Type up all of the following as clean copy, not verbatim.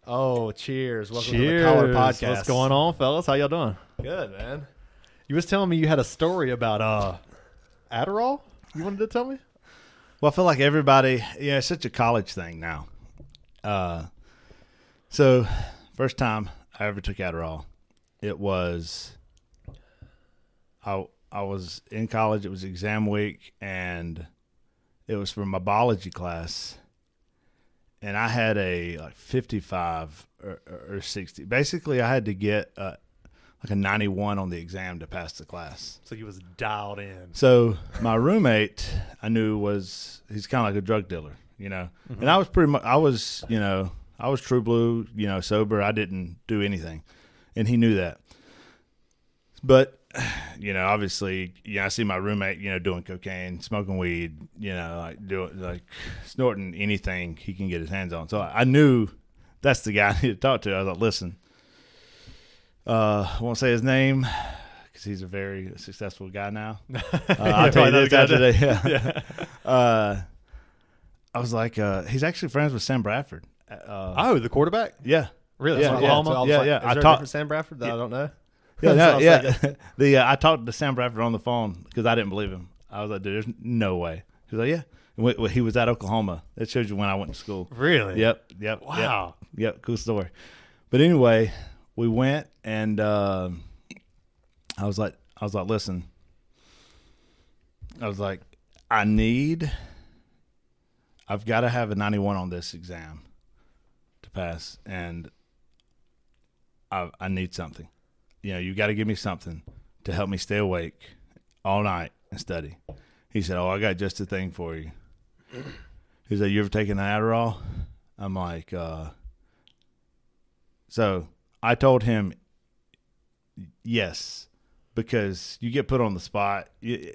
Oh, cheers. Welcome Cheers. to the Collar Podcast. What's going on, fellas? How y'all doing? Good, man. You was telling me you had a story about Adderall? You wanted to tell me? Well, I feel like everybody, it's such a college thing now. So, first time I ever took Adderall, it was, I was in college, it was exam week, and it was for my biology class, and I had a 55 or 60. Basically, I had to get like a 91 on the exam to pass the class. So you was dialed in. So my roommate, I knew he's kind of like a drug dealer, Mm-hmm. And I was I was true blue, sober. I didn't do anything, and he knew that. But, obviously, I see my roommate, doing cocaine, smoking weed, snorting anything he can get his hands on. So I knew that's the guy I need to talk to. I thought, listen, I won't say his name because he's a very successful guy now. I'll tell you this after today. Yeah. I was like, he's actually friends with Sam Bradford. The quarterback? Yeah. Really? Yeah, Oklahoma? Yeah. Yeah, yeah. Is there a different Sam Bradford that I don't know? Yeah. I talked to Sam Bradford on the phone because I didn't believe him. I was like, dude, there's no way. He was like, yeah. And he was at Oklahoma. That shows you when I went to school. Really? Yep. Wow. Yep. Cool story. But anyway, we went and I was like, listen. I was like, I've got to have a 91 on this exam to pass, and I need something. You got to give me something to help me stay awake all night and study. He said, I got just the thing for you. He said, you ever taken an Adderall? I'm like, So I told him, yes, because you get put on the spot, peer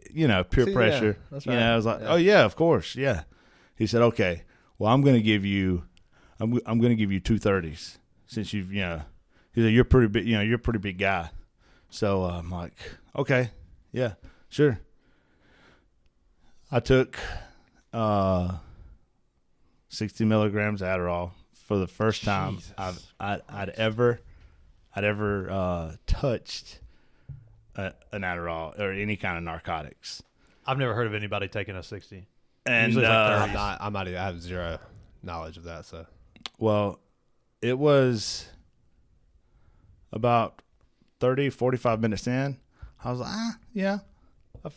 pressure. Yeah, that's right. I was like, oh yeah, of course. Yeah. He said, okay, well, I'm going to give you 230s since you've, he said, you're pretty big, you're a pretty big guy. So I'm like, okay, yeah, sure. I took 60 milligrams Adderall for the first time I'd ever touched an Adderall or any kind of narcotics. I've never heard of anybody taking a 60. And Usually it's like 30s. I'm not even, I have zero knowledge of that. So, well, it was about 30, 45 minutes in. I was like, yeah, I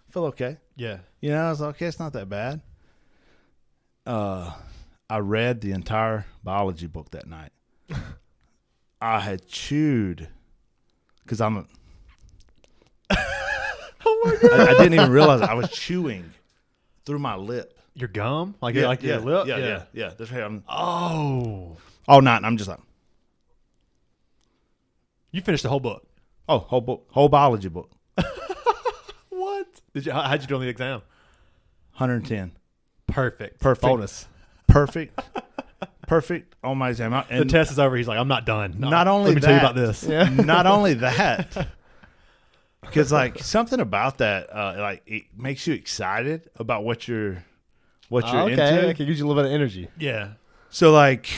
feel okay. Yeah. I was like, okay, it's not that bad. I read the entire biology book that night. I had chewed because I'm a. Oh my God. I didn't even realize I was chewing through my lip. Your gum? Like Yeah, your lip? Yeah. That's right. Oh. Night, and I'm just like, You finished the whole book. oh, whole book, whole biology book, What? How'd you do on the exam? 110. Perfect. bonus. Perfect on my exam. The And test is over. He's like, I'm not done. No, not only let me that, tell you about this. Yeah. Not only that, because like something about that, like it makes you excited about what you're Okay, into. it gives you a little bit of energy, Yeah. So like,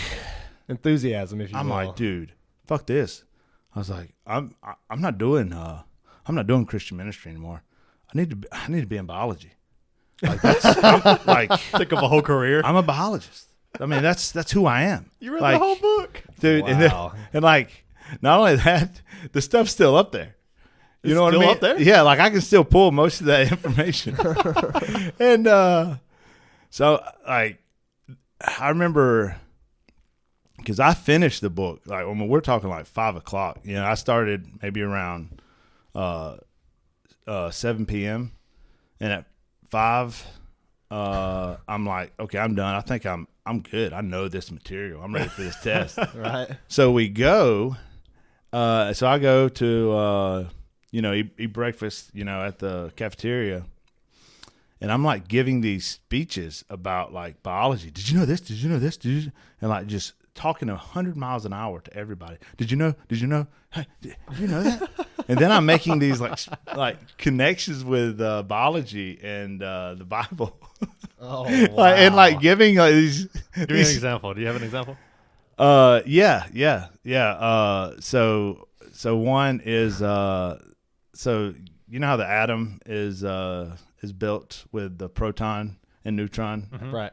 enthusiasm, if you I'm will. like, dude, fuck this. I was like, I'm not doing Christian ministry anymore. I need to be in biology. Like that's like Took up a whole career. I'm a biologist. I mean, that's who I am. You read like, the whole book. dude. Wow. And like, not only that, the stuff's still up there. You It's know what I still mean? up there? Yeah, like I can still pull most of that information. And so like, I remember because I finished the book. Like when we're talking like 5 o'clock. I started maybe around 7 p.m. and at 5. I'm like, okay, I'm done. I think I'm good. I know this material. I'm ready for this test. Right. So we go. So I go to eat breakfast, at the cafeteria, and I'm like giving these speeches about like biology. Did you know this? Did you know this? And like just talking 100 miles an hour to everybody. Did you know? Hey, did you know that? And then I'm making these like connections with biology and the Bible. Oh, wow. And like giving like these. Give me an example. Do you have an example? So one is so you know how the atom is built with the proton and neutron, Right.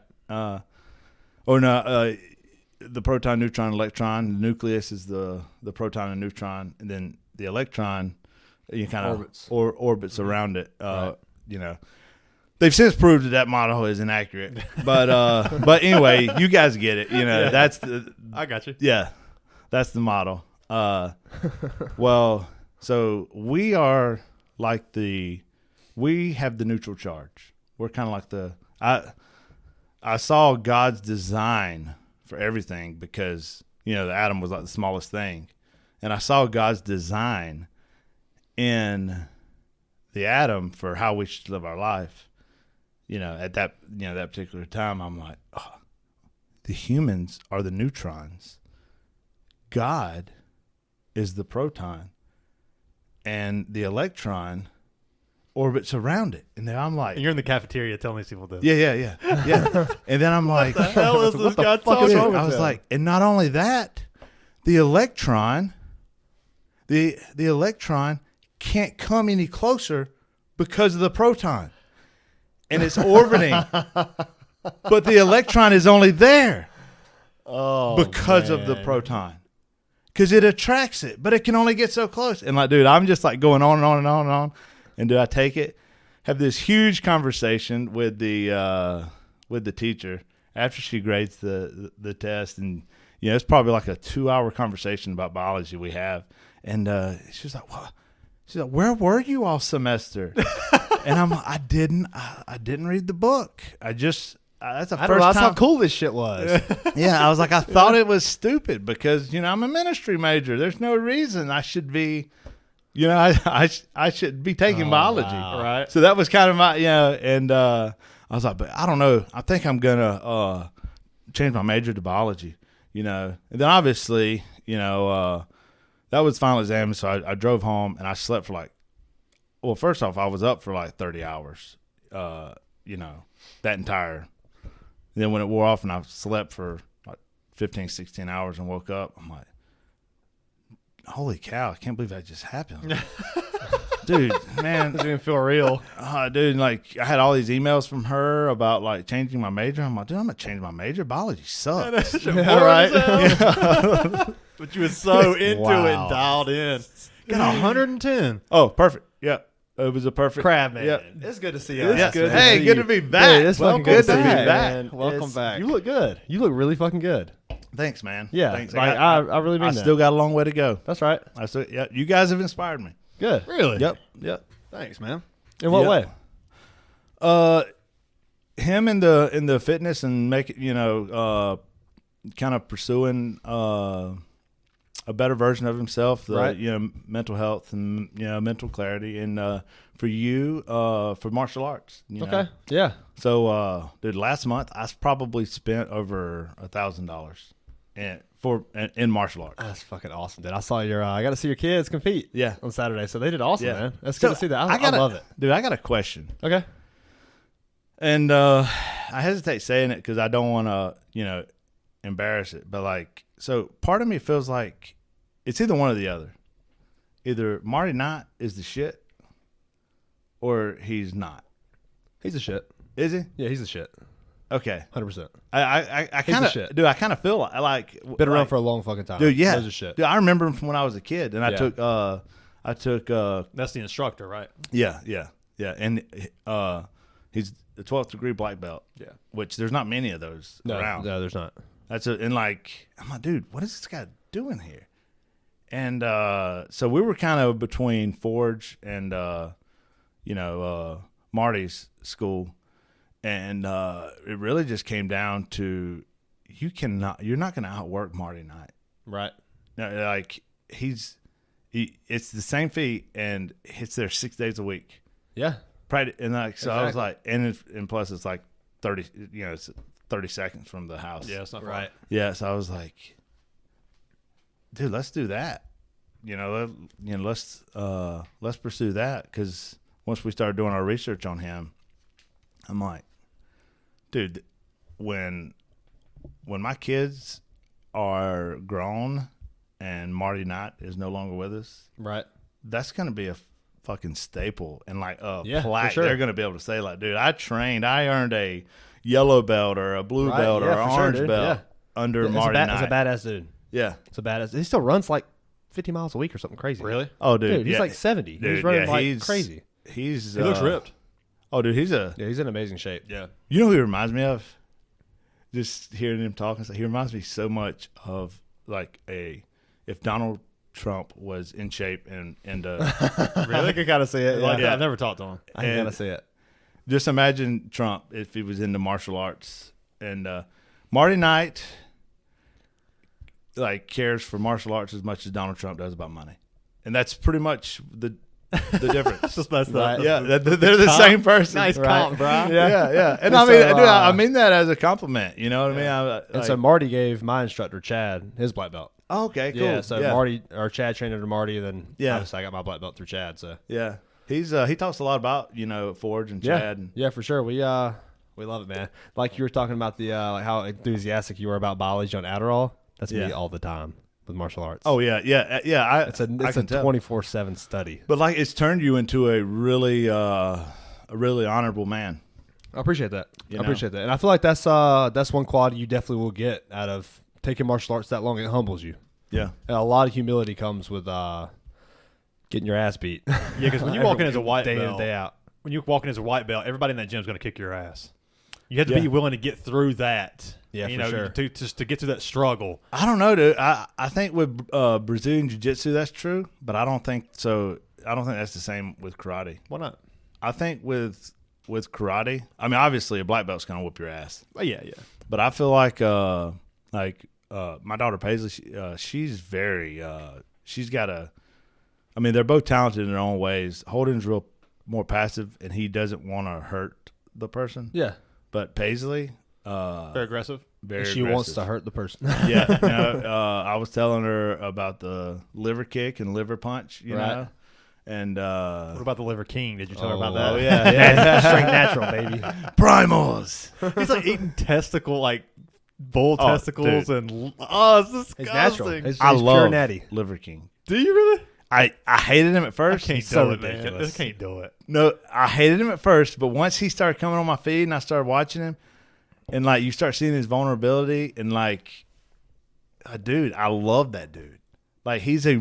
the proton, neutron, electron. The nucleus is the proton and neutron, and then the electron, you kind of orbits around it. Right. You know, they've since proved that model is inaccurate, but anyway, you guys get it. You know, that's the. I got you. Yeah, that's the model. Well, so we are like we have the neutral charge. We're kind of like I saw God's design for everything because, you know, the atom was like the smallest thing. And I saw God's design in the atom for how we should live our life. You know, at that particular time, I'm like, oh, the humans are the neutrons. God is the proton. And the electron orbits around it. And then I'm like, And you're in the cafeteria telling these people this. yeah. And then I'm like, What the hell is this guy talking dude, about? I was like, and not only that, the electron can't come any closer because of the proton. And it's orbiting. But the electron is only there because of the proton. Because it attracts it, but it can only get so close. And like, dude, I'm just like going on and on and on and on. And do I take it? Have this huge conversation with the teacher after she grades the test, and you know it's probably like a 2-hour conversation about biology we have. And she's like, "What?" She's like, "Where were you all semester?" And I'm like, I didn't read the book. That's the I first don't know. That's time. how cool this shit was. Yeah, I was like, I thought it was stupid because, you know, I'm a ministry major. There's no reason I should be, you know, I should be taking biology. wow. Right. So that was kind of my, you know, and I was like, but I don't know. I think I'm going to change my major to biology, you know. And then obviously, you know, that was final exam. So I drove home and I slept for well, first off, I was up for like 30 hours, you know, that entire. Then when it wore off and I slept for like 15, 16 hours and woke up, I'm like, holy cow, I can't believe that just happened. Dude, man. Doesn't even feel real. Dude, like I had all these emails from her about like changing my major. I'm like, dude, I'm going to change my major. Biology sucks. Yeah, right. But you were so into it Wow. and dialed in. Got 110. Oh, perfect. Yeah. It was a perfect. Crabman. Yeah. It's good to see you. It's Yes. good to Hey, see good you. to be back. Dude, it's fucking Welcome good to be back. back. Man. Welcome It's- back. You look good. You look really fucking good. Thanks, man. Yeah. Thanks. Like, I really mean I that. still got a long way to go. That's right. Yeah, you guys have inspired me. Good. Really? Yep. Thanks, man. In what Yep. way? Him in the fitness and making, you know, kind of pursuing a better version of himself, Right. You know, mental health and, you know, mental clarity, and for you, for martial arts. You know? Okay. Yeah. So, dude, last month I probably spent over $1,000 in martial arts. That's fucking awesome, dude. I saw your. I got to see your kids compete. Yeah. On Saturday, so they did awesome, Yeah. man. That's So, good to see that. I I love it. Dude, I got a question. Okay. And I hesitate saying it because I don't want to, you know, embarrass it. But like, so part of me feels like it's either one or the other. Either Marty Night is the shit, or he's not. He's a shit. Is he? Yeah, he's a shit. Okay. 100%. I He's kind the of, shit. dude. I kind of feel like Been around like, for a long fucking time. dude. Yeah, He's a shit. Dude, I remember him from when I was a kid, and I Yeah. took That's the instructor, right? yeah, and he's the 12th degree black belt. Yeah. Which there's not many of those around. No, there's not. And like, I'm like, dude, what is this guy doing here? And so we were kind of between Forge and Marty's school, and it really just came down to you're not going to outwork Marty Night. Right. No, like it's the same feat, and it's there 6 days a week. Yeah. And like, so I was Exactly. like, and plus it's like 30, you know, it's 30 seconds from the house. Yeah, it's not far. Right. Yeah, so I was like, dude, let's do that. Let's pursue that, because once we started doing our research on him, I'm like, dude, when my kids are grown and Marty Night is no longer with us, Right. that's going to be a fucking staple. And like a Yeah, for plaque, sure. they're going to be able to say like, dude, I earned a yellow belt or a blue Right, belt or yeah, an for sure, orange dude. belt Yeah. under It's Marty It's Night. a badass dude. Yeah. It's a badass. He still runs like 50 miles a week or something crazy. Really? Oh, dude. Dude, he's yeah. like 70. Dude, he's running yeah, like he's- crazy. He's He looks ripped. Oh, dude, he's a. Yeah, he's in amazing shape. Yeah. You know who he reminds me of? Just hearing him talking, he reminds me so much of like if Donald Trump was in shape and Really? I can kind of see it. Like, Yeah. I've never talked to him. I can and- kind of see it. just imagine Trump if he was into martial arts and Marty Knight like cares for martial arts as much as Donald Trump does about money, and that's pretty much the difference. That's Right. Yeah, they're the same person. Nice Right. comp, bro. Yeah. And And I mean, so, dude, I mean that as a compliment. You know what I mean? And so Marty gave my instructor, Chad, his black belt. oh, okay, cool. Yeah, so Marty, or Chad trained under Marty, and then Yeah. obviously I got my black belt through Chad. So Yeah, he talks a lot about Forge and Chad. And, yeah, for sure. We love it, man. Like you were talking about the like how enthusiastic you were about biology on Adderall. That's Yeah. me all the time with martial arts. oh yeah. it's a I can tell. 24/7 study. But like it's turned you into a really honorable man. I appreciate that. You I know? appreciate that, and I feel like that's one quality you definitely will get out of taking martial arts that long. It humbles you. Yeah. And a lot of humility comes with getting your ass beat. Yeah, because when you walk in as a white day belt, in day out. when you walk in as a white belt, everybody in that gym is going to kick your ass. You have to Yeah. be willing to get through that. Yeah, you for know, sure. to get through that struggle. I don't know, dude. I think with Brazilian Jiu-Jitsu that's true, but I don't think so. I don't think that's the same with karate. Why not? I think with karate, I mean, obviously a black belt's gonna whoop your ass, Oh, yeah. but I feel like my daughter Paisley, she's very she's got a. I mean, they're both talented in their own ways. Holden's real more passive, and he doesn't want to hurt the person. Yeah, But Paisley, Very aggressive. very she aggressive. wants to hurt the person. Yeah, I was telling her about the liver kick and liver punch, you Right. know, and What about the Liver King? Did you tell her about that? oh yeah, Straight natural, baby. primals. He's like eating bull Oh, testicles, dude. and it's disgusting. It's natural. It's I pure love natty. Liver King. Do you really? I hated him at I first. can't He's do so it, man. ridiculous. I can't do it. No, I hated him at first, but once he started coming on my feed and I started watching him, and like you start seeing his vulnerability, and like, dude, I love that dude. Like he's a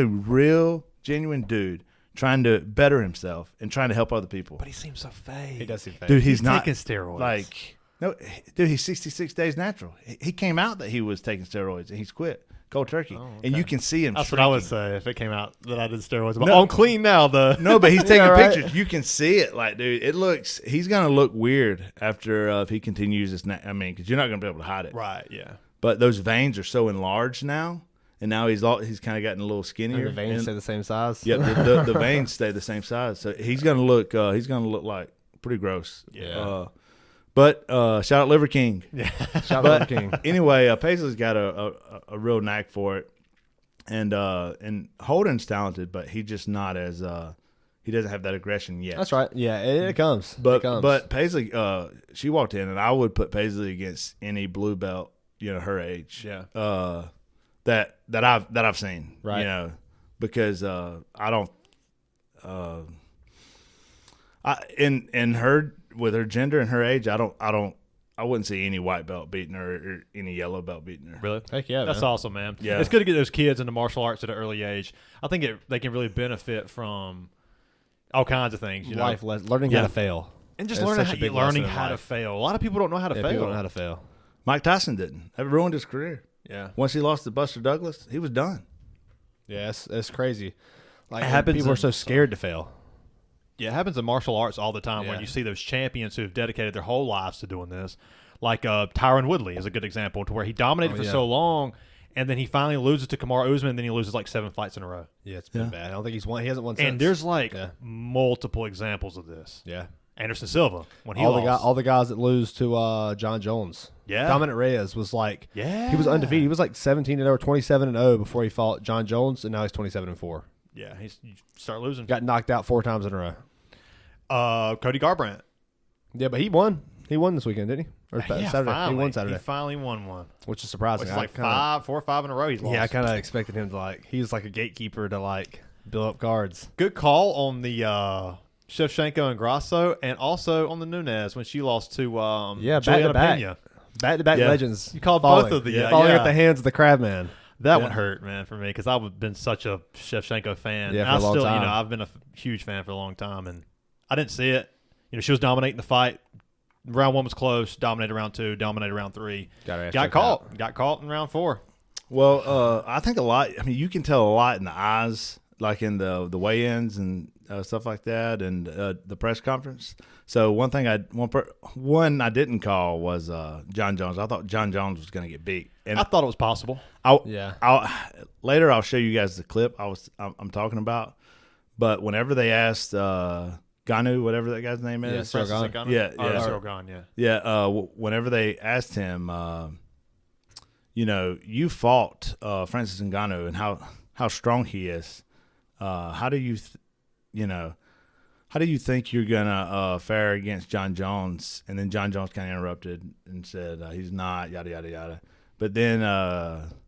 real genuine dude trying to better himself and trying to help other people. But he seems so fake. He does seem fake. Dude, he's not taking steroids. like no, dude. He's 66 days natural. He came out that he was taking steroids and he's quit cold turkey, and you can see him. That's what I would shrinking. say if it came out that I did steroids. But No. I'm clean now. No, but he's taking Yeah, right. pictures. You can see it. Like, dude, he's gonna look weird after if he continues this. I mean, because you're not gonna be able to hide it. Right. Yeah. But those veins are so enlarged now, and now he's kind of gotten a little skinnier. And the veins And- stay the same size. Yep, the veins stay the same size, so he's gonna look like pretty gross. Yeah. But shout out Liver King. Shout But out to King. anyway, Paisley's got a real knack for it, and Holden's talented, but he just not as he doesn't have that aggression yet. That's right. Yeah, it comes. It But comes. but Paisley, she walked in, and I would put Paisley against any blue belt, her age. Yeah. That I've seen. Right. Because I don't. In her with her gender and her age, I wouldn't see any white belt beating her or any yellow belt beating her. Really? Heck yeah, That's man. awesome, man. Yeah. It's good to get those kids into martial arts at an early age. I think they can really benefit from all kinds of things. Life learning Yeah. how to fail. And just It's learning such a big learning lesson in how to life. fail. A lot of people don't know how to Yeah, fail. people don't know how to fail. Mike Tyson didn't. That ruined his career. Yeah. Once he lost to Buster Douglas, he was done. Yeah, it's crazy. Like It happens people are in- so scared to fail. Yeah, it happens in martial arts all the time when Yeah. you see those champions who have dedicated their whole lives to doing this. Like Tyron Woodley is a good example to where he dominated for yeah. so long, and then he finally loses to Kamaru Usman, and then he loses like 7 fights in a row. Yeah, it's been Yeah. bad. I don't think he's won. He hasn't won since. And there's like Yeah. multiple examples of this. yeah. Anderson Silva when he all lost. the guys that lose to Jon Jones. Yeah. Dominic Reyes was like Yeah. he was undefeated. He was like 17-0 or 27-0 before he fought Jon Jones, and now he's 27-4. Yeah, you start losing. Got knocked out 4 times in a row. Cody Garbrandt. Yeah, but he won. He won this weekend, didn't he? Or Saturday? Finally. He won Saturday, He finally won one. which is surprising. Which is like kinda, 4 or 5 in a row he's lost. Yeah, I kind of expected him to he was like a gatekeeper to build up cards. Good call on the Shevchenko and Grosso, and also on the Nunez when she lost to Yeah, Juliana back-to-back. Pena. Back-to-back Yeah. legends. You called falling, both of the falling at the hands of the Crabman. That one hurt, man, for me because I've been such a Shevchenko fan. Yeah, and for a long still, time. I've been a huge fan for a long time, and I didn't see it. She was dominating the fight. Round 1 was close. Dominated round 2. Dominated round 3. Got caught. Got caught in round 4. Well, I think a lot. I mean, you can tell a lot in the eyes, like in the weigh-ins and stuff like that, and the press conference. So one thing one I didn't call was Jon Jones. I thought Jon Jones was going to get beat, and I thought it was possible. Later, I'll show you guys the clip I'm talking about. But whenever they asked Ganu, whatever that guy's name is, Cyril Gane. Gane? Yeah, Oh, yeah. Cyril Gane, yeah. Yeah, whenever they asked him, you fought Francis Ngannou and how strong he is. How do you think you're gonna fare against Jon Jones? And then Jon Jones kind of interrupted and said he's not, yada yada yada. But then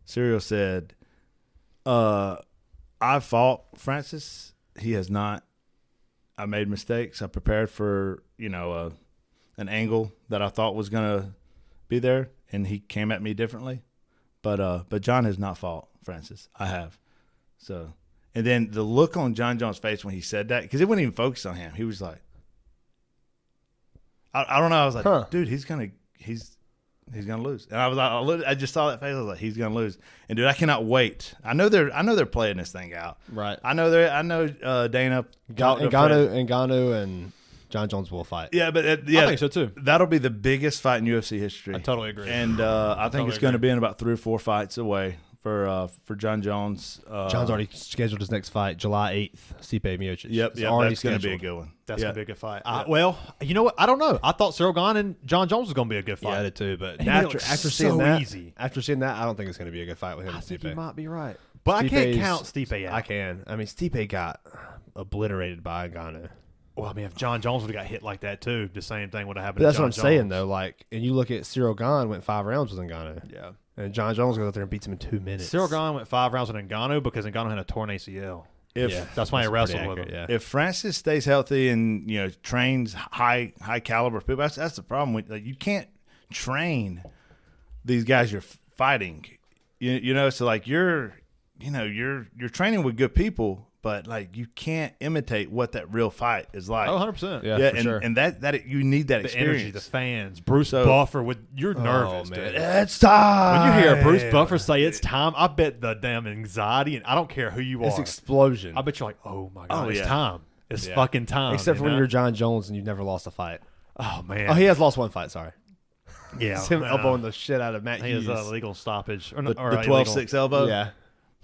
Cyril said, "I fought Francis. He has not. I made mistakes. I prepared for an angle that I thought was gonna be there, and he came at me differently. But Jon has not fought Francis. I have. So, and then the look on Jon Jones' face when he said that, because it wouldn't even focus on him. He was like, I don't know. I was like, dude, he's gonna lose. And I was like, I just saw that face. I was like, he's gonna lose. And dude, I cannot wait. I know they're playing this thing out. Right. I know Dana Ngannou and Jon Jones will fight. Yeah, but I think so too. That'll be the biggest fight in UFC history. I totally agree. And I think it's going to be in about 3 or 4 fights away for Jon Jones. John's already scheduled his next fight, July 8th. Stipe Miocic. Yep, that's going to be a good one. That's going to be a good fight. Well, you know what? I don't know. I thought Cyril Gane and Jon Jones was going to be a good fight. Yeah, I did too. But He after seeing that, easy. after seeing that, I don't think it's going to be a good fight with him I and think Stipe. you might be right. But I can't count Stipe out. I can. I mean, Stipe got obliterated by Ngannou. Well, I mean, if Jon Jones would have got hit like that too, the same thing would have happened. But that's to what I'm Jon saying, Jones. though. And you look at Cyril Gane went 5 rounds with Ngannou. Yeah. And Jon Jones goes out there and beats him in 2 minutes. Cyril Gane went 5 rounds with Ngannou because Ngannou had a torn ACL. That's why he wrestled with him. Yeah. If Francis stays healthy and trains high caliber people, that's the problem. You can't train these guys you're fighting. So you're training with good people, but you can't imitate what that real fight is like. Oh, 100%. Yeah, for sure. And that you need that The experience. energy, the fans, Bruce Buffer. You're nervous, man. dude. It's time. When you hear Bruce Buffer say it's time, I bet the damn anxiety, and I don't care who you It's are. explosion. I bet you're like, oh my god, it's yeah. time. It's fucking time. Except for when know? you're Jon Jones and you've never lost a fight. Oh man. Oh, he has lost 1 fight. Sorry. Yeah. It's him elbowing the shit out of Matt He Hughes. has a legal stoppage. Or The illegal. 12-6 elbow. Yeah.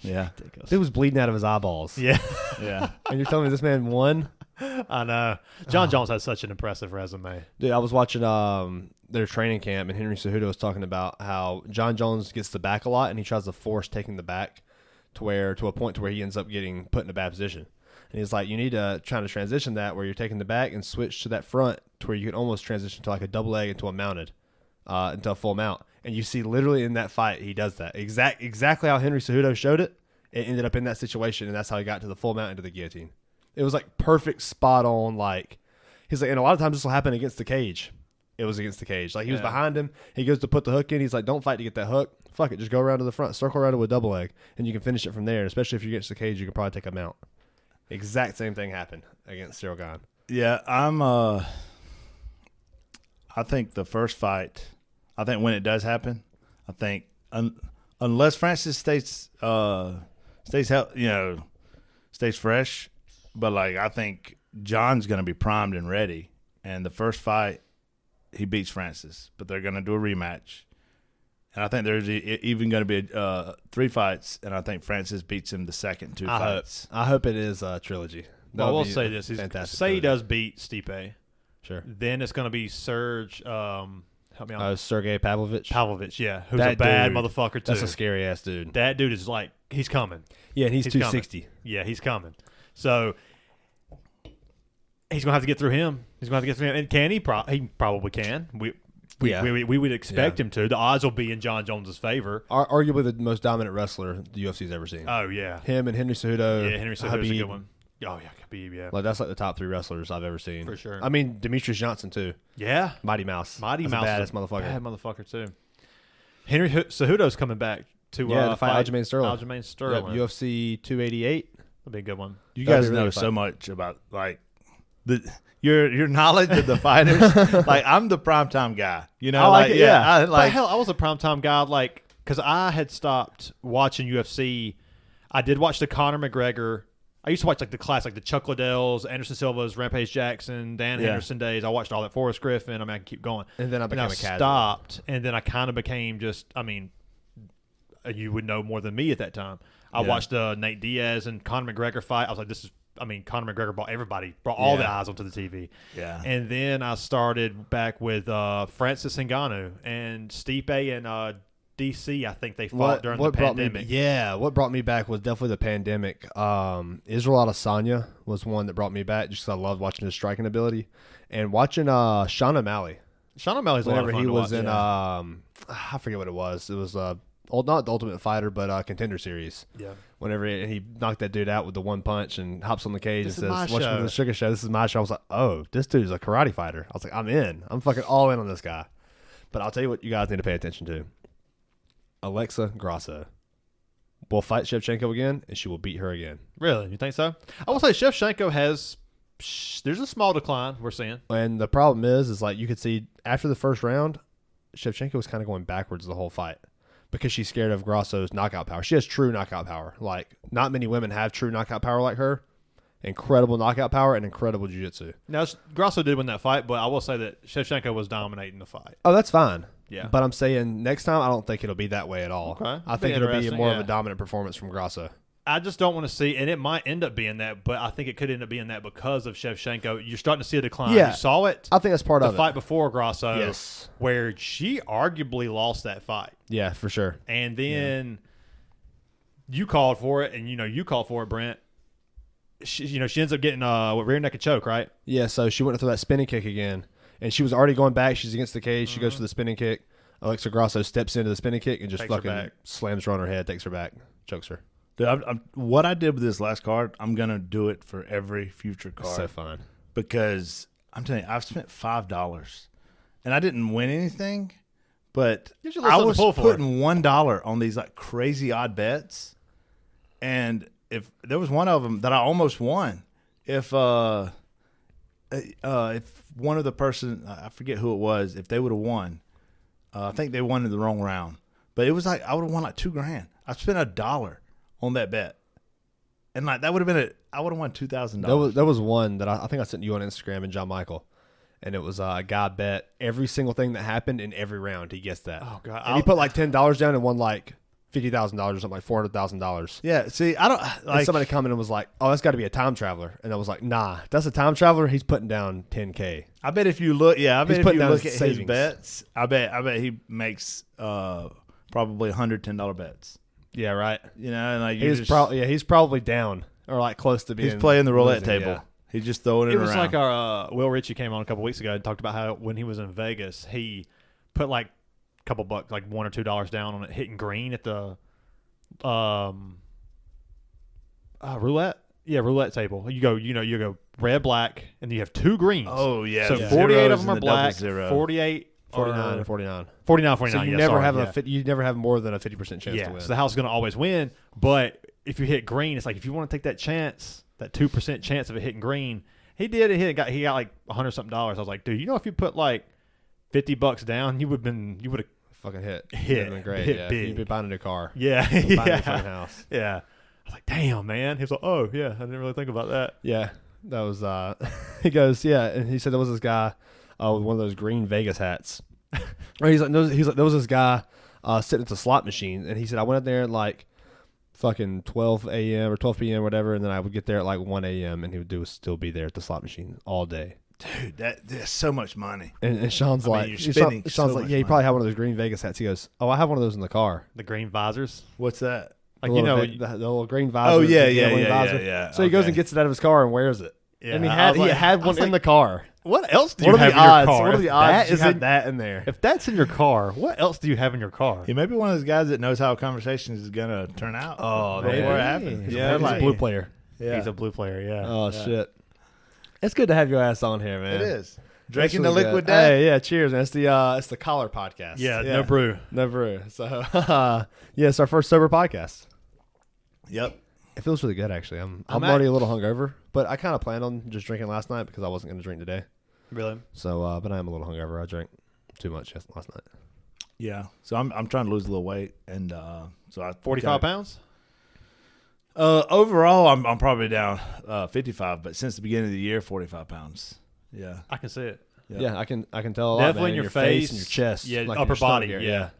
Yeah. Dude was bleeding out of his eyeballs. Yeah. Yeah. And you're telling me this man won? I know. Jon Jones has such an impressive resume. Dude, I was watching their training camp, and Henry Cejudo was talking about how Jon Jones gets the back a lot, and he tries to force taking the back to a point to where he ends up getting put in a bad position. And he's like, you need to try to transition that where you're taking the back and switch to that front to where you can almost transition to like a double leg into a mounted, into a full mount. And you see literally in that fight, he does that. Exactly how Henry Cejudo showed it. It ended up in that situation, and that's how he got to the full mount into the guillotine. It was perfect, spot on. He's like, and a lot of times this will happen against the cage. It was against the cage. He was behind him. He goes to put the hook in. He's like, don't fight to get that hook. Fuck it. Just go around to the front. Circle around it with a double leg, and you can finish it from there. And especially if you're against the cage, you can probably take a mount. Exact same thing happened against Cyril Gane. Yeah, I think the first fight, when it does happen, I think unless Francis stays fresh, but I think John's going to be primed and ready. And the first fight, he beats Francis, but they're going to do a rematch. And I think there's even going to be 3 fights, and I think Francis beats him the second 2 fights. I hope it is a trilogy. Well, we'll say this. Say he does beat Stipe. Sure. Then it's going to be Serge. Help me out. Sergey Pavlovich. Yeah. Who's a bad motherfucker, too. That's a scary ass dude. That dude is he's coming. Yeah, and he's 260. Coming. Yeah, he's coming. So he's going to have to get through him. And can he? He probably can. We would expect him to. The odds will be in Jon Jones' favor. Arguably the most dominant wrestler the UFC's ever seen. Oh, yeah. Him and Henry Cejudo. Yeah, Henry Cejudo's a good one. Oh, yeah, Khabib, yeah. Like, that's like the top 3 wrestlers I've ever seen. For sure. I mean, Demetrius Johnson, too. Yeah. Mighty Mouse. Mighty Mouse. Baddest motherfucker. Bad motherfucker, too. Henry Cejudo's coming back to fight Aljamain Sterling. Aljamain Sterling. Yep, UFC 288. That'll be a good one. You guys know so much about, like, your knowledge of the fighters. Like, I'm the primetime guy. You know, but hell, I was a primetime guy, like, because I had stopped watching UFC. I did watch the Conor McGregor. I used to watch, like, the class, like the Chuck Liddells, Anderson Silva's, Rampage Jackson, Dan Henderson days. I watched all that. Forrest Griffin. I mean, I can keep going. And then I became a casual. Stopped, and then I kind of became just, I mean, you would know more than me at that time. I watched the Nate Diaz and Conor McGregor fight. I was like, this is, I mean, Conor McGregor brought all the eyes onto the TV. Yeah. And then I started back with Francis Ngannou and Stipe and DC. I think they fought during the pandemic. What brought me back was definitely the pandemic. Israel Adesanya was one that brought me back just because I loved watching his striking ability. And watching Sean O'Malley. Sean O'Malley's a lot of fun he to was watch, in, I forget what it was. It was not the Ultimate Fighter, but Contender Series. Yeah. Whenever he knocked that dude out with the one punch and hops on the cage and says, "Watch me for the Sugar Show. This is my show." I was like, "Oh, this dude's a karate fighter." I was like, "I'm in. I'm fucking all in on this guy." But I'll tell you what you guys need to pay attention to. Alexa Grosso will fight Shevchenko again, and she will beat her again. Really? You think so? I will say Shevchenko there's a small decline we're seeing. And the problem is like you could see after the first round, Shevchenko was kind of going backwards the whole fight. Because she's scared of Grosso's knockout power. She has true knockout power. Like, not many women have true knockout power like her. Incredible knockout power and incredible jiu-jitsu. Now, Grosso did win that fight, but I will say that Shevchenko was dominating the fight. Oh, that's fine. Yeah. But I'm saying next time, I don't think it'll be that way at all. Okay. I think it'll be more of a dominant performance from Grosso. I just don't want to see, and it might end up being that, but I think it could end up being that because of Shevchenko. You're starting to see a decline. Yeah. You saw it. I think that's part of it. The fight before Grosso, where she arguably lost that fight. Yeah, for sure. And then you called for it, and you called for it, Brent. She ends up getting rear naked choke, right? Yeah. So she went to throw that spinning kick again, and she was already going back. She's against the cage. She goes for the spinning kick. Alexa Grosso steps into the spinning kick and just fucking slams her on her head, takes her back, chokes her. Dude, what I did with this last card, I'm going to do it for every future card. So fun. Because I'm telling you, I've spent $5. And I didn't win anything, but I was putting $1 on these like crazy odd bets. And if there was one of them that I almost won, if one of the person, I forget who it was, if they would have won, I think they won in the wrong round. But it was like, I would have won like $2,000. I spent $1 on that bet, and like that would have been I would have won $2,000. There was one that I think I sent you on Instagram and John Michael, and it was a guy bet every single thing that happened in every round. He guessed that. Oh god! And he put like $10 down and won like $50,000 or something, like $400,000. Yeah. See, I don't like. And somebody commented and was like, "Oh, that's got to be a time traveler," and I was like, "Nah, that's a time traveler. He's putting down $10K." I bet if you look, if you look at his bets, I bet he makes probably $110 bets. Yeah, right. And like he's probably down or like close to being. He's playing the roulette table. Yeah. He's just throwing it around. It was like our Will Ritchie came on a couple weeks ago and talked about how when he was in Vegas, he put like a couple bucks, like $1 or $2 down on it hitting green at the roulette. Yeah, roulette table. You go red, black, and you have 2 greens. Oh yeah. So 48 of them are black. 48. 49 and 49. 49. So you never have more than a 50% chance to win. So the house is going to always win. But if you hit green, it's like if you want to take that chance, that 2% chance of it hitting green, he did. He got like $100 something. I was like, dude, if you put like $50 down, you would have fucking hit. Big. You'd be buying a new car. Yeah, buying a fucking house. Yeah. I was like, damn, man. He was like, oh yeah, I didn't really think about that. Yeah, that was. He goes, yeah, and he said there was this guy. With one of those green Vegas hats. He's like, there was this guy sitting at the slot machine, and he said, I went up there at like fucking 12 a.m. or 12 p.m. or whatever, and then I would get there at like 1 a.m. and he would still be there at the slot machine all day. Dude, that's so much money. And Sean's like, yeah, you probably have one of those green Vegas hats. He goes, oh, I have one of those in the car. The green visors? What's that? Like, the little green visor. Oh, yeah. So he goes and gets it out of his car and wears it. Yeah, and he I was had I one was in the car. What else do What you are have the in your odds? car? What are If the odds that you is had in- that in there? If that's in your car, what else do you have in your car? He may be one of those guys that knows how a conversation is gonna turn out. Oh, before man. it happens. He's Yeah, a like- blue player. Yeah. He's a blue player. Yeah. Oh shit! It's good to have your ass on here, man. It is It's drinking really the liquid good. death. Hey, yeah, cheers, man. It's the Collar podcast. yeah. yeah. No brew. No brew. So, yeah, it's our first sober podcast. Yep. It feels really good, actually. I'm I'm already a little hungover, but I kind of planned on just drinking last night because I wasn't going to drink today. Really? So, but I am a little hungover. I drank too much last night. Yeah. So I'm trying to lose a little weight, and so I 45 pounds? Overall, I'm probably down 55, but since the beginning of the year, 45 pounds. Yeah. I can see it. Yeah, I can tell a lot, Definitely man, in your face and your chest, Yeah, like in upper your stomach body. area. Yeah.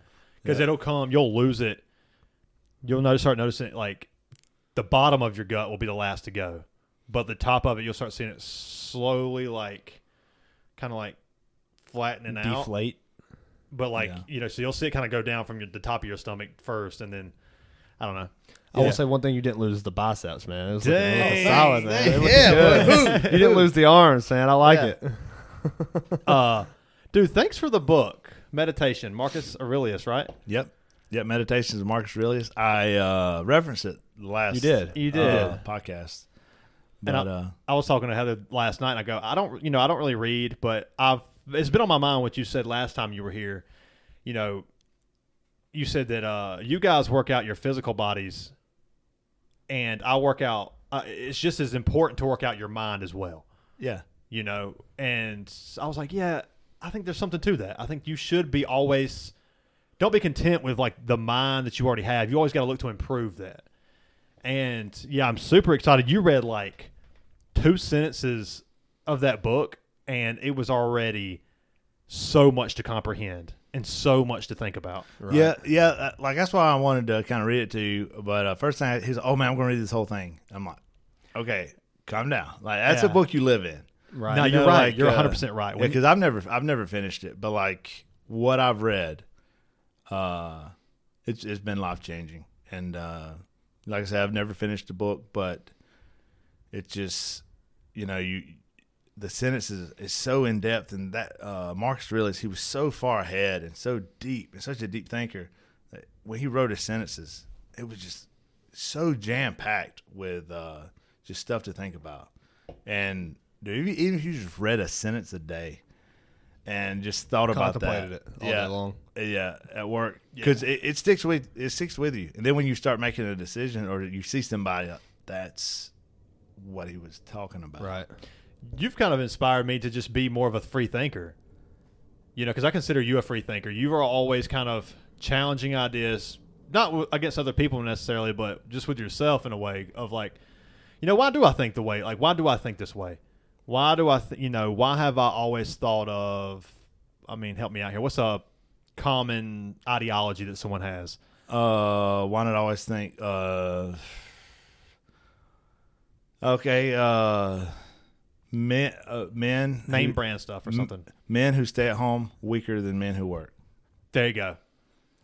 Because Yeah. it'll come, you'll lose it. You'll start noticing it, like the bottom of your gut will be the last to go. But the top of it, you'll start seeing it slowly, like, kind of like flattening out. Deflate. But like, Yeah. so you'll see it kind of go down from the top of your stomach first, and then, I don't know. I will say one thing you didn't lose is the biceps, man. It was looking Dang. solid, man. It looked Yeah, good. You didn't lose the arms, man. I like Yeah. it. Dude, thanks for the book, Meditation, Marcus Aurelius, right? Yep. Meditations of Marcus Aurelius. I referenced it last. You did. podcast. And But I was talking to Heather last night, and I go, I don't really read, but it's been on my mind what you said last time you were here. You know, you said that you guys work out your physical bodies, and I work out. It's just as important to work out your mind as well. yeah. You know, and I was like, yeah, I think there's something to that. I think you should be always, don't be content with like the mind that you already have. You always got to look to improve that. And yeah, I'm super excited. You read like 2 sentences of that book, and it was already so much to comprehend and so much to think about. Right. Yeah. Like that's why I wanted to kind of read it to you. But first thing, he's like, "Oh man, I'm going to read this whole thing." I'm like, "Okay, calm down. Like that's a Yeah. book you live in." Right. No, You you're know, right. like, You're 100% right. When- Because I've never finished it, but like what I've read, it's been life changing. And like I said, I've never finished the book, but it's just the sentences is so in depth, and that Marcus Aurelius, he was so far ahead and so deep and such a deep thinker that when he wrote his sentences, it was just so jam packed with just stuff to think about. And dude, even if you just read a sentence a day and just thought about that, Contemplated it all day long. yeah, at work, because it sticks with you. And then when you start making a decision or you see somebody, that's what he was talking about. Right. You've kind of inspired me to just be more of a free thinker. You know, because I consider you a free thinker. You are always kind of challenging ideas, not against other people necessarily, but just with yourself in a way of like, why do I think the way? Like, why do I think this way? Why do I, why have I always thought of, help me out here. What's a common ideology that someone has? Why not always think, men Name brand stuff or something. Men who stay at home weaker than men who work. There you go.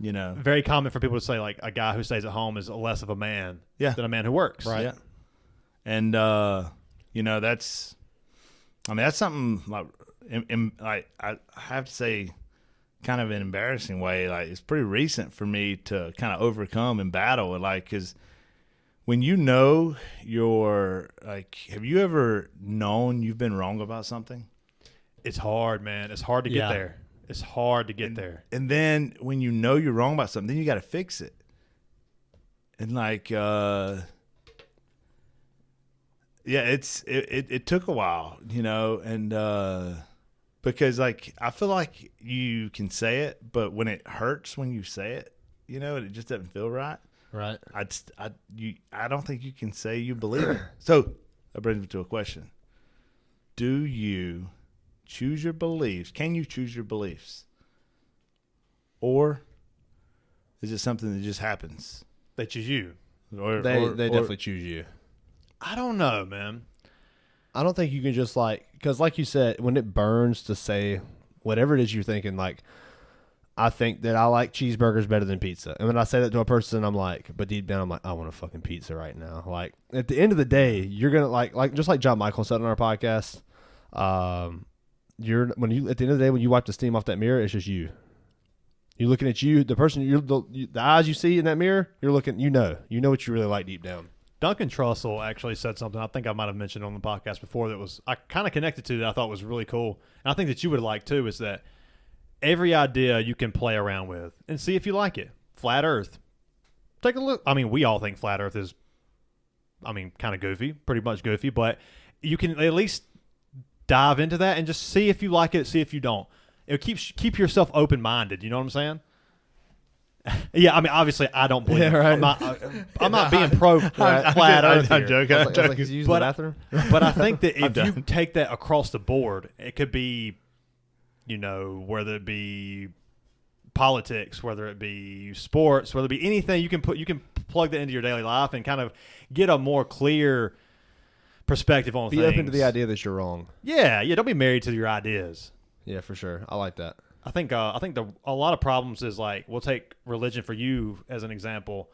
Very Very common for people to say like a guy who stays at home is less of a man than a man who works. Right. Yeah. And that's something like I have to say, kind of an embarrassing way. Like it's pretty recent for me to kind of overcome and battle. Like, because when you're like, have you ever known you've been wrong about something? It's hard, man. It's hard to get there. It's hard to get there. And then when you know you're wrong about something, then you got to fix it. And like, it took a while, and because like I feel like you can say it, but when it hurts when you say it, it just doesn't feel right. Right. I don't think you can say you believe it. So that brings me to a question: do you choose your beliefs? Can you choose your beliefs, or is it something that just happens? They choose you. They definitely choose you. I don't know, man. I don't think you can just because like you said, when it burns to say whatever it is you're thinking, like, I think that I like cheeseburgers better than pizza. And when I say that to a person, I'm like, but deep down, I'm like, I want a fucking pizza right now. Like, at the end of the day, you're going to like, just like John Michael said on our podcast, at the end of the day, when you wipe the steam off that mirror, it's just you. You're looking at you, the person, the eyes you see in that mirror, you're looking, you know what you really like deep down. Duncan Trussell actually said something I think I might have mentioned on the podcast before that was I kind of connected to that I thought was really cool. And I think that you would like too is that every idea you can play around with and see if you like it. Flat Earth. Take a look. I mean, we all think Flat Earth is, kind of goofy, pretty much goofy, but you can at least dive into that and just see if you like it, see if you don't. It keep yourself open-minded. You know what I'm saying? Yeah, I mean, obviously, I don't believe. Yeah, right. I'm not being pro flat Earth. I'm joking. I was like, he's using the bathroom. But I think that if you take that across the board, it could be, whether it be politics, whether it be sports, whether it be anything, you can plug that into your daily life and kind of get a more clear perspective on things. Be open to the idea that you're wrong. Yeah. Don't be married to your ideas. Yeah, for sure. I like that. I think a lot of problems is like, we'll take religion for you as an example.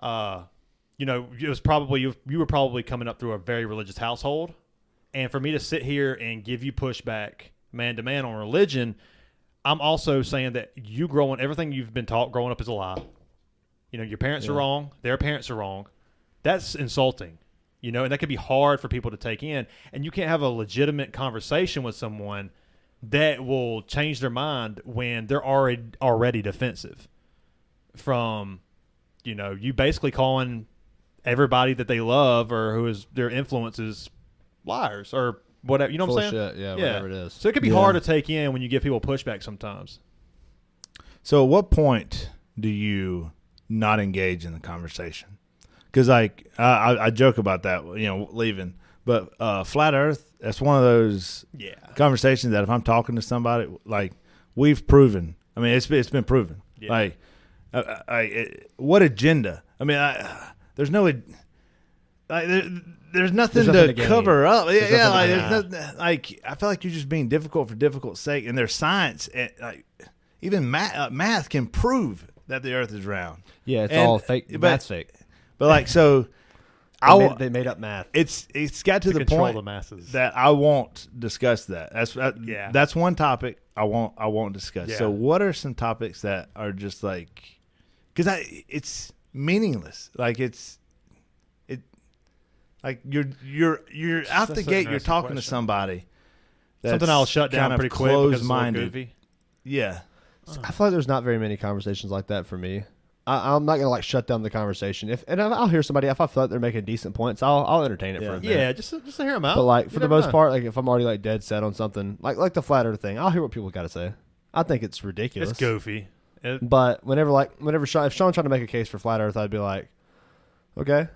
It was probably you were probably coming up through a very religious household, and for me to sit here and give you pushback man to man on religion, I'm also saying that everything you've been taught growing up is a lie. Your parents are wrong, their parents are wrong. That's insulting, and that could be hard for people to take in, and you can't have a legitimate conversation with someone that will change their mind when they're already defensive from, you basically calling everybody that they love or who is their influences liars or whatever. You know what I'm saying? Shit. Yeah, whatever it is. So it could be hard to take in when you give people pushback sometimes. So at what point do you not engage in the conversation? Because I joke about that, leaving. But Flat Earth, that's one of those conversations that if I'm talking to somebody, like, we've proven. I mean, it's been proven. Yeah. Like, what agenda? I mean, there's no there's nothing to cover up. I feel like you're just being difficult for difficult sake. And there's science, even math can prove that the Earth is round. Yeah, it's all fake. Math's fake. But so. They made up math. It's got to the point the masses. that I won't discuss that. That's one topic I won't discuss. Yeah. So what are some topics that are just like, because it's meaningless. Like you're out the gate. You're talking to somebody. That's something I'll shut down pretty quick because it's a little goofy. Yeah, I feel like there's not very many conversations like that for me. I'm not gonna shut down the conversation. I'll hear somebody if I feel like they're making decent points, I'll entertain it for a minute. Yeah, just to hear them out. But for the most part, if I'm already dead set on something, like the Flat Earth thing, I'll hear what people got to say. I think it's ridiculous. It's goofy. But if Shawn tried to make a case for Flat Earth, I'd be like, okay,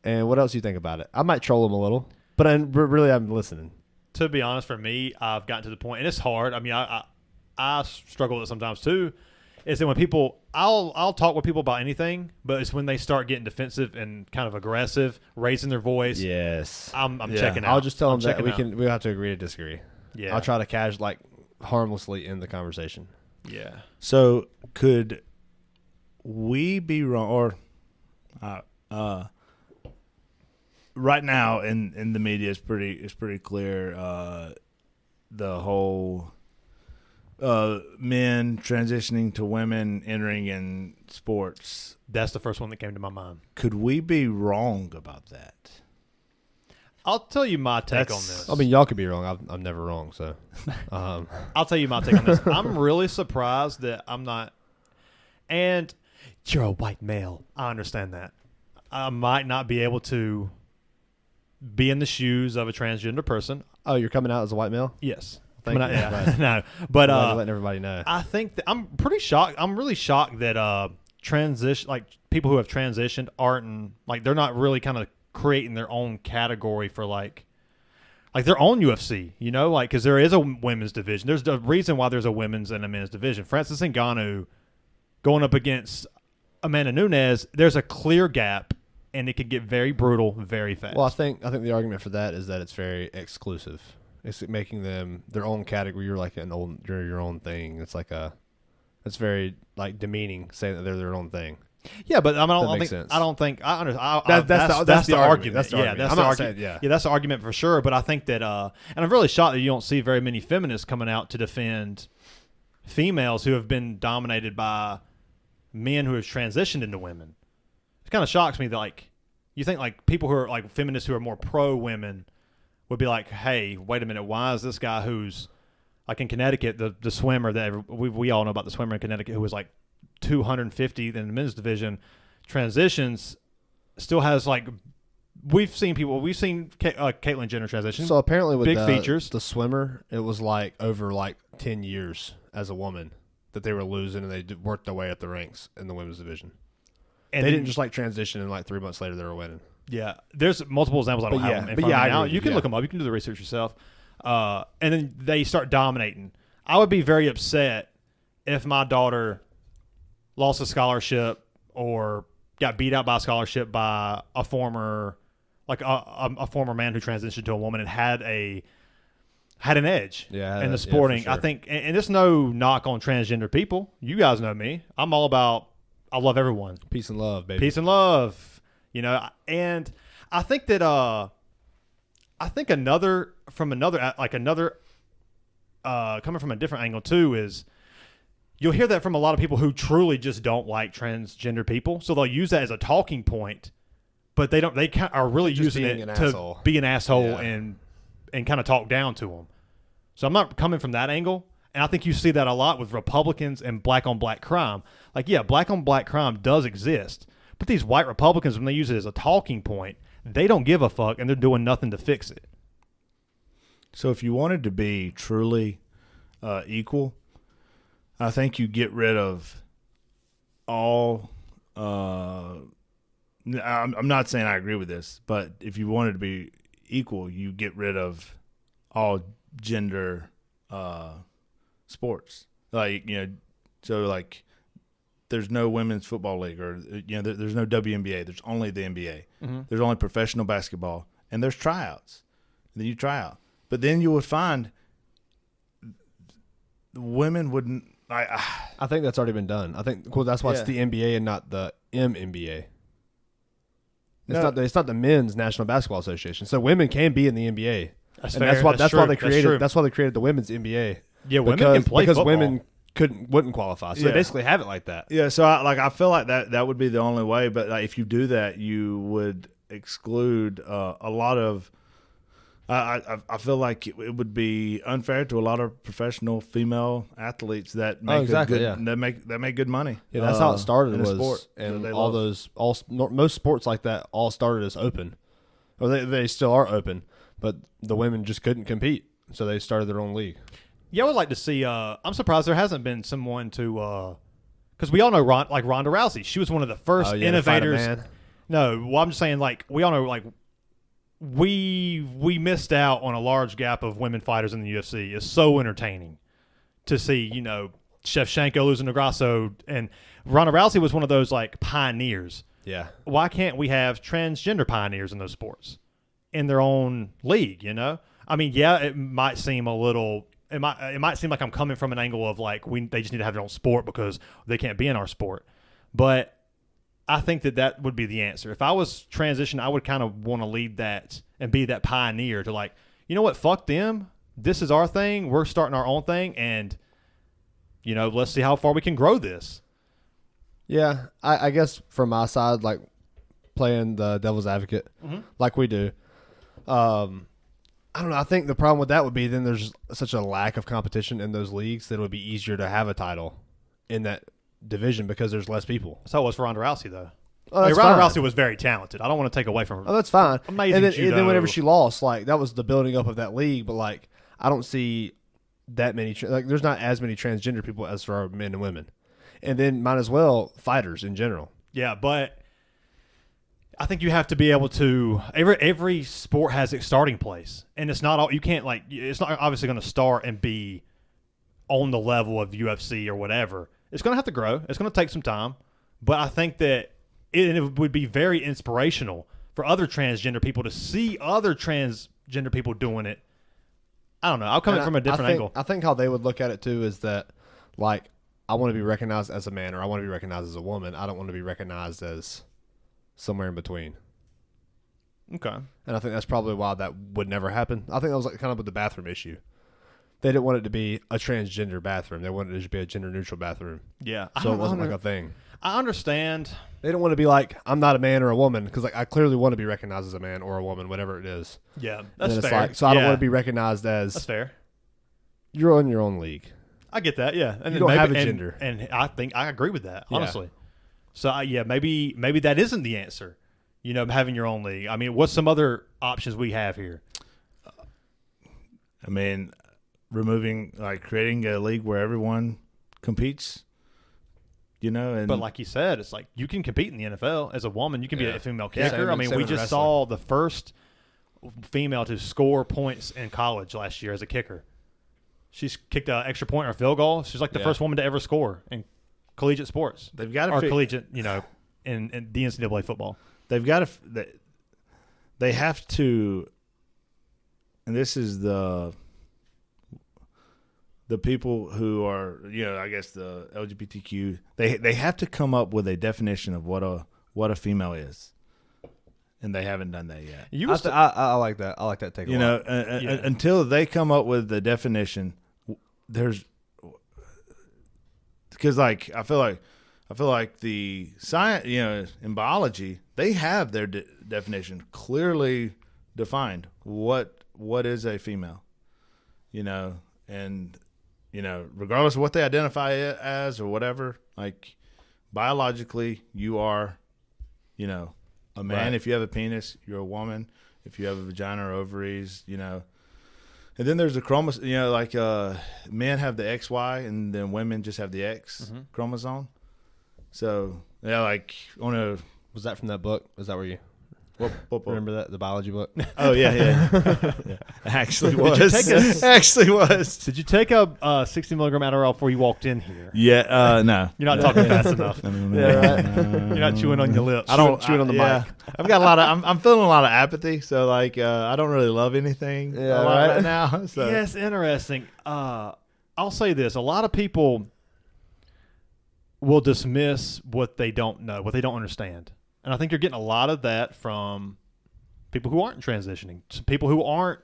and what else do you think about it? I might troll him a little, but really I'm listening. To be honest, for me, I've gotten to the point, and it's hard. I mean, I struggle with it sometimes too. Is that when people, I'll talk with people about anything, but it's when they start getting defensive and kind of aggressive, raising their voice. Yes, I'm checking out. I'll just tell them that we have to agree to disagree. Yeah, I'll try to harmlessly end the conversation. Yeah. So could we be wrong, or right now in the media it's pretty clear the whole. Men transitioning to women entering in sports. That's the first one that came to my mind. Could we be wrong about that? I'll tell you my take on this. I mean, y'all could be wrong. I'm never wrong, so. I'll tell you my take on this. I'm really surprised that I'm not. And you're a white male. I understand that. I might not be able to be in the shoes of a transgender person. Oh, you're coming out as a white male? Yes. Thank you. Yeah. No, but letting everybody know. I think that I'm pretty shocked. I'm really shocked that people who have transitioned aren't they're not really kind of creating their own category for like their own UFC. Because there is a women's division. There's a reason why there's a women's and a men's division. Francis Ngannou going up against Amanda Nunes. There's a clear gap, and it could get very brutal very fast. Well, I think the argument for that is that it's very exclusive. It's making them their own category. You're you're your own thing. It's like a It's very like demeaning saying that they're their own thing. Yeah, but I That don't makes think sense. I don't think I understand. That's the argument. argument. That's the yeah, argument. that's I'm the not argument. saying- Yeah, that's the argument for sure. But I think that, and I'm really shocked that you don't see very many feminists coming out to defend females who have been dominated by men who have transitioned into women. It kind of shocks me that like you think like people who are like feminists who are more pro women would be like, hey, wait a minute, why is this guy who's like in Connecticut, the swimmer that we all know about the swimmer in Connecticut who was like 250 in the men's division, transitions, still has like we've seen Caitlyn Jenner transition. So apparently with big features. the swimmer, it was like over like 10 years as a woman that they were losing, and they worked their way up the ranks in the women's division. And they then- didn't just like transition and like 3 months later they were winning. Yeah, there's multiple examples. I don't But have yeah, them in but front yeah, of I me now. agree with You you, can yeah. look them up. You can do the research yourself. And then they start dominating. I would be very upset if my daughter lost a scholarship or got beat out by a scholarship by a former, like a former man who transitioned to a woman and had an edge Yeah, in yeah, the sporting. for sure. I think, and there's no knock on transgender people. You guys know me. I'm all about. I love everyone. Peace and love, baby. Peace and love. You know, and I think that another coming from a different angle too is you'll hear that from a lot of people who truly just don't like transgender people. So they'll use that as a talking point, but they don't. They are really Just using being it an to asshole. be an asshole Yeah. and kind of talk down to them. So I'm not coming from that angle. And I think you see that a lot with Republicans and black on black crime. Like, yeah, black on black crime does exist. But these white Republicans, when they use it as a talking point, they don't give a fuck and they're doing nothing to fix it. So if you wanted to be truly equal, I think you get rid of all. I'm not saying I agree with this, but if you wanted to be equal, you get rid of all gender sports. Like, you know, so like there's no women's football league, or you know, there's no WNBA. There's only the NBA. Mm-hmm. There's only professional basketball, and there's tryouts. And then you try out, but then you would find the women wouldn't. I think that's already been done. I think that's why it's the NBA and not the MNBA. It's not the Men's National Basketball Association. So women can be in the NBA. That's And fair. that's true. why they That's true. created that's why they created the women's NBA. Yeah, women can play because football. women wouldn't qualify. So Yeah. they basically have it like that. Yeah, so I feel like that would be the only way. But like, if you do that, you would exclude a lot of. I feel like it would be unfair to a lot of professional female athletes that make exactly, that make good money. Yeah, that's how it started. in Was a sport and that they all love. most sports like that all started as open, or they still are open, but the women just couldn't compete, so they started their own league. Yeah, I would like to see. I'm surprised there hasn't been someone to, because we all know Ronda Rousey. She was one of the first Oh, yeah, to fight a innovators. man. No, well, I'm just saying, like, we all know, like, we missed out on a large gap of women fighters in the UFC. It's so entertaining to see, you know, Chef Shanker losing to Grosso, and Ronda Rousey was one of those like pioneers. Yeah, Why can't we have transgender pioneers in those sports in their own league? You know, I mean, yeah, it might seem a little. It might seem like I'm coming from an angle of like they just need to have their own sport because they can't be in our sport, but I think that would be the answer. If I was transitioning, I would kind of want to lead that and be that pioneer to like, you know what, fuck them. This is our thing. We're starting our own thing, and you know, let's see how far we can grow this. yeah. I guess from my side, like playing the devil's advocate, like we do. I don't know. I think the problem with that would be then there's such a lack of competition in those leagues that it would be easier to have a title in that division because there's less people. So it was for Ronda Rousey, though. Oh, I mean, that's Ronda fine. Rousey was very talented. I don't want to take away from her. Oh, that's fine. Amazing and then judo. whenever she lost, like that was the building up of that league. But like, I don't see that many. Like, there's not as many transgender people as there are men and women. And then might as well fighters in general. Yeah, but I think you have to be able to. Every sport has its starting place, and it's not all. You can't like. It's not obviously going to start and be on the level of UFC or whatever. It's going to have to grow. It's going to take some time, but I think that it would be very inspirational for other transgender people to see other transgender people doing it. I don't know. I'll come from a different angle. I think how they would look at it too is that, like, I want to be recognized as a man or I want to be recognized as a woman. I don't want to be recognized as somewhere in between. Okay. And I think that's probably why that would never happen. I think that was like kind of with the bathroom issue. They didn't want it to be a transgender bathroom. They wanted it to be a gender neutral bathroom. Yeah. So it wasn't like a thing. I understand. They don't want to be like, I'm not a man or a woman, because like I clearly want to be recognized as a man or a woman, whatever it is. Yeah, that's it's fair. like, so I don't want to be recognized as. That's fair. You're on your own league. I get that. Yeah, and you don't have a gender, and I think I agree with that honestly. So maybe that isn't the answer. Having your own league. I mean, what's some other options we have here? I mean, creating a league where everyone competes. But like you said, it's like you can compete in the NFL as a woman. You can be a female kicker. Same, I mean, we just saw the first female to score points in college last year as a kicker. She's kicked an extra point or a field goal. She's like the first woman to ever score in collegiate sports. They've got to collegiate, in the NCAA football. They've got to. They have to, and this is the people who are, I guess the LGBTQ, they have to come up with a definition of what a female is, and they haven't done that yet. I like that. I like that take. Until they come up with the definition, because I feel like the science, in biology, they have their definition clearly defined. What is a female, and. Regardless of what they identify it as or whatever, like biologically, you are, a man. Right. If you have a penis, you're a woman. If you have a vagina or ovaries, And then there's the chromosome, men have the XY and then women just have the X chromosome. So, Was that from that book? Is that where you... What remember that, the biology book? Oh yeah. Actually was. Actually was. Did you take a 60 milligram Adderall before you walked in here? Yeah. No. You're not talking fast enough. Yeah, right. You're not chewing on your lips. I don't chewing on the mic. I've got a lot of. I'm feeling a lot of apathy. So I don't really love anything right now. So. Yes, interesting. I'll say this: a lot of people will dismiss what they don't know, what they don't understand. And I think you're getting a lot of that from people who aren't transitioning, people who aren't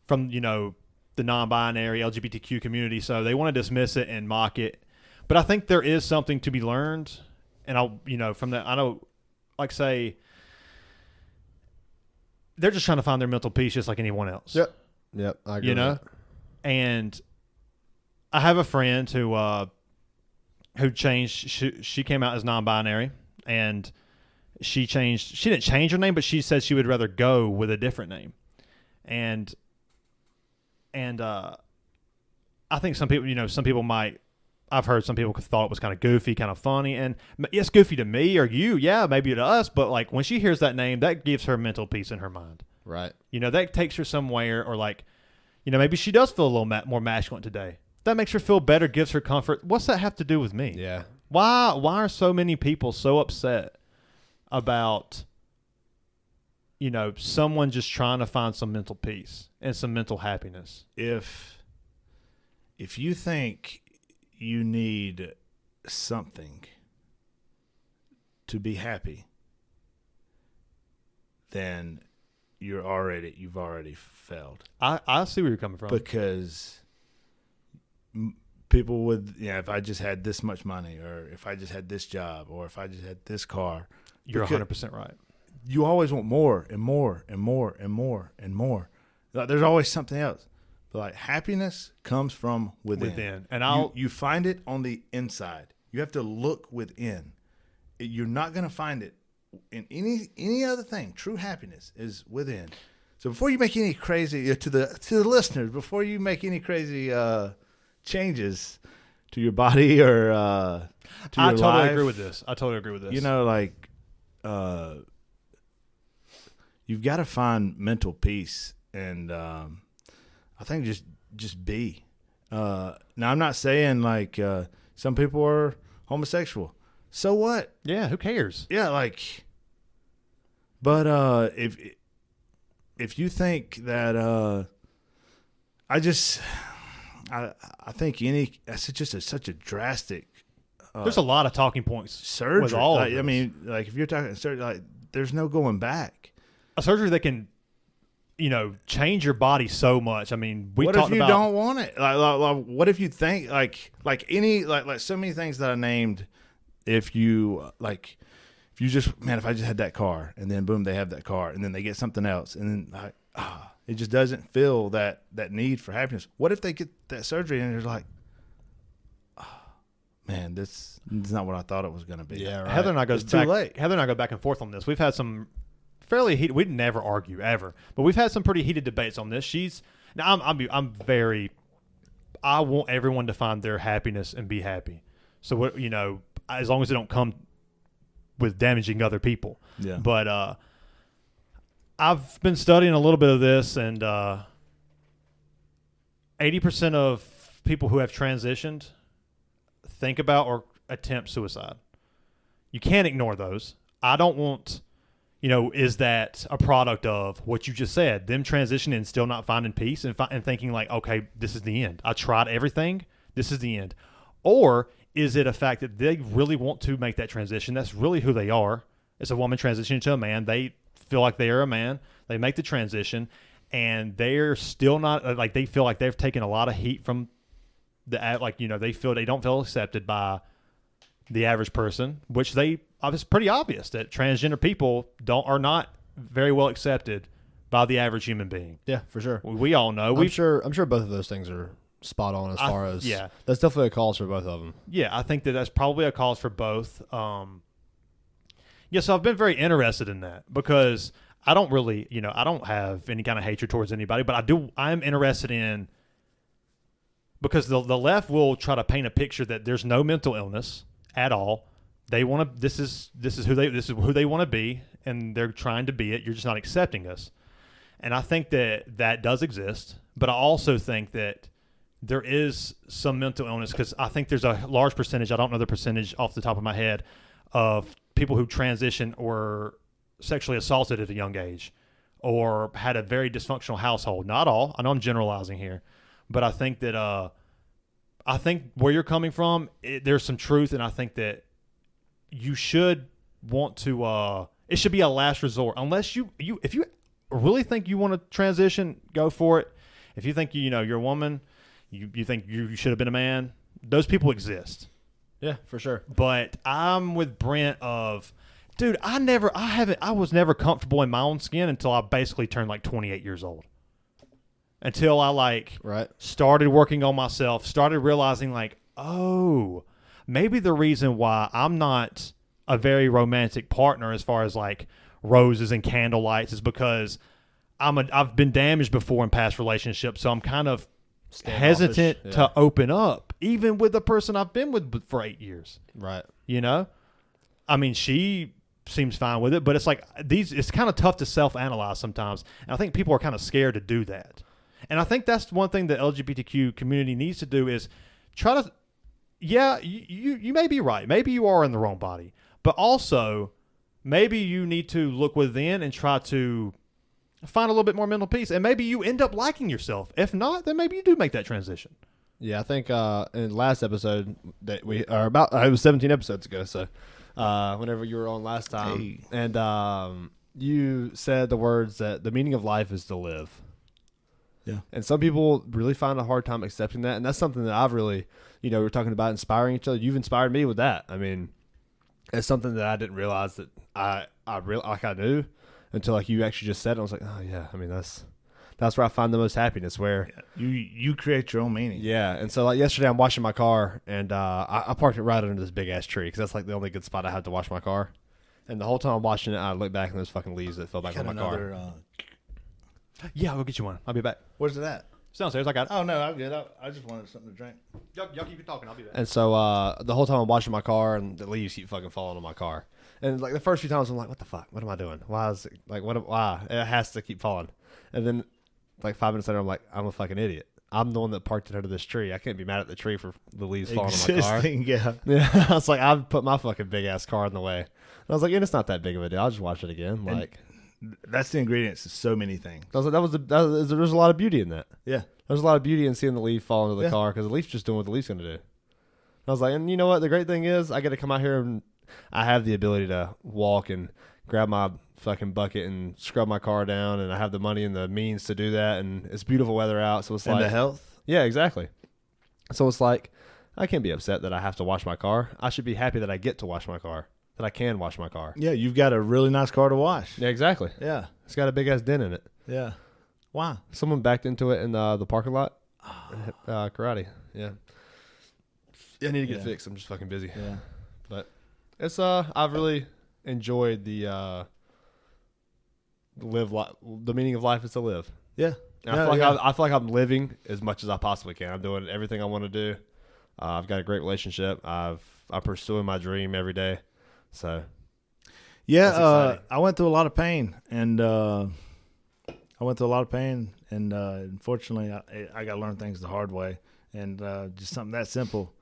from, the non-binary LGBTQ community. So they want to dismiss it and mock it. But I think there is something to be learned. And from that, I know, say, they're just trying to find their mental peace just like anyone else. Yep. I agree with that. And I have a friend who changed, she came out as non-binary, and she didn't change her name, but she said she would rather go with a different name. And I think some people might, I've heard some people thought it was kind of goofy, kind of funny, and it's goofy to me or you, maybe to us, but like when she hears that name, that gives her mental peace in her mind. Right. That takes her somewhere, or maybe she does feel a little more masculine today. That makes her feel better, gives her comfort. What's that have to do with me? Yeah. Why are so many people so upset about, someone just trying to find some mental peace and some mental happiness? If you think you need something to be happy, then you've already failed. I see where you're coming from. Because people would, if I just had this much money, or if I just had this job, or if I just had this car. You're 100% right. You always want more and more and more and more and more. There's always something else. But happiness comes from within. And you find it on the inside. You have to look within. You're not going to find it in any other thing. True happiness is within. So before you make any crazy to the listeners, before you make any crazy changes to your body or to your life, I totally agree with this. You've got to find mental peace, and I think just be. Now, I'm not saying some people are homosexual. So what? Yeah, who cares? Yeah, but if you think that, I I think that's just such a drastic. There's a lot of talking points Surgery. with all of I this. mean, like if you're talking surgery, like there's no going back. A surgery that can, change your body so much. I mean, What if you don't want it? Like, what if you think like so many things that I named? If you if I just had that car, and then boom, they have that car, and then they get something else, and then it just doesn't feel that need for happiness. What if they get that surgery and they're like, man, this is not what I thought it was going to be. Yeah, right. Heather and I go It's too late. Heather and I go back and forth on this. We've had some fairly heated. We never argue ever, but we've had some pretty heated debates on this. I'm very. I want everyone to find their happiness and be happy. So what as long as they don't come with damaging other people. Yeah. But I've been studying a little bit of this, and 80% of people who have transitioned think about or attempt suicide. You can't ignore those. I don't want, is that a product of what you just said, them transitioning and still not finding peace and thinking like, okay, this is the end. I tried everything. This is the end. Or is it a fact that they really want to make that transition? That's really who they are. It's a woman transitioning to a man. They feel like they are a man. They make the transition, and they're still not like they feel like they've taken a lot of heat from they feel they don't feel accepted by the average person, which it's pretty obvious that transgender people are not very well accepted by the average human being. Yeah, for sure. We all know. I'm sure both of those things are spot on as far as that's definitely a cause for both of them. Yeah, I think that's probably a cause for both. So I've been very interested in that because I don't really, I don't have any kind of hatred towards anybody, but I'm interested in, because the left will try to paint a picture that there's no mental illness at all. They want to, this is who they want to be, and they're trying to be it. You're just not accepting us. And I think that does exist, but I also think that there is some mental illness, because I think there's a large percentage, I don't know the percentage off the top of my head, of people who transition or sexually assaulted at a young age or had a very dysfunctional household. Not all. I know I'm generalizing here, but I think that I think where you're coming from, there's some truth, and I think that you should want to it should be a last resort. Unless if you really think you want to transition, go for it. If you think you're a woman, you think you should have been a man, those people exist. Yeah, for sure. But I'm with Brent of, dude, I was never comfortable in my own skin until I basically turned like 28 years old. Until I started working on myself, started realizing like, oh, maybe the reason why I'm not a very romantic partner as far as like roses and candlelights is because I've been damaged before in past relationships, so I'm kind of hesitant to open up, even with the person I've been with for 8 years. Right. I mean, she seems fine with it, but it's like it's kind of tough to self-analyze sometimes. And I think people are kind of scared to do that. And I think that's one thing the LGBTQ community needs to do is try to, you may be right. Maybe you are in the wrong body, but also maybe you need to look within and try to find a little bit more mental peace, and maybe you end up liking yourself. If not, then maybe you do make that transition. Yeah, I think in the last episode that we are about, it was 17 episodes ago, so whenever you were on last time, and you said the words that the meaning of life is to live. Yeah. And some people really find a hard time accepting that, and that's something that I've really, we're talking about inspiring each other. You've inspired me with that. I mean, it's something that I didn't realize that I knew. Until like you actually just said it, I was like, oh yeah. I mean, that's where I find the most happiness. Where you create your own meaning. Yeah, and so like yesterday, I'm washing my car, and I parked it right under this big ass tree because that's like the only good spot I have to wash my car. And the whole time I'm washing it, I look back and there's fucking leaves that fell back on my car. Yeah, I'll go get you one. I'll be back. Where's it at? It's downstairs. I got it. Oh no, I'm good. I just wanted something to drink. Y'all keep talking. I'll be back. And so the whole time I'm washing my car, and the leaves keep fucking falling on my car. And like the first few times, I'm like, "What the fuck? What am I doing? Why is it like what? Why it has to keep falling?" And then, like 5 minutes later, I'm like, "I'm a fucking idiot. I'm the one that parked it under this tree. I can't be mad at the tree for the leaves falling on my car." Yeah. Yeah. I was like, "I've put my fucking big ass car in the way." And I was like, "And it's not that big of a deal. I'll just wash it again." Like, that's the ingredients to so many things. I was like, there's a lot of beauty in that. Yeah. There's a lot of beauty in seeing the leaf fall into the Yeah. car because the leaf's just doing what the leaf's going to do. I was like, and you know what? The great thing is I get to come out here and I have the ability to walk and grab my fucking bucket and scrub my car down, and I have the money and the means to do that, and it's beautiful weather out, so it's And like the health. yeah, exactly. So it's like I can't be upset that I have to wash my car. I should be happy that I get to wash my car, that I can wash my car. Yeah, you've got a really nice car to wash. Yeah, exactly. Yeah. It's got a big ass dent in it. Yeah. Why? Someone backed into it in the parking lot. Karate. Yeah. Yeah, I need to get it Yeah. fixed. I'm just fucking busy. Yeah. But it's I've really enjoyed the the meaning of life is to live. Yeah. And I feel like I'm living as much as I possibly can. I'm doing everything I want to do. I've got a great relationship. I'm pursuing my dream every day. So Yeah, I went through a lot of pain, and unfortunately, I got to learn things the hard way, and just something that simple.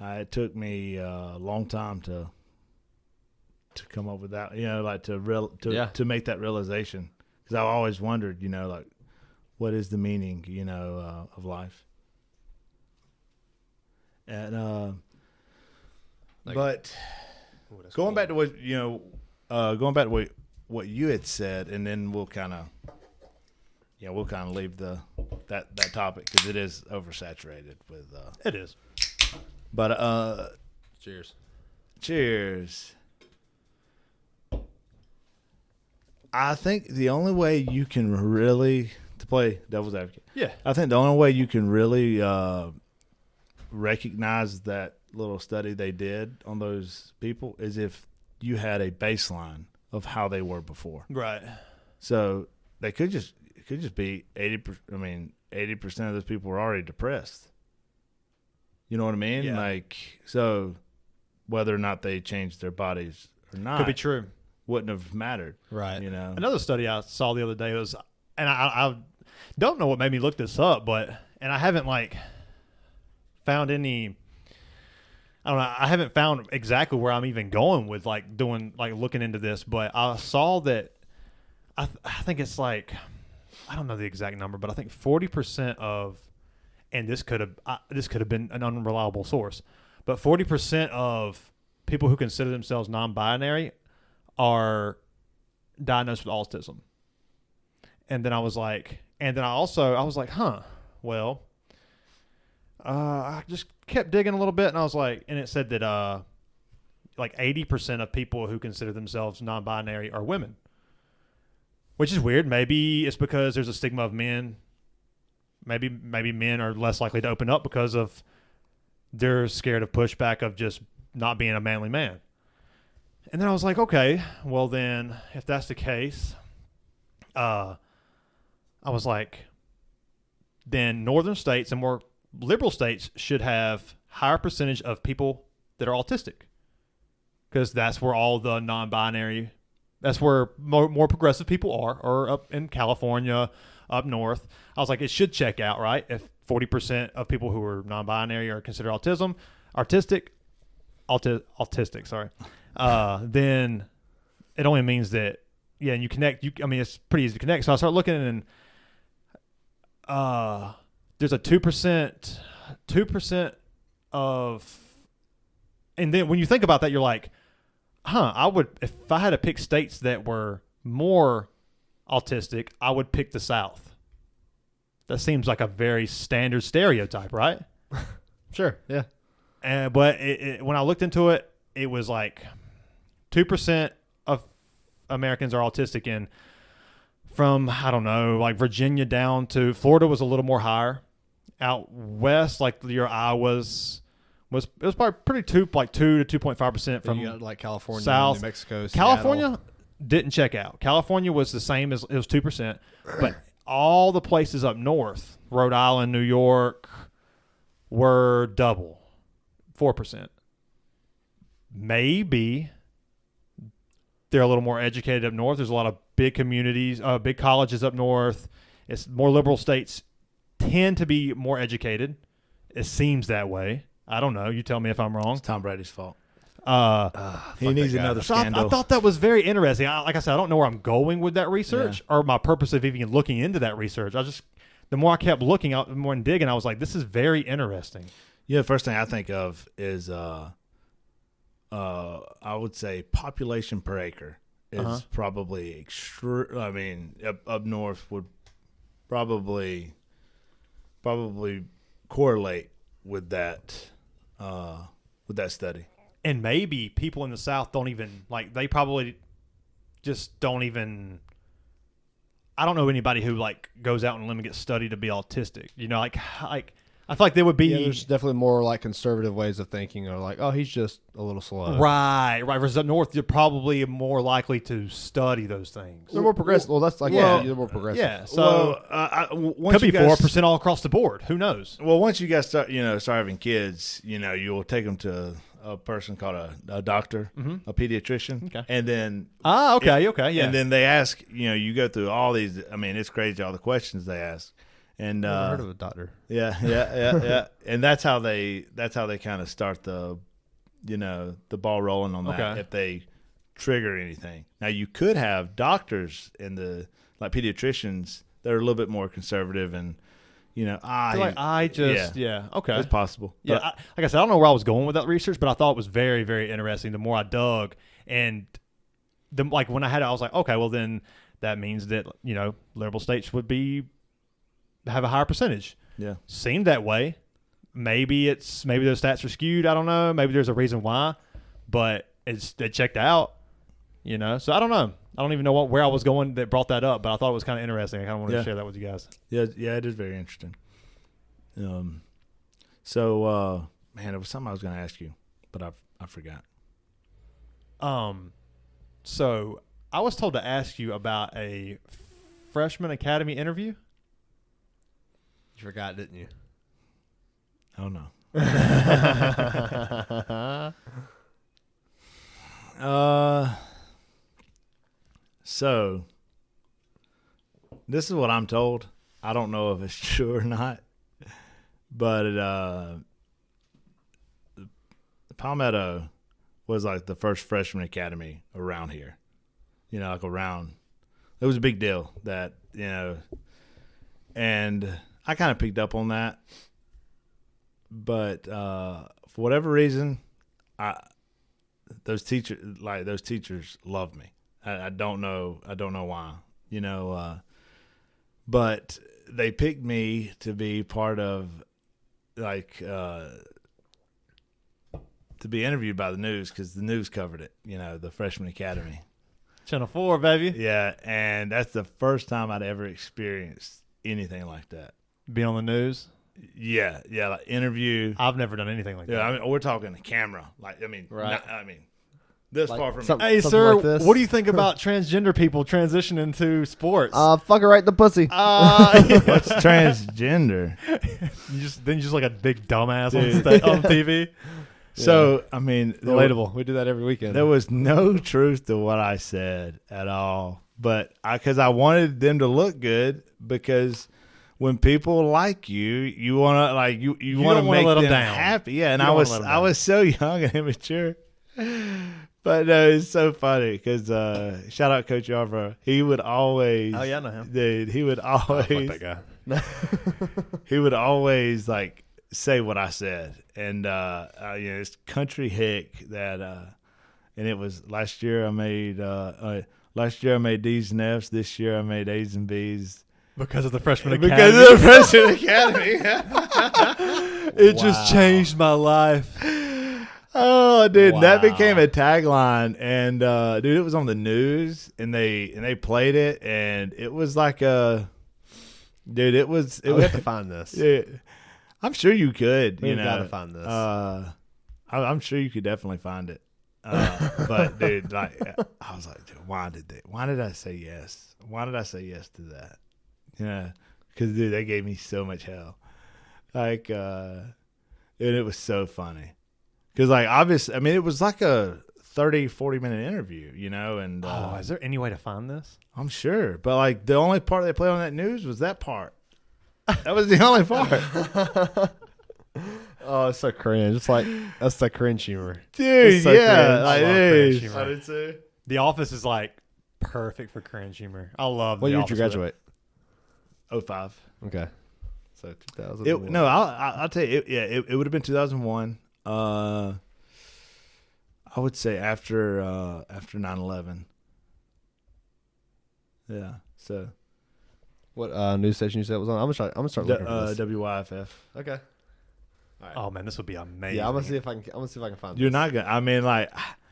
It took me a long time to come up with that, like to make that realization, because I always wondered, like, what is the meaning, of life, and but. Going back to what what you had said, and then we'll kind of leave that topic because it is oversaturated with. It is. But cheers. I think the only way you can really, to play devil's advocate. Yeah. I think the only way you can really recognize that little study they did on those people is if you had a baseline of how they were before. Right. So it could just be 80%. I mean, 80% of those people were already depressed. You know what I mean? Yeah. Like, so whether or not they changed their bodies or not Could be true. wouldn't have mattered. right. Another study I saw the other day was, and I don't know what made me look this up, and I haven't found any. I don't know. I haven't found exactly where I'm even going with looking into this, but I saw that I think it's I don't know the exact number, but I think 40% of, and this could have been an unreliable source, but 40% of people who consider themselves non-binary are diagnosed with autism. And then I was like, huh, well, I just kept digging a little bit, and I was like, and it said that 80% of people who consider themselves non-binary are women, which is weird. Maybe it's because there's a stigma of men. Maybe men are less likely to open up because of they're scared of pushback of just not being a manly man. And then I was like, okay, well then, if that's the case, I was like, then northern states and more liberal states should have higher percentage of people that are autistic, because that's where all the non-binary, that's where more progressive people are, or up in California, up north. I was like, it should check out, right? If 40% of people who are non-binary are considered autistic, sorry, then it only means that, yeah, and you connect. It's pretty easy to connect. So I started looking, and there's a 2% of, and then when you think about that, you're like, huh, if I had to pick states that were more autistic, I would pick the South. That seems like a very standard stereotype, right? Sure. Yeah. But when I looked into it, it was like 2% of Americans are autistic, and from, I don't know, like Virginia down to Florida was a little more higher. Out west, like your Iowa's, it was probably pretty 2 to 2.5% from you got like California, South. New Mexico, California Seattle. didn't check out. California was the same as, it was 2%, but all the places up north, Rhode Island, New York, were double, 4%. Maybe they're a little more educated up north. There's a lot of big communities, big colleges up north. It's more liberal states tend to be more educated. It seems that way. I don't know. You tell me if I'm wrong. It's Tom Brady's fault. He needs another So scandal. I thought that was very interesting. Like I said, I don't know where I'm going with that research or my purpose of even looking into that research. the more I kept looking out, the more and digging, I was like, this is very interesting. Yeah, the first thing I think of is I would say population per acre is probably up north would probably correlate with that study. And maybe people in the South don't even like. They probably just don't even. I don't know anybody who like goes out and let me get studied to be autistic. You know, like I feel like there would be. Yeah, there's definitely more like conservative ways of thinking, or like, oh, he's just a little slow. Right. Versus up north, you're probably more likely to study those things. They're more progressive. Well, that's like they're more progressive. Yeah. So once could be 4% all across the board. Who knows? Well, once you guys start having kids, you'll take them to a person called a doctor, a pediatrician, okay. And then okay, yeah, and then they ask, you go through all these. I mean, it's crazy all the questions they ask. And I've heard of a doctor. Yeah. And that's how they kind of start the ball rolling on that. Okay. If they trigger anything. Now you could have doctors like pediatricians that are a little bit more conservative and okay, it's possible. Yeah, But, like I said, I don't know where I was going with that research, but I thought it was very, very interesting. The more I dug, and like when I was like, okay, well then that means that liberal states would have a higher percentage. Yeah, seemed that way. Maybe those stats are skewed. I don't know. Maybe there's a reason why, but it checked out. So I don't know. I don't even know where I was going that brought that up, but I thought it was kind of interesting. I kind of wanted to share that with you guys. Yeah, it is very interesting. So man, it was something I was going to ask you, but I forgot. So I was told to ask you about a freshman academy interview. You forgot, didn't you? Oh no. So this is what I'm told. I don't know if it's true or not, but Palmetto was like the first freshman academy around here. It was a big deal that, and I kind of picked up on that, but for whatever reason, those teachers love me. I don't know why, but they picked me to be part of to be interviewed by the news because the news covered it, the freshman academy. Channel 4, baby. Yeah, and that's the first time I'd ever experienced anything like that. Be on the news? Yeah, like interview. I've never done anything like that. Yeah, I mean, we're talking the camera. Right. This far from Hey, sir, like what do you think about transgender people transitioning to sports? Fuck it right in the pussy. What's transgender? You just like a big dumbass on TV. So, I mean, relatable. We do that every weekend. There was no truth to what I said at all, but because I wanted them to look good, because when people like you want to you want to make them happy. Yeah, and I was so young and immature. But no, it's so funny because shout out Coach Yarver. He would always. Oh yeah, I know him. Dude, he would always. Fuck that guy. He would always say what I said, and it's country hick that, and it was last year I made D's and F's. This year I made A's and B's because of the freshman academy. Because of the freshman academy. It just changed my life. Oh, dude, that became a tagline, and dude, it was on the news, and they played it, and it was like a, dude, it was. We have to find this. Yeah, I'm sure you could. We've got to find this. I'm sure you could definitely find it. But dude, I was like, dude, why did I say yes? Why did I say yes to that? Yeah, because dude, they gave me so much hell. And it was so funny. Because, obviously, I mean, it was like a 30, 40-minute interview, and... is there any way to find this? I'm sure. But, the only part they played on that news was that part. That was the only part. Oh, it's so cringe. It's that's the cringe humor. Dude, so yeah. I love cringe humor. I did too. The Office is, perfect for cringe humor. I love What The year Office. did you graduate? 05. Okay. So 2001. I'll tell you. It would have been 2001. I would say after 9/11. Yeah. So What news station you said it was on? I'm gonna start looking for this. WYFF. Okay. Oh man, this would be amazing. Yeah, I'm gonna see if I can find. You're this. not gonna. I mean, like,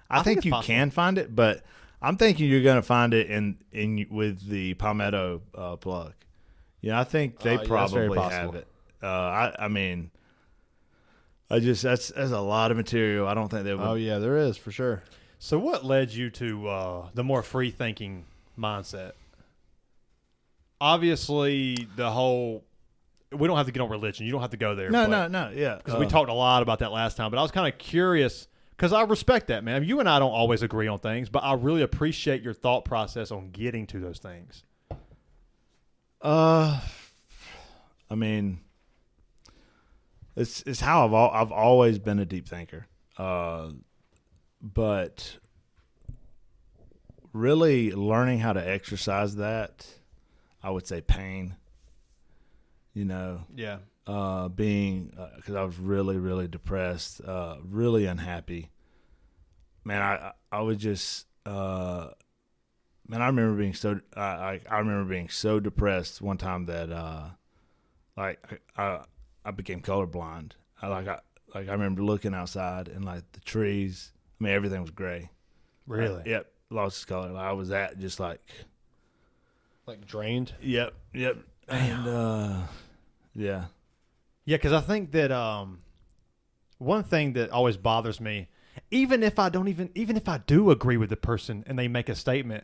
I think it's you possible. can find it, but I'm thinking you're gonna find it in with the Palmetto plug. Yeah, I think they Yeah, that's very probably have possible. it. I mean, that's a lot of material. I don't think they would. Oh yeah, there is for sure. So what led you to the more free thinking mindset? Obviously, the whole we don't have to get on religion. You don't have to go there. No. Yeah, Because we talked a lot about that last time. But I was kind of curious because I respect that, man. You and I don't always agree on things, but I really appreciate your thought process on getting to those things. I mean, it's how I've always been a deep thinker, but really learning how to exercise that, I would say pain. You know, Yeah. being because I was really, really depressed, really unhappy. Man, I was just man, I remember being so I remember being so depressed one time that I became colorblind. I remember looking outside and like the trees. I mean, everything was gray. Really? Yep, lost its color. I was at just like drained. Yep. And yeah. Yeah, because I think that one thing that always bothers me, even if I do agree with the person and they make a statement,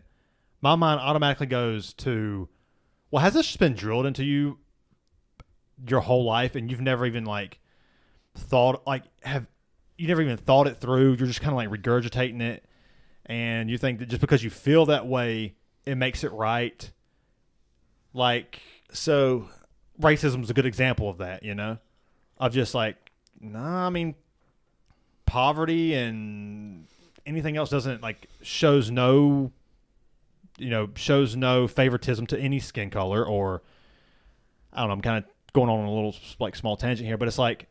my mind automatically goes to, well, has this just been drilled into you your whole life and you've never even you never even thought it through? You're just kind of like regurgitating it, and you think that just because you feel that way, it makes it right. Like, So racism is a good example of that, you know, of just like, nah, I mean, poverty and anything else shows no favoritism to any skin color, or I don't know. I'm kind of going on a little like small tangent here, but it's like,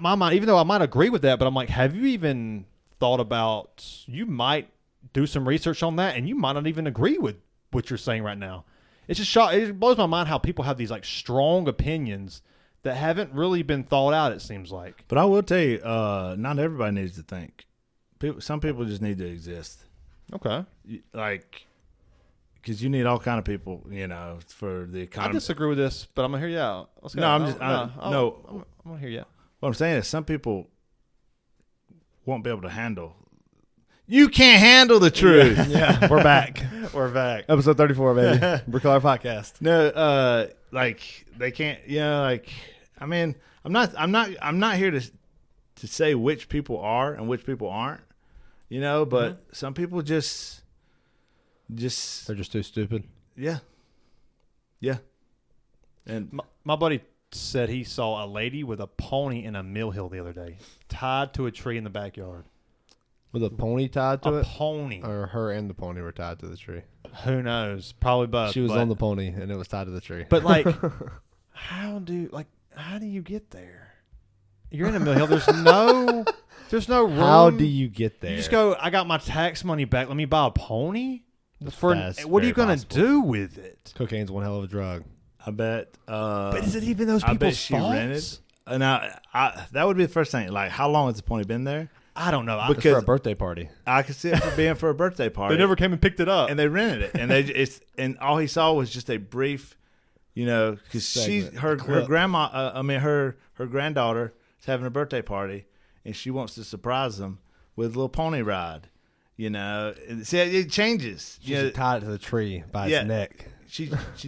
my mind, even though I might agree with that, but I'm like, have you even thought about, you might do some research on that and you might not even agree with what you're saying right now. It's just it blows my mind how people have these like strong opinions that haven't really been thought out, it seems like. But I will tell you, not everybody needs to think. Some people just need to exist. Okay. Like, because you need all kind of people, you know, for the I economy. disagree with this, but I'm going to hear you out. Let's go. No, I'm just- I'm going to hear you out. What I'm saying is some people won't be able to handle. You can't handle the truth. Yeah, we're back. We're back. Episode 34, baby. Brew Podcast. No, like they can't. You know, like I mean, I'm not here to say which people are and which people aren't. You know, but some people just They're just too stupid. yeah. And My buddy said he saw a lady with a pony in a mill hill the other day, tied to a tree in the backyard. With a pony tied to A it? pony. Or her and the pony were tied to the tree. Who knows? Probably both. She was but- on the pony and it was tied to the tree. But like, how do you get there? You're in a mill hill. There's no room. How do you get there? You just go, I got my tax money back. Let me buy a pony. What are you very going to possible. do with it? Cocaine's one hell of a drug. I bet. But is it even those I bet people's she faults? rented. Now, that would be the first thing. Like, how long has the pony been there? I don't know. It's for a birthday party. I could see it for being for a birthday party. They never came and picked it up. and they rented it, and all he saw was just a brief, you know, because Segment, her clip. grandma, her granddaughter is having a birthday party, and she wants to surprise them with a little pony ride, you know. And see, it changes. She should tie it to the tree by Yeah. its neck. She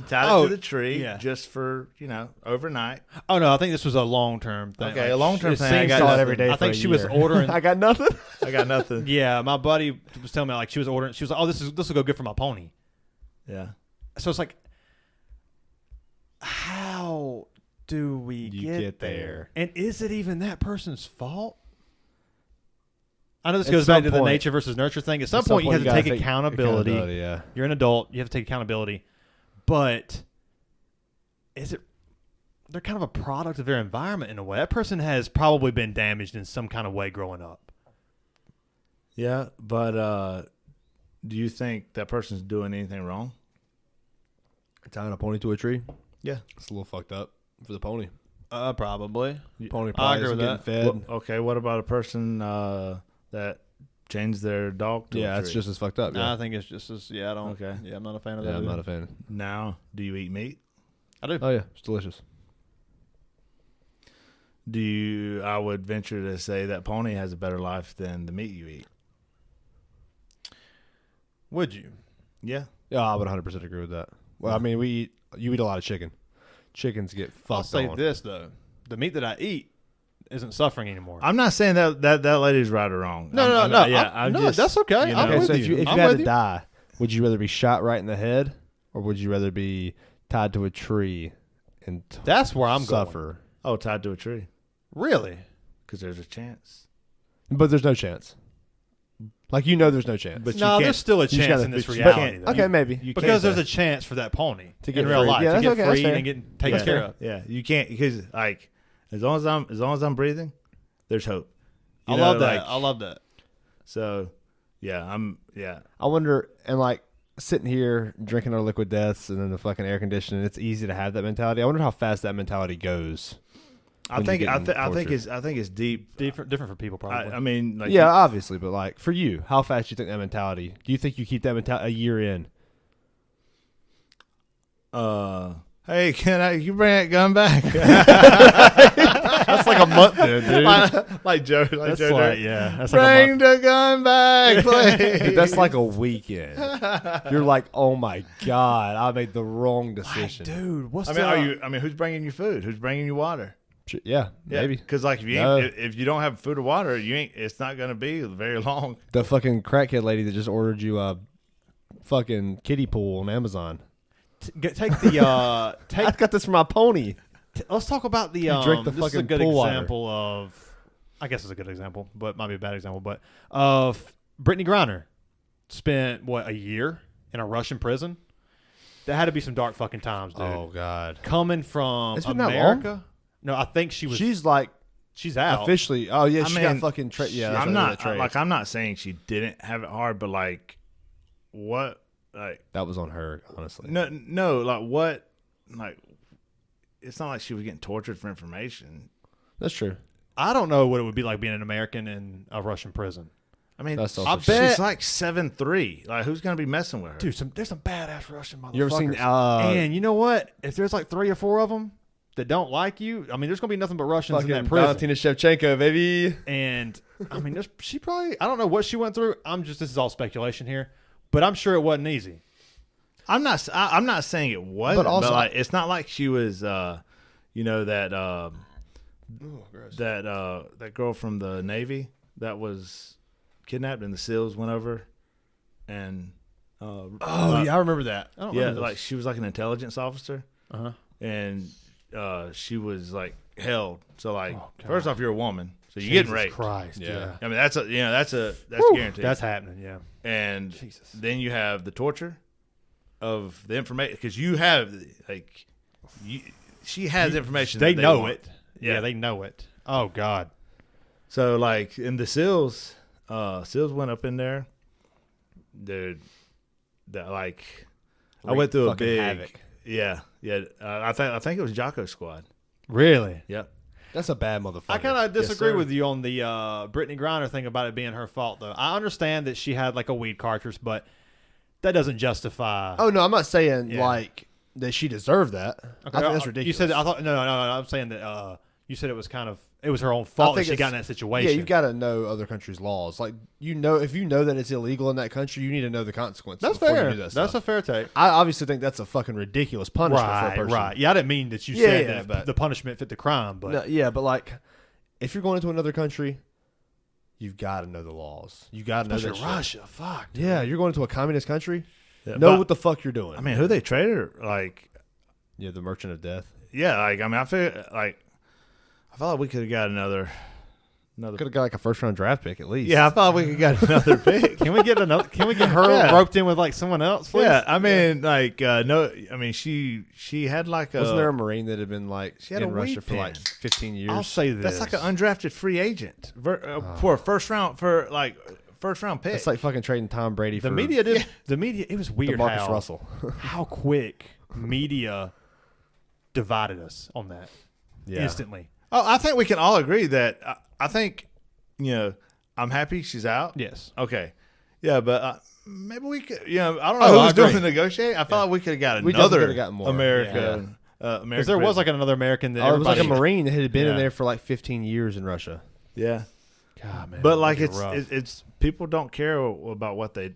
tied it to the tree yeah. just for, you know, overnight. Oh no, I think this was a long-term thing. Okay, a long-term it thing. I seems got to- nothing. every day I for think a she was year. ordering. I got nothing. I got nothing. Yeah, my buddy was telling me like she was ordering. She was like, "Oh, this will go good for my pony." Yeah. So it's like, how do we You get get there? there. And is it even that person's fault? I know this At goes back some to the point- nature versus nurture thing. At some point, you have to gotta take accountability. Yeah. You're an adult. You have to take accountability. But is it they're kind of a product of their environment in a way. That person has probably been damaged in some kind of way growing up. Yeah, but do you think that person's doing anything wrong? Tying a pony to a tree. Yeah. It's a little fucked up for the pony. Probably. Pony I probably agree isn't with getting that. fed. Okay, what about a person that changed their dog to a Yeah, tree? it's just as fucked up. No, Yeah, I think it's just as I don't. Okay. Yeah, I'm not a fan of yeah that. I'm either. not a fan. Now, do you eat meat? I do. Oh yeah, it's delicious. I would venture to say that pony has a better life than the meat you eat. Would you? Yeah. Yeah, I would 100% agree with that. Well, I mean, you eat a lot of chicken. Chickens get fucked I'll say on. this though: the meat that I eat isn't suffering anymore. I'm not saying that lady's right or wrong. No. Yeah, I'm no, just, that's okay. you I'm know. with so if you I'm had with to you. die, would you rather be shot right in the head, or would you rather be tied to a tree and That's where I'm suffer? Oh, tied to a tree. going. Really? Because there's a chance. But there's no chance. Like there's no chance. But you No, can't- there's still a just chance gotta- in this but you reality. can't- though. okay, maybe. You Because can't there's say- a chance for that pony To get in real free. life Yeah, to that's get okay, that's free fair. and get taken That's care fair. of. Yeah, you can't because like as long as I'm breathing, there's hope. You I know, love that. like, I love that. So, yeah, I wonder, and like sitting here drinking our liquid deaths and then the fucking air conditioning, it's easy to have that mentality. I wonder how fast that mentality goes. I when think you're I getting think it's deep. Different for people, probably. I mean, like Yeah, obviously, but like for you, how fast do you think that mentality? Do you think you keep that mentality a year in? hey, can you bring that gun back? That's like a month in, dude. like Joe, that's Joe like, Dirt. yeah. That's like a Bring month. the gun back, please. Dude, that's like a weekend. You're like, oh my god, I made the wrong decision. Dude, what's I mean, who's bringing you food? Who's bringing you water? Yeah, maybe Because like if you No. if you don't have food or water, it's not gonna be very long. the fucking crackhead lady that just ordered you a fucking kiddie pool on Amazon. Take the I got this for my pony. let's talk about the drink the this is a fucking good pool water. example of I guess it's a good example, but might be a bad example, but of Brittany Griner spent a year in a Russian prison. That had to be some dark fucking times, dude. Oh god, Coming from It's been that America. No, I think she's she's out. officially. Oh yeah, I she mean, got fucking. Yeah, that's I'm right, not that trade. like I'm not saying she didn't have it hard, but like what like that was on her, honestly. no like what like it's not like she was getting tortured for information. That's true. I don't know what it would be like being an American in a Russian prison. I mean, That's I also bet true. she's like 7'3". Like who's gonna be messing with her? Dude, there's some badass Russian motherfuckers. You ever seen? And you know what? If there's like 3 or 4 of them that don't like you, I mean, there's gonna be nothing but Russians in that fucking prison. Valentina Shevchenko, baby. And I mean, she probably, I don't know what she went through. This is all speculation here, but I'm sure it wasn't easy. I'm not saying it wasn't, But also- like, it's not like she was, you know that that girl from the Navy that was kidnapped and the SEALs went over, and Oh yeah, I remember that. I don't yeah, remember like she was like an intelligence officer, Uh-huh. and she was like held. So like, Oh, God. first off, you're a woman, so you're Jesus getting raped. Christ, Yeah. yeah. I mean, that's Whew, guaranteed. That's happening, yeah. And Jesus. then you have the torture of the information because you have like she has information. They that know want. it. Yeah, they know it. Oh, God. So like in the SEALs, SEALs went up in there, dude. That like I went through a Fucking big havoc. yeah. I think it was Jocko Squad. Really? Yep. That's a bad motherfucker. I kind of disagree sir. with you on the Brittany Griner thing about it being her fault, though. I understand that she had like a weed cartridge, but that doesn't justify. Oh no, I'm not saying Yeah. like that she deserved that. I think that's ridiculous. You said I thought no. I'm saying that you said it was her own fault that think she got in it's- that situation. Yeah, you've got to know other countries' laws. Like if you know that it's illegal in that country, you need to know the consequences. That's before fair. You do that That's stuff. a fair take. I obviously think that's a fucking ridiculous punishment for a Right, person. right. Yeah, I didn't mean that you Yeah, said yeah, that but- the punishment fit the crime, but No, yeah, but like if you're going into another country, you've got to know the laws. You got to know that especially shit. Russia. Fuck. dude. Yeah, you're going into a communist country. Yeah, Know but- what the fuck you're doing. I mean, who they traded like yeah, the Merchant of Death. yeah, like I mean, I feel like we could have got another. Could have got like a first round draft pick at least. Yeah, I thought we could get another pick. Can we get another? Can we get her roped in with like someone else? Please? Yeah, I mean, like no, I mean she had like a. Wasn't there a Marine that had been like She had in a Russia weed for like pen. 15 years? I'll say this. That's like an undrafted free agent for a first round pick. It's like fucking trading Tom Brady for The media did. The media. It was weird Marcus how Russell. how quick media divided us on that instantly. Oh, I think we can all agree that I think, I'm happy she's out. Yes. Okay. Yeah, but maybe we could, I don't know I who's doing agree. the negotiating. I felt like we could have got We definitely another could've gotten more. American. Because there was like another American that Oh, it was like a everybody- Marine that had been in Yeah. there for like 15 years in Russia. Yeah. God, man, But like it'd be rough. it's people don't care about what they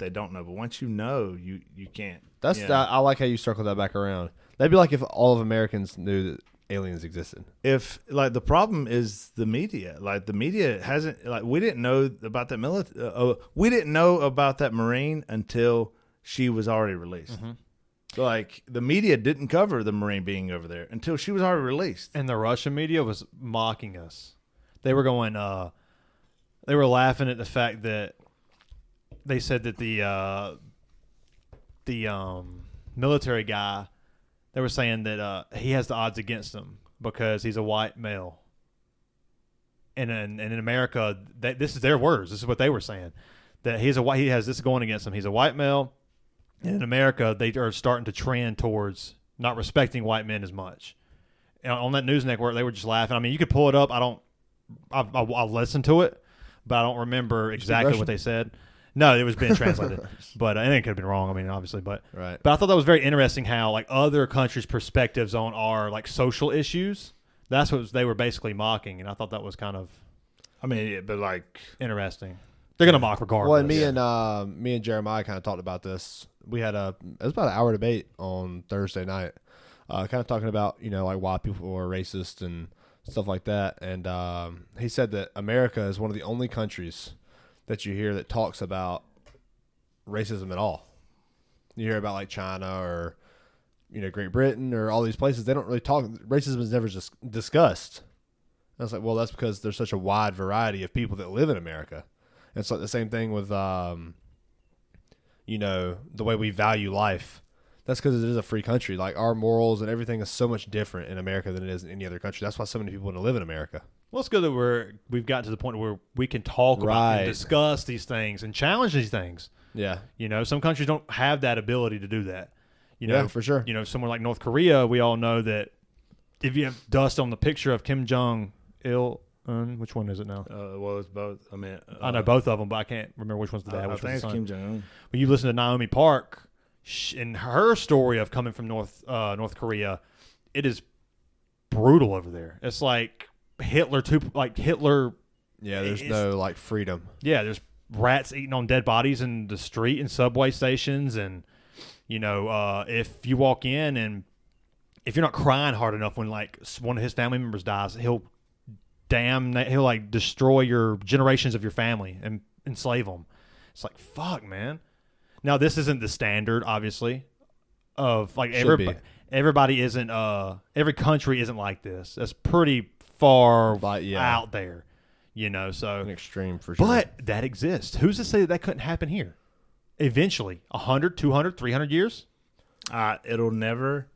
don't know, but once you know, you can't. That's I like how you circle that back around. That'd be like if all of Americans knew that aliens existed. If like the problem is the media, like the media hasn't we didn't know about that we didn't know about that Marine until she was already released. Mm-hmm. So like the media didn't cover the Marine being over there until she was already released. And the Russian media was mocking us. They were going. They were laughing at the fact that they said that the military guy. They were saying that he has the odds against him because he's a white male. And in America, this is their words. This is what they were saying, that he has this going against him. He's a white male. And in America, they are starting to trend towards not respecting white men as much. And on that news network, they were just laughing. I mean, you could pull it up. I'll listen to it, but I don't remember exactly what they said. No, it was being translated, but and it could have been wrong. I mean, obviously, but Right. But I thought that was very interesting how like other countries' perspectives on our like social issues. That's what they were basically mocking, and I thought that was kind of I mean, yeah, but like interesting. They're gonna mock regardless. Well, and me and Jeremiah kind of talked about this. We had it was about an hour debate on Thursday night, kind of talking about like why people are racist and stuff like that. And he said that America is one of the only countries that you hear that talks about racism at all. You hear about like China or Great Britain or all these places. They don't really talk. Racism is never just discussed. And I was like, well, that's because there's such a wide variety of people that live in America. And it's like the same thing with the way we value life. That's because it is a free country. Like our morals and everything is so much different in America than it is in any other country. That's why so many people want to live in America. Well, it's good that we've gotten to the point where we can talk about Right. and discuss these things and challenge these things. Yeah. Some countries don't have that ability to do that. Yeah, for sure. Somewhere like North Korea, we all know that if you have dust on the picture of Kim Jong-il, which one is it now? well, it's both. I mean, I know both of them, but I can't remember which one's the dad. I Which think one's it's the son. Kim Jong Un. When you listen to Naomi Park and her story of coming from North Korea, it is brutal over there. It's like Hitler. Yeah, there's It's- no like freedom. Yeah, there's rats eating on dead bodies in the street and subway stations, and if you walk in and if you're not crying hard enough when like one of his family members dies, he'll like destroy your generations of your family and enslave them. It's like, fuck, man. Now this isn't the standard, obviously, of like Should be. everybody isn't every country isn't like this. That's pretty far But, yeah. out there, so An extreme for sure. but that exists. Who's to say that couldn't happen here? Eventually, 100, 200, 300 years? It'll never.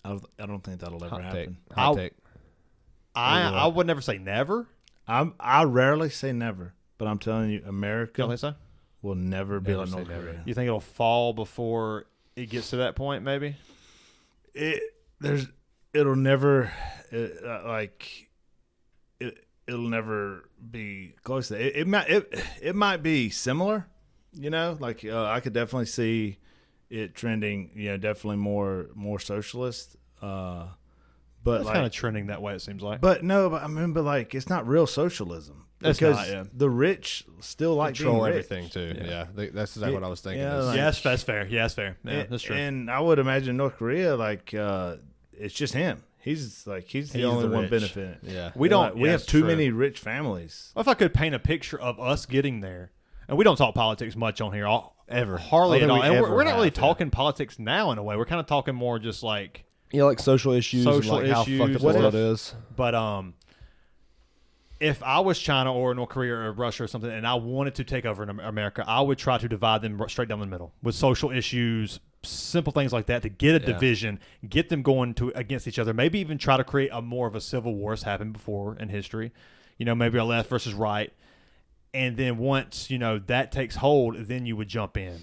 I don't think that'll ever hot take. happen. Hot take. I would never say never. I rarely say never, but I'm telling you, America You don't think so? will never be Never like say North never. Korea. You think it'll fall before it gets to that point, maybe? It'll never it'll never be close to it. It might be similar, I could definitely see it trending, definitely more socialist. But It's kind of trending that way, it seems like. but like it's not real socialism It's because not, yeah. the rich still like Control being rich. everything too. Yeah, that's exactly what I was thinking. Yeah, is- like- yes, that's fair. Yeah, that's fair. Yeah, that's true. And I would imagine North Korea, it's just him. He's the only the one rich. benefiting. yeah. we don't. We yeah, have it's too true. many rich families. What if I could paint a picture of us getting there? And we don't talk politics much on here, Ever. hardly I at don't all. think we And ever we're not really have, yeah. talking politics now in a way. We're kind of talking more just like. Like social issues, Social and like how issues. fucked up the What world if- is. But if I was China or North Korea or Russia or something, and I wanted to take over in America, I would try to divide them straight down the middle with social issues, simple things like that, to get a division, get them going against each other. Maybe even try to create a more of a civil war has happened before in history. Maybe a left versus right, and then once that takes hold, then you would jump in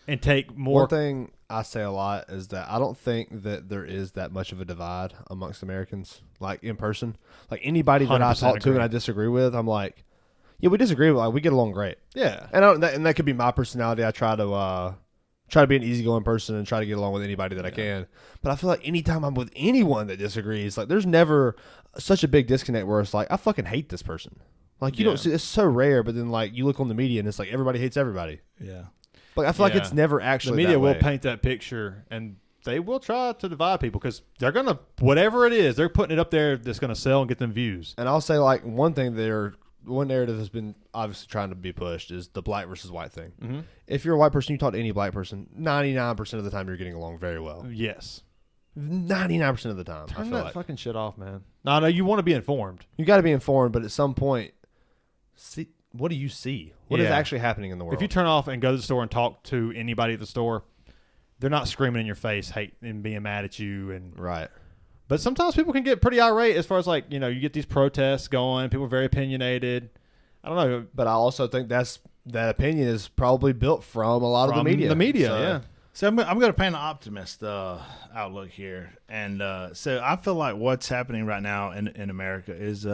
and take more. One thing I say a lot is that I don't think that there is that much of a divide amongst Americans, like in person. Like anybody that I talk to and I disagree with, I'm like, yeah, we disagree, but we get along great. Yeah, and that could be my personality. I try to be an easygoing person and try to get along with anybody that I can. But I feel like anytime I'm with anyone that disagrees, like there's never such a big disconnect where it's like I fucking hate this person. Like you don't see, it's so rare, but then like you look on the media and it's like everybody hates everybody. Yeah. But I feel like it's never actually the media that way. will paint that picture, and they will try to divide people because they're gonna whatever it is, they're putting it up there that's gonna sell and get them views. And I'll say like one narrative has been obviously trying to be pushed is the black versus white thing. Mm-hmm. If you're a white person, you talk to any black person, 99% of the time you're getting along very well. Yes, 99% of the time. Turn I feel that like fucking shit off, man. No, you want to be informed. You got to be informed, but at some point, see what do you see? What is actually happening in the world? If you turn off and go to the store and talk to anybody at the store, they're not screaming in your face, hate and being mad at you, and right. But sometimes people can get pretty irate as far as like, you get these protests going. People are very opinionated. I don't know. But I also think that opinion is probably built from a lot of the media. The media, so, yeah. So I'm going to paint an optimist outlook here. And so I feel like what's happening right now in America is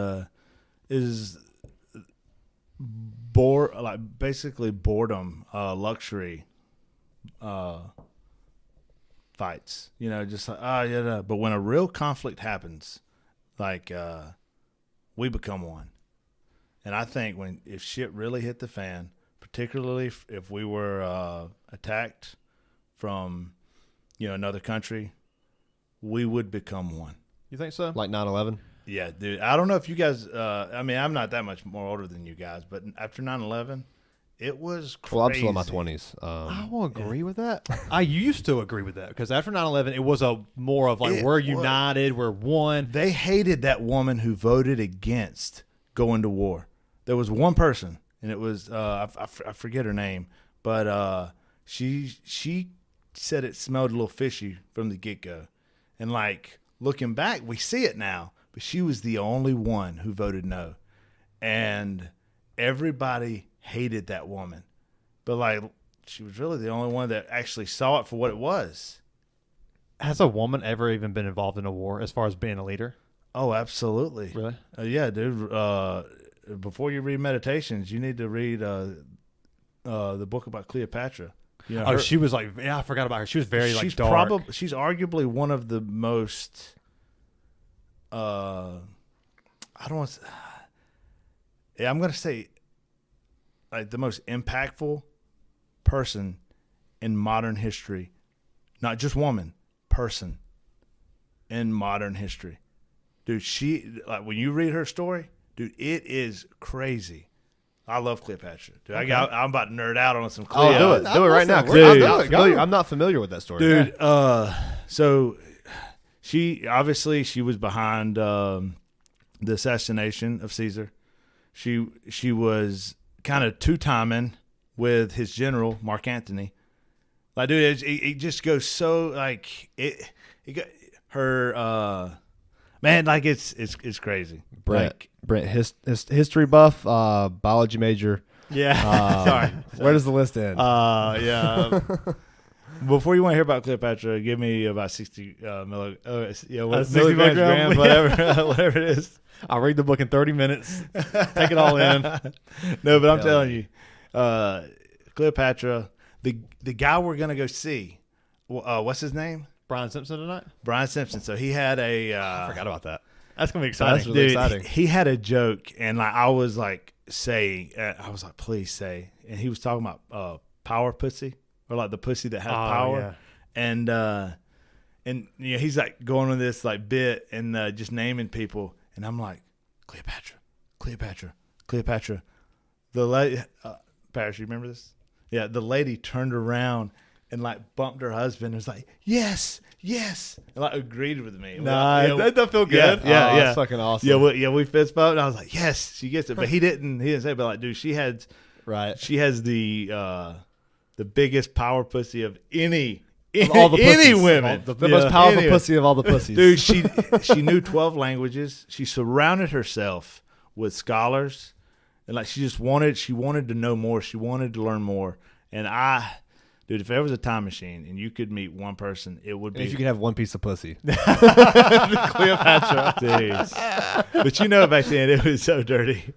basically boredom, luxury fights, just like, but when a real conflict happens, like we become one. And I think if shit really hit the fan, particularly if we were attacked from another country, we would become one. You think so? Like 9/11? Yeah, dude. I don't know if you guys I'm not that much more older than you guys, but after 9/11, it was crazy. Well, I'm still in my 20s. I will agree with that. I used to agree with that because after 9/11, it was more of like we're united, we're one. They hated that woman who voted against going to war. There was one person, and it was I forget her name, but she said it smelled a little fishy from the get-go. And like looking back, we see it now, but she was the only one who voted no. And everybody hated that woman, but like she was really the only one that actually saw it for what it was. Has a woman ever even been involved in a war as far as being a leader? Oh, absolutely. Really? Yeah, dude. Before you read Meditations, you need to read the book about Cleopatra. She was like, I forgot about her. She was very like dark. She's arguably one of the most I don't want to. Yeah, I'm going to say like the most impactful person in modern history, not just woman, person in modern history. Dude, when you read her story, dude, it is crazy. I love Cleopatra. Dude, okay. I'm about to nerd out on some Cleopatra. Do it right now. I'm not familiar with that story. Dude, so she was behind the assassination of Caesar. She was kind of two-timing with his general, Mark Antony. Like, dude, it just goes so, like, it got her, man, like, it's crazy. Brent, history buff, biology major. Yeah. Sorry. Where does the list end? Yeah. Before you want to hear about Cleopatra, give me about 60 milligrams, 60 milligrams, whatever it is. I'll read the book in 30 minutes. Take it all in. No, but I'm telling you, Cleopatra, the guy we're going to go see, what's his name? Brian Simpson tonight? Brian Simpson. So he had a... I forgot about that. That's going to be exciting. That's really exciting. He had a joke, and like I was like, please say. And he was talking about power pussy, or like the pussy that has power. Yeah. And he's like going on this like bit and just naming people. And I'm like, Cleopatra. The lady, Paris, you remember this? Yeah, the lady turned around and like bumped her husband and was like, yes, and like agreed with me. Nah, Yeah, that don't feel good. Yeah, Oh, yeah. that's fucking awesome. We fist bumped. And I was like, yes, she gets it. But he didn't say it. But like, dude, she has the biggest power pussy of any all the any pussies. women. The most powerful Anyway. pussy of all the pussies. Dude, she knew 12 languages. She surrounded herself with scholars, and like she wanted to know more. She wanted to learn more. And dude, if there was a time machine and you could meet one person, it would be. If you could have one piece of pussy. Cleopatra. Dude. But back then it was so dirty.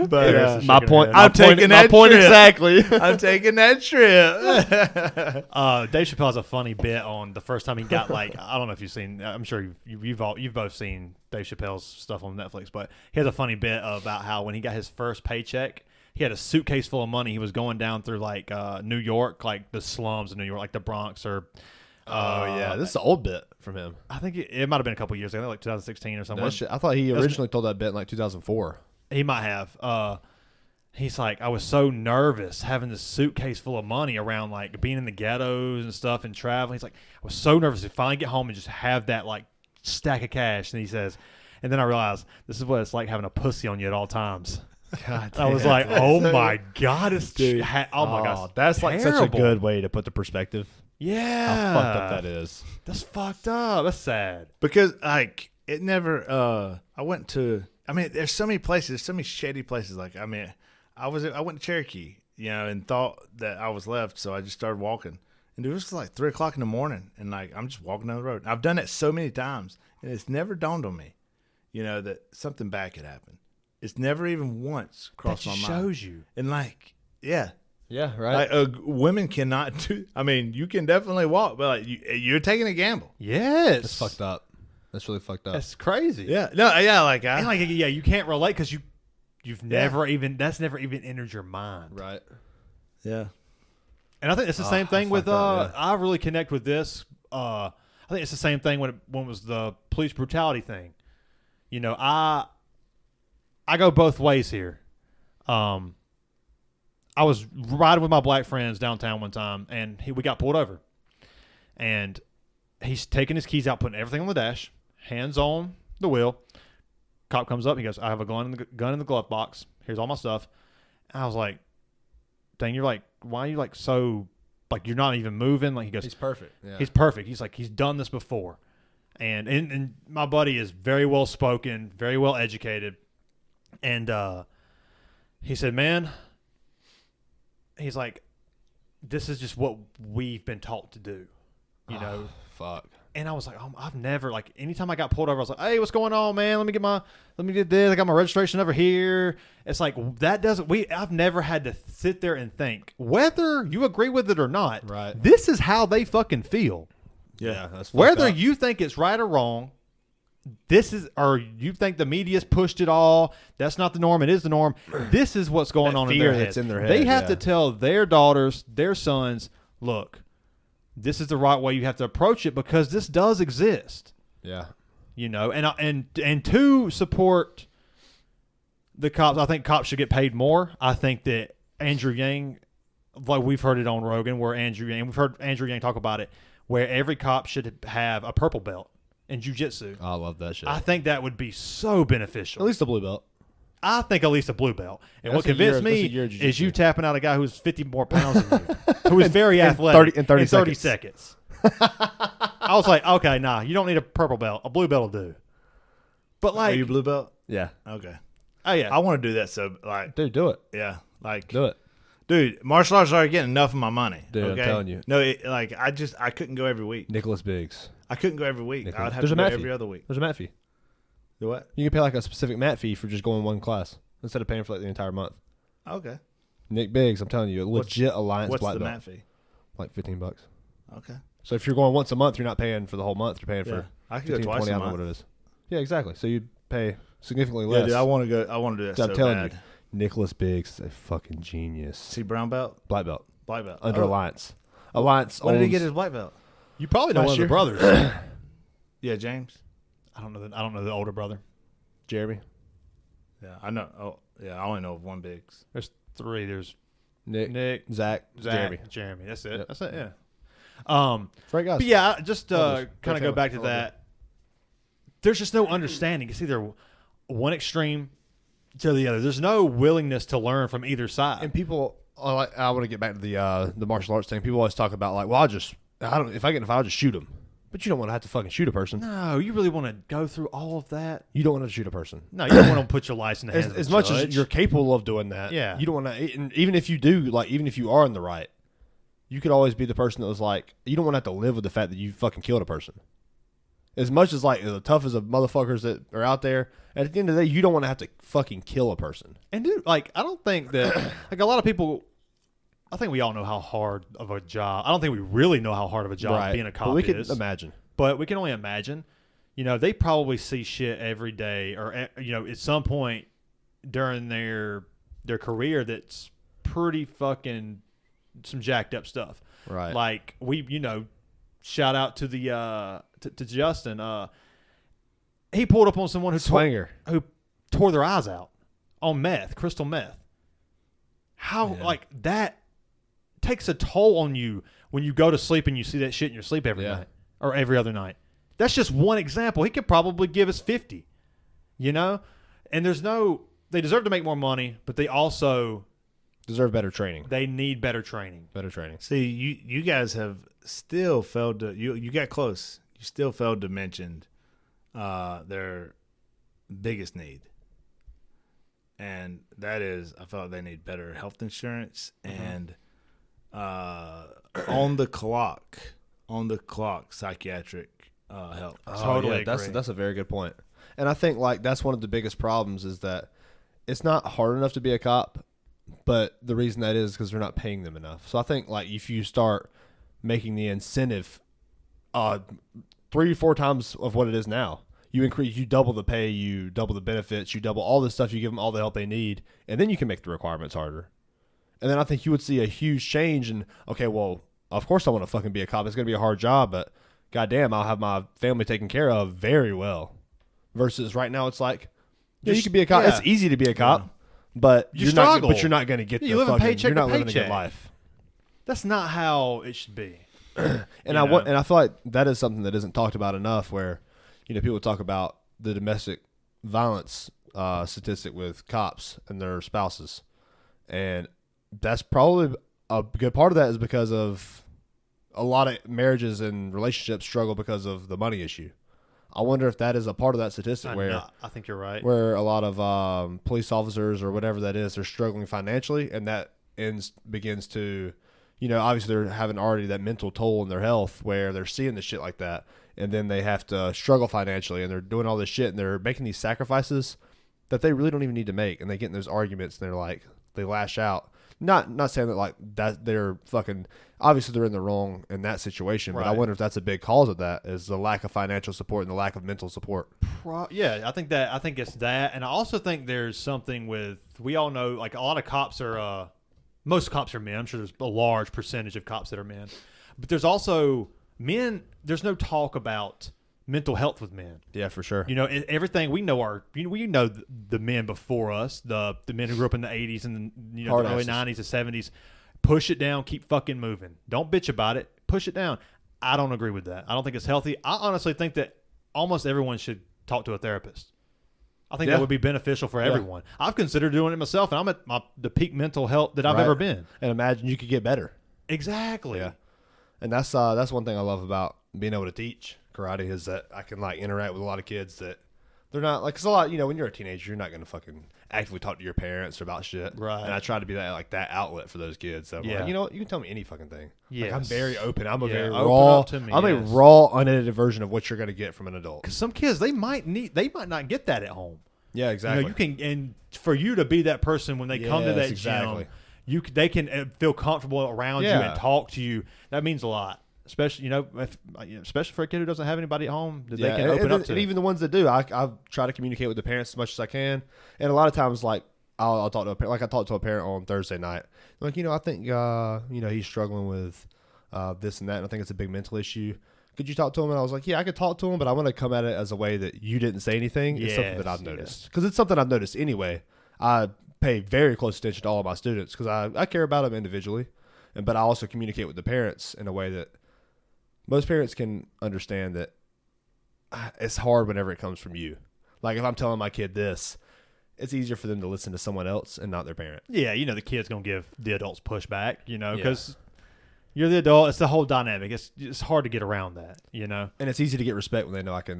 But my point. I'm taking that point trip. exactly. I'm taking that trip. Dave Chappelle has a funny bit on the first time he got like I don't know if you've seen. I'm sure you've both seen Dave Chappelle's stuff on Netflix, but he has a funny bit about how when he got his first paycheck, he had a suitcase full of money. He was going down through like New York, like the slums of New York, like the Bronx or. Oh yeah, this is an old bit from him. I think it might have been a couple years ago, like 2016 or something. I thought he originally told that bit in like 2004. He might have. He's like, I was so nervous having this suitcase full of money around, like being in the ghettos and stuff and traveling. He's like, I was so nervous to finally get home and just have that like stack of cash. And he says, and then I realized this is what it's like having a pussy on you at all times. God, I was like, oh my God, it's oh my gosh, that's like such a good way to put the perspective. Yeah, how fucked up that is. That's fucked up. That's sad. Because like it never. I went to. I mean, there's so many places. There's so many shady places. Like I mean, I went to Cherokee, and thought that I was left, so I just started walking. And it was like 3:00 in the morning, and like I'm just walking down the road. I've done it so many times, and it's never dawned on me, that something bad could happen. It's never even once crossed my mind. That shows you. And like, yeah, right. Like, women cannot do. I mean, you can definitely walk, but like you're taking a gamble. Yes, that's fucked up. That's really fucked up. That's crazy. Yeah, no, yeah, like you can't relate because you've never even that's never even entered your mind. Right. Yeah. And I think it's the same thing with up, yeah. I really connect with this. I think it's the same thing when it was the police brutality thing. I go both ways here. I was riding with my black friends downtown one time, and we got pulled over. And he's taking his keys out, putting everything on the dash, hands on the wheel. Cop comes up, he goes, I have a gun in the glove box. Here's all my stuff. And I was like, dang, you're like, why are you like so, like you're not even moving? Like he goes, he's perfect. Yeah. He's perfect. He's like, he's done this before. And my buddy is very well spoken, very well educated. And he said, man, he's like, this is just what we've been taught to do, Fuck. And I was like, I've never, like, anytime I got pulled over, I was like, hey, what's going on, man? Let me get this. I got my registration over here. It's like, I've never had to sit there and think, whether you agree with it or not, right? This is how they fucking feel. Yeah. That's whether up. you think it's right or wrong, or you think the media's pushed it all, that's not the norm, it is the norm. This is what's going on in their head. That's in their head. They have to tell their daughters, their sons, look, this is the right way you have to approach it because this does exist. Yeah. And to support the cops, I think cops should get paid more. I think that Andrew Yang, like we've heard it on Rogan, we've heard Andrew Yang talk about it, where every cop should have a purple belt in jiu-jitsu. I love that shit. I think that would be so beneficial. At least a blue belt. I think at least a blue belt. And That's what convinced me is you tapping out a guy who's 50 more pounds than you, who is very athletic in 30 seconds. I was like, okay, nah, you don't need a purple belt. A blue belt will do. But like, are you blue belt? Yeah. Okay. Oh yeah. I want to do that. So like, Dude, do it. yeah, like Do it. Dude, martial arts are getting enough of my money. Dude, okay? I'm telling you. No, I couldn't go every week. Nicholas Biggs. I couldn't go every week. I would have There's to a go mat every fee. other week. There's a mat fee. The what? You can pay like a specific mat fee for just going one class instead of paying for like the entire month. Okay. Nick Biggs, I'm telling you, a legit Alliance What's black the belt. mat fee? Like $15. Okay. So if you're going once a month, you're not paying for the whole month. You're paying for I could go 15, twice 20, a I don't know month. what it is. Yeah, exactly. So you'd pay significantly Yeah, less. dude, I want to go. I want to do that. So so I'm telling bad. you, Nicholas Biggs is a fucking genius. See brown belt, Black belt black belt under Alliance. Alliance. When did he owns- get his black belt? you probably know Last one of the year? brothers. Yeah, James. I don't know the older brother. Jeremy, Yeah, I know. Oh, yeah, I only know of one Biggs. There's three. There's Nick, Nick, Zach, Jeremy. Jeremy. That's it. Yep. That's it. Yeah. Great guys. But yeah, just Love those. kind of go back to that. There's just no understanding. It's either one extreme to the other. There's no willingness to learn from either side. And people, I want to get back to the martial arts thing. People always talk about like, well, if I get in a fight, I'll just shoot them. But you don't want to have to fucking shoot a person. No, you really want to go through all of that? You don't want to shoot a person. No, you don't want to put your life in the hands of As a much judge. as you're capable of doing that. Yeah. You don't want to, and even if you do, like, even if you are in the right, you could always be the person that was like, you don't want to have to live with the fact that you fucking killed a person. As much as like the toughest of motherfuckers that are out there, at the end of the day, you don't want to have to fucking kill a person. And dude, like, I don't think that, like, a lot of people, I think we all know how hard of a job. I don't think we really know how hard of a job being a cop but we is. can imagine. But we can only imagine. You know, they probably see shit every day, or you know, at some point during their career that's pretty fucking some jacked up stuff. Right. Like shout out to the to Justin. He pulled up on someone who tore their eyes out on meth, crystal meth. How like that takes a toll on you when you go to sleep and you see that shit in your sleep every night. Or every other night. That's just one example. He could probably give us 50, you know? And they deserve to make more money, but they also deserve better training. They need better training. Better training. See, you guys have still failed to, you got close. You still failed to mention their biggest need. And that is, I felt they need better health insurance and on the clock psychiatric help. Totally agree. That's a very good point. And I think like that's one of the biggest problems is that it's not hard enough to be a cop, but the reason that is because they're not paying them enough. So I think like if you start making the incentive 3 or 4 times of what it is now, you double the pay, you double the benefits, you double all this stuff, you give them all the help they need, and then you can make the requirements harder. And then I think you would see a huge change in, okay, well, of course I want to fucking be a cop. It's going to be a hard job, but goddamn, I'll have my family taken care of very well. Versus right now, it's like, you can be a cop. Yeah. It's easy to be a cop, but you're not going to get you live paycheck you're not to living a paycheck. good life. That's not how it should be. And I feel like that is something that isn't talked about enough where, people talk about the domestic violence statistic with cops and their spouses. And that's probably a good part of that is because of a lot of marriages and relationships struggle because of the money issue. I wonder if that is a part of that statistic I think you're right. Where a lot of police officers or whatever that is, they're struggling financially, and that begins to, obviously they're having already that mental toll in their health where they're seeing the shit like that, and then they have to struggle financially, and they're doing all this shit, and they're making these sacrifices that they really don't even need to make, and they get in those arguments, and they're like, they lash out. Not saying that like that they're fucking obviously they're in the wrong in that situation, but I wonder if that's a big cause of that is the lack of financial support and the lack of mental support. Yeah, I think it's that, and I also think there's something with we all know like a lot of cops are most cops are men. I'm sure there's a large percentage of cops that are men, but there's also men. There's no talk about mental health with men. Yeah, for sure. Everything we know we know the men before us, the men who grew up in the 80s and the early 90s, the 70s. Push it down, keep fucking moving. Don't bitch about it. Push it down. I don't agree with that. I don't think it's healthy. I honestly think that almost everyone should talk to a therapist. I think that would be beneficial for everyone. I've considered doing it myself, and I'm at the peak mental health that I've ever been. And imagine you could get better. Exactly. Yeah. And that's one thing I love about being able to teach karate is that I can like interact with a lot of kids that they're not like, cause a lot, when you're a teenager, you're not going to fucking actively talk to your parents about shit. Right. And I try to be that outlet for those kids. So like, you know what? You can tell me any fucking thing. Yes. Like, I'm very open. I'm a very open raw, up to me, I'm a raw, unedited version of what you're going to get from an adult. Cause some kids, they might not get that at home. Yeah, exactly. You can, and for you to be that person when they come to that gym, they can feel comfortable around you and talk to you. That means a lot. Especially, especially for a kid who doesn't have anybody at home that they can open up to. And even the ones that do, I try to communicate with the parents as much as I can. And a lot of times, like, I'll talk to a parent. Like, I talked to a parent on Thursday night. Like, I think, he's struggling with this and that, and I think it's a big mental issue. Could you talk to him? And I was like, yeah, I could talk to him, but I want to come at it as a way that you didn't say anything. It's something that I've noticed. Because it's something I've noticed anyway. I pay very close attention to all of my students because I care about them individually. But I also communicate with the parents in a way that most parents can understand that it's hard whenever it comes from you. Like if I'm telling my kid this, it's easier for them to listen to someone else and not their parent. Yeah, the kid's going to give the adults pushback, because you're the adult. It's the whole dynamic. It's hard to get around that, And it's easy to get respect when they know I can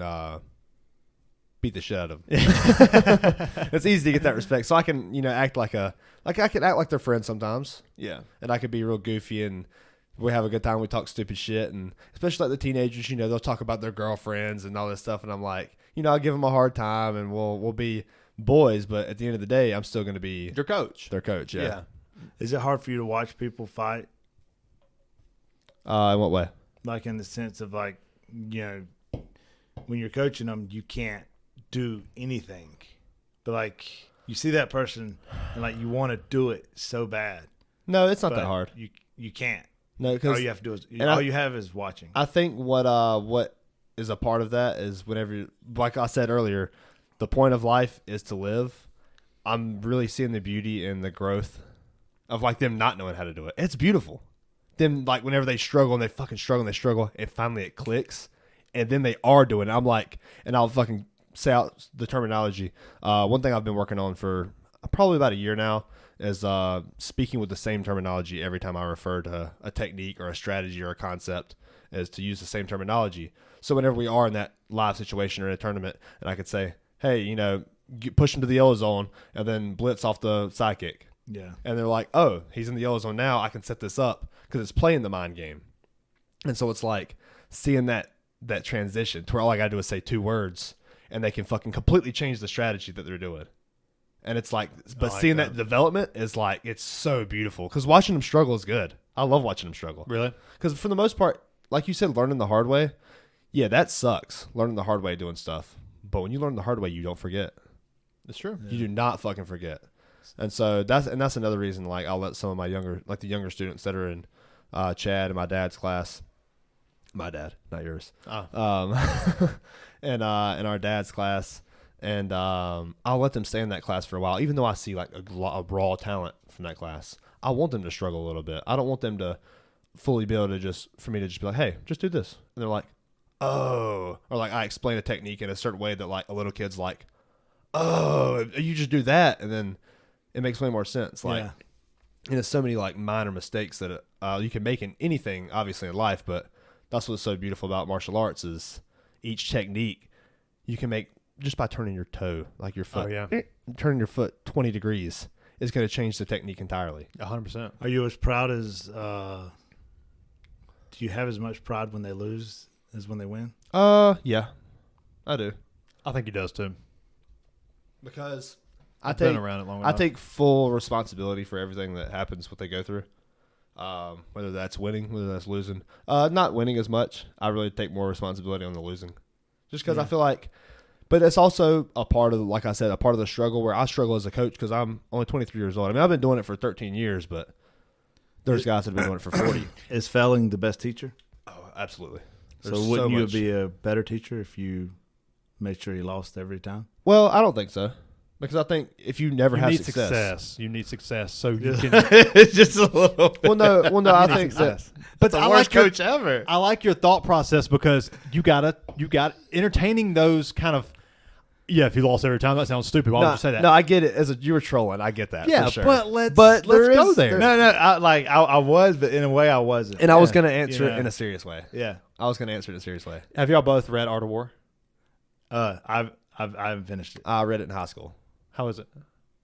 beat the shit out of them. It's easy to get that respect. So I can, act I can act like their friend sometimes. Yeah. And I could be real goofy and we have a good time. We talk stupid shit. And especially like the teenagers, they'll talk about their girlfriends and all this stuff. And I'm like, I'll give them a hard time and we'll be boys. But at the end of the day, I'm still going to be your coach. Their coach. Yeah. Is it hard for you to watch people fight? In what way? Like in the sense of like, when you're coaching them, you can't do anything, but like you see that person and like you want to do it so bad. No, it's not that hard. You can't. No, because all you have to do is you have is watching. I think what is a part of that is whenever, like I said earlier, the point of life is to live. I'm really seeing the beauty in the growth of like them not knowing how to do it. It's beautiful. Them like whenever they struggle and they fucking struggle and they struggle and finally it clicks and then they are doing it. I'm like, and I'll fucking say out the terminology. One thing I've been working on for probably about a year now is speaking with the same terminology every time I refer to a technique or a strategy or a concept, is to use the same terminology. So whenever we are in that live situation or in a tournament and I could say, hey, push him to the yellow zone and then blitz off the sidekick. Yeah. And they're like, oh, he's in the yellow zone now. I can set this up because it's playing the mind game. And so it's like seeing that transition to where all I got to do is say 2 words and they can fucking completely change the strategy that they're doing. And it's like, but seeing that development is like, it's so beautiful because watching them struggle is good. I love watching them struggle. Really? Because for the most part, like you said, learning the hard way, yeah, that sucks. Learning the hard way doing stuff. But when you learn the hard way, you don't forget. That's true. You do not fucking forget. And so that's another reason, like I'll let some of my the younger students that are in Chad and my dad's class, my dad, not yours, and our dad's class, and I'll let them stay in that class for a while, even though I see like a raw talent from that class. I want them to struggle a little bit. I don't want them to fully be able to for me to just be like, hey, just do this, and they're like, oh, or like I explain a technique in a certain way that like a little kid's like, oh, you just do that, and then it makes way more sense. Like, and there's so many like minor mistakes that you can make in anything, obviously in life, but that's what's so beautiful about martial arts is each technique you can make just by turning your toe, like your foot. Oh, yeah. Turning your foot 20 degrees is going to change the technique entirely. 100%. Are you as proud as? Do you have as much pride when they lose as when they win? Yeah, I do. I think he does too. Because I've been around it long enough. I take full responsibility for everything that happens, what they go through. Whether that's winning, whether that's losing. Not winning as much. I really take more responsibility on the losing. Just because I feel like, but it's also a part of, like I said, a part of the struggle where I struggle as a coach because I'm only 23 years old. I mean, I've been doing it for 13 years, but there's guys that have been doing it for 40. Is failing the best teacher? Oh, absolutely. So wouldn't you be a better teacher if you made sure you lost every time? Well, I don't think so. Because I think if you never have success. You need success so you can. It's just a little bit. Well, no, I think that. But the worst coach ever. I like your thought process because you got entertaining those kind of. Yeah, if you lost every time, that sounds stupid. Why would you say that? No, I get it. You were trolling. I get that. Yeah, for sure. but let's go there. No, I was, but in a way I wasn't. And I was going to answer it in a serious way. Yeah, I was going to answer it in a serious way. Have y'all both read Art of War? I haven't finished it. I read it in high school. How is it?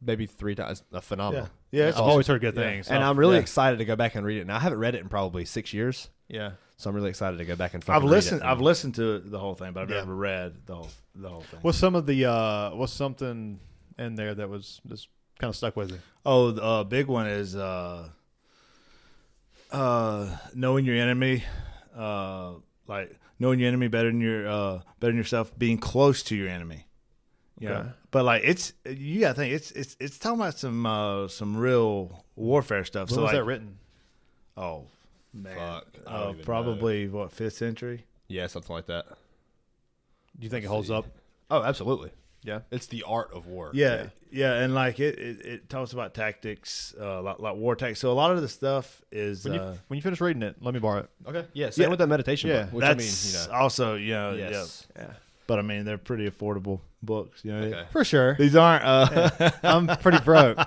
Maybe 3 times. Phenomenal. Yeah, I've always heard good things. And I'm really excited to go back and read it. Now I haven't read it in probably 6 years. Yeah. So I'm really excited to go back and I've read it. I've listened to the whole thing, but I've never read the whole thing. What's some of the what's something in there that was just kind of stuck with you? Oh, the big one is knowing your enemy, like knowing your enemy better than yourself, being close to your enemy. Yeah, Okay. But like you gotta think it's talking about some real warfare stuff. When was that written? Oh man, Fuck. probably what 5th century. Yeah, something like that. Do you think it holds up? Oh, absolutely. Yeah. It's the art of war. Yeah, and like it talks about tactics, like war tactics. So a lot of the stuff is When you finish reading it, let me borrow it. Okay. Yeah. Same with that meditation book. Which that's also yes. yeah. But I mean, they're pretty affordable books. You know, Okay. For sure. these aren't. I'm pretty broke.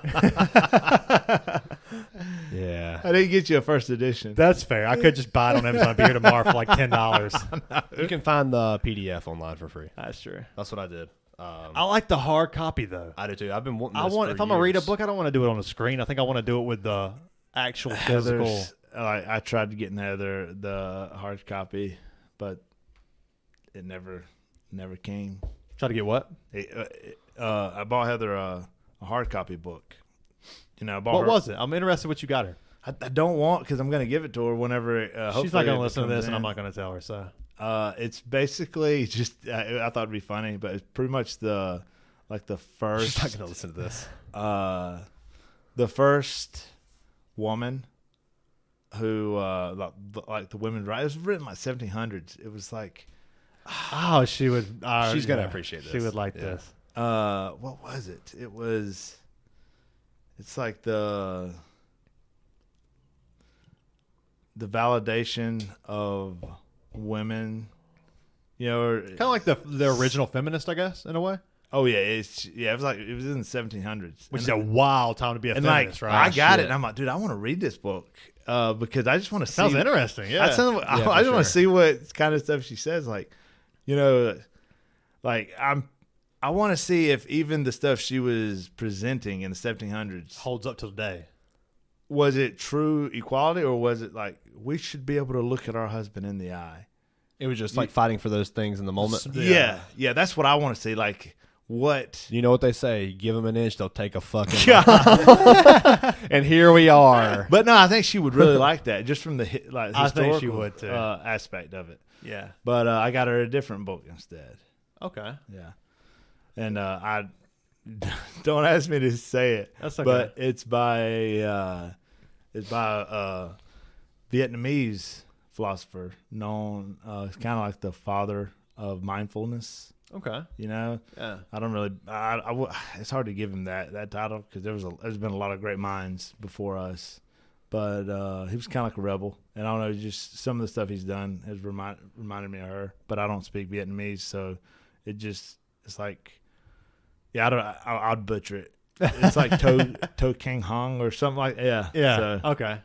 Yeah. I didn't get you a first edition. That's fair. I could just buy it on Amazon and be here tomorrow for like $10. You can find the PDF online for free. That's true. That's what I did. I like the hard copy though. I do too. I've been wanting. If I'm gonna read a book, I don't want to do it on the screen. I think I want to do it with the actual physical. I tried to get Heather the hard copy, but it never came. Try to get what? I bought Heather a hard copy book. You know, I bought What her, was it? I'm interested what you got her. I don't want because I'm going to give it to her whenever. She's not going to listen to this, and I'm not going to tell her. So it's basically just I thought it'd be funny, but it's pretty much the first. She's not going to listen to this. The first woman who like the women's right. It was written like 1700s. It was like. Oh, she would. She's gonna appreciate this. She would like this. What was it? It's like the validation of women, you know, Kind of like the original feminist, I guess, in a way. Oh yeah, it was in the 1700s, Which is a wild time to be a and feminist, like right? I got it, and I'm like, dude, I want to read this book because I just want to see. Sounds interesting. Yeah. I just want to see what kind of stuff she says. Like, you know, like I want to see if even the stuff she was presenting in the 1700s holds up to today. Was it true equality, or was it like we should be able to look at our husband in the eye? It was just like fighting for those things in the moment. Yeah, that's what I want to see. Like, what? You know what they say? Give them an inch, they'll take a fucking. And here we are. But no, I think she would really like that, just from the I historical think she would too. Aspect of it. Yeah. But I got her a different book instead. Okay. Yeah, and I don't ask me to say it. That's okay. But it's by a Vietnamese philosopher known. It's kind of like the father of mindfulness. Okay. You know. Yeah. I don't really. It's hard to give him that title because there's been a lot of great minds before us. But he was kind of like a rebel, and I don't know, just some of the stuff he's done has reminded me of her. But I don't speak Vietnamese, so it's like, yeah, I'd butcher it. It's like To King Hong or something like Yeah. So, Okay.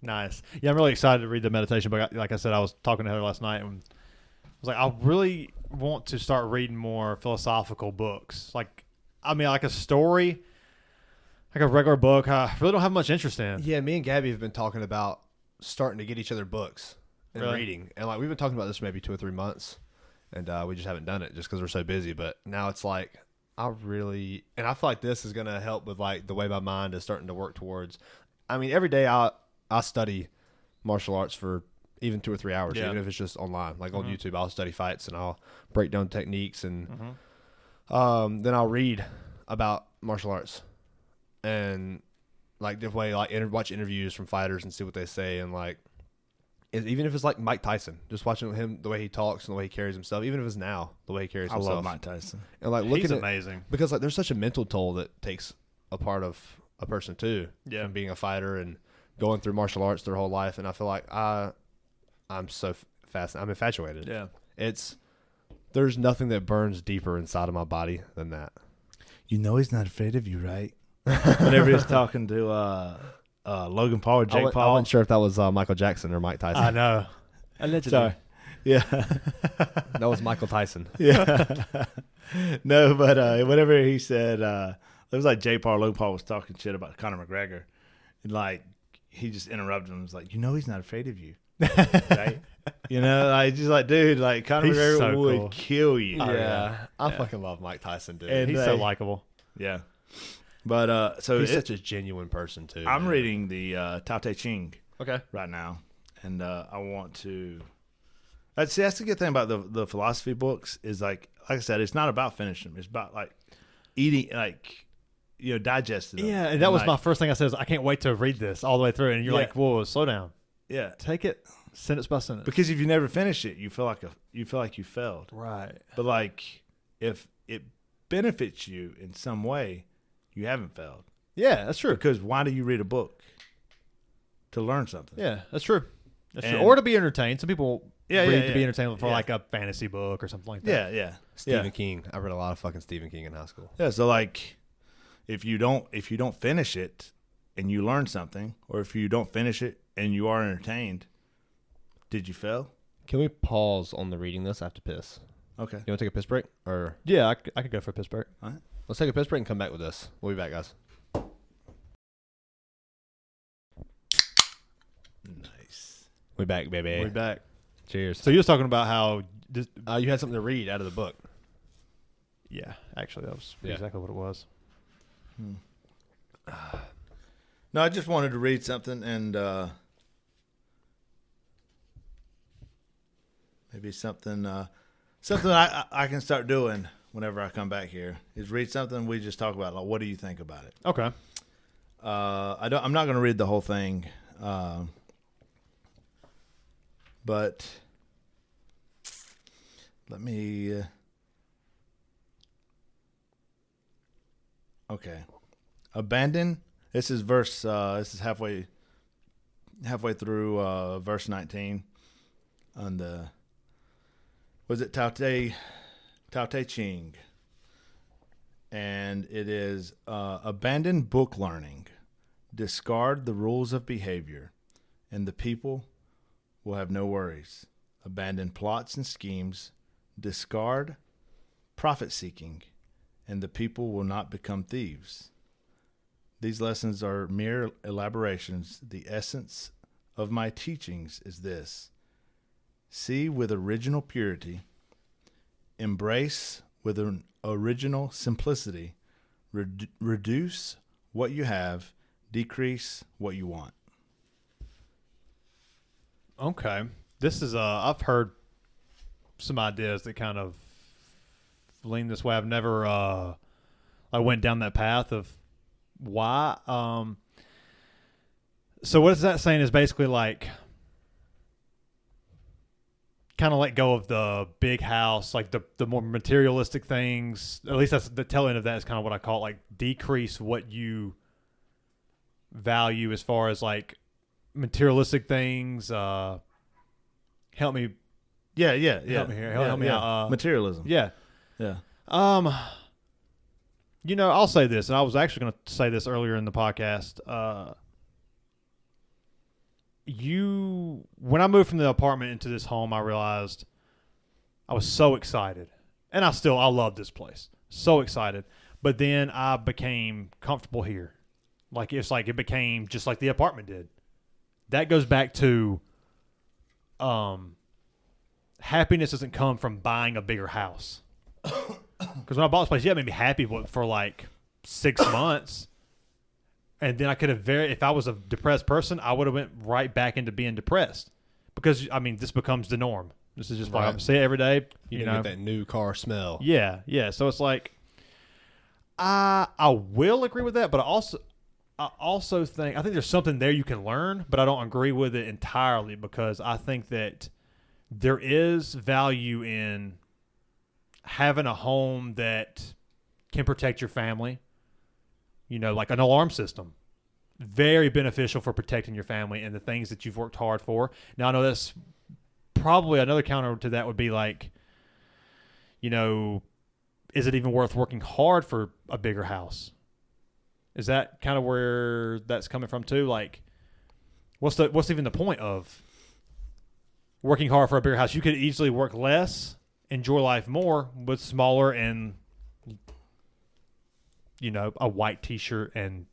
Nice. Yeah, I'm really excited to read the meditation book. Like I said, I was talking to her last night, and I was like, I really want to start reading more philosophical books. Like a story. Like a regular book, I really don't have much interest in. Yeah, me and Gabby have been talking about starting to get each other books and Really? reading. And like we've been talking about this for maybe 2 or 3 months. And we just haven't done it just because we're so busy. But now it's like I feel like this is going to help with like the way my mind is starting to work towards. I mean, every day I study martial arts for even 2 or 3 hours, even if it's just online. Like on YouTube, I'll study fights and I'll break down techniques and then I'll read about martial arts and like the way watch interviews from fighters and see what they say and like even if it's like Mike Tyson, just watching him the way he talks and the way he carries himself, even if it's now the way he carries himself. I love Mike Tyson. And like He's amazing because like there's such a mental toll that takes a part of a person too. Yeah. From being a fighter and going through martial arts their whole life, and I feel like I'm so fascinated. I'm infatuated. Yeah. There's nothing that burns deeper inside of my body than that. You know he's not afraid of you, right? Whenever he's talking to Logan Paul or Jake Paul. I wasn't sure if that was Michael Jackson or Mike Tyson. I know. Allegedly. Sorry. Yeah. That was Michael Tyson. Yeah. No, but whatever he said, it was like Jake Paul or Logan Paul was talking shit about Conor McGregor. And like, he just interrupted him and was like, you know he's not afraid of you. Right? You know, like just like, dude, like Conor McGregor so would cool. kill you. I fucking love Mike Tyson, dude. And He's so likable. Yeah. But so he's such a genuine person too. I'm reading the Tao Te Ching Okay. right now, and I want to. That's the good thing about the philosophy books is like I said, it's not about finishing them. It's about like eating, like digesting them. Yeah, and that was like, my first thing I said. I can't wait to read this all the way through. And you're like, whoa, slow down. Yeah, Take it sentence by sentence. because if you never finish it, you feel like you failed. Right. But like if benefits you in some way, you haven't failed. Yeah, that's true. Because why do you read a book? To learn something. Yeah, that's true. That's true. Or to be entertained. Some people read to be entertained for Yeah. like a fantasy book or something like that. Yeah. Stephen King. I read a lot of fucking Stephen King in high school. Yeah, so like if you don't finish it and you learn something, or if you don't finish it and you are entertained, did you fail? Can we pause on the reading this? I have to piss. Okay. You want to take a piss break? Or Yeah, I could go for a piss break. All right. let's take a piss break and come back with this. We'll be back, guys. Nice. We back, baby. We're back. Cheers. So you was talking about how You had something to read out of the book. yeah, actually that was Yeah. exactly what it was. No, I just wanted to read something and maybe something I can start doing whenever I come back here is read something. We just talk about like, what do you think about it? Okay. I'm not going to read the whole thing, but let me. Okay, abandon. This is verse. This is halfway through verse 19. On the was it Tao Te Ching, and it is abandon book learning, discard the rules of behavior, and the people will have no worries. Abandon plots and schemes, discard profit seeking, and the people will not become thieves. These lessons are mere elaborations. The essence of my teachings is this: see with original purity, embrace with an original simplicity, reduce what you have, decrease what you want. Okay. This is I've heard some ideas that kind of lean this way. I've never I went down that path of why. So what is that saying is basically like kind of let go of the big house, like the more materialistic things. At least that's the tail end of that is kind of what I call it, like decrease what you value as far as like materialistic things. Help me. Yeah. Help me here. Help me out. Materialism. Yeah. You know, I'll say this, and I was actually going to say this earlier in the podcast. When I moved from the apartment into this home, I realized I was so excited, and I love this place. So excited, but then I became comfortable here. Like it became just like the apartment did. That goes back to, happiness doesn't come from buying a bigger house. Because when I bought this place, yeah, it made me happy for like 6 months. And then I could have if I was a depressed person, I would have went right back into being depressed. Because, I mean, this becomes the norm. This is just what I say every day. You know, get that new car smell. Yeah. So it's like, I will agree with that, but I also think there's something there you can learn, but I don't agree with it entirely because I think that there is value in having a home that can protect your family. You know, like an alarm system. Very beneficial for protecting your family and the things that you've worked hard for. Now, I know that's probably another counter to that would be like, you know, is it even worth working hard for a bigger house? Is that kind of where that's coming from too? Like, what's even the point of working hard for a bigger house? You could easily work less, enjoy life more with smaller and, you know, a white t-shirt and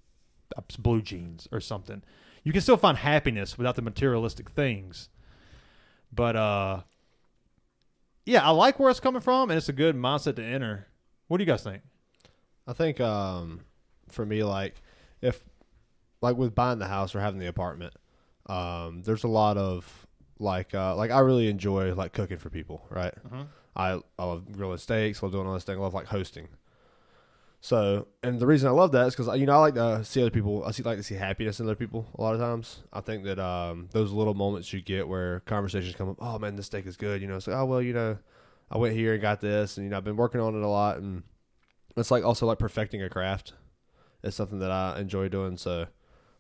blue jeans or something. You can still find happiness without the materialistic things. But, yeah, I like where it's coming from, and it's a good mindset to enter. What do you guys think? I think for me, like with buying the house or having the apartment, there's a lot of like I really enjoy like cooking for people, right? I love grilling steaks, I love doing all this thing, I love like hosting. So, and the reason I love that is because, you know, I like to see other people. Like to see happiness in other people a lot of times. I think that those little moments you get where conversations come up, oh, man, this steak is good. You know, it's like, oh, well, you know, I went here and got this, and, you know, I've been working on it a lot. And It's like also like perfecting a craft. It's something that I enjoy doing. So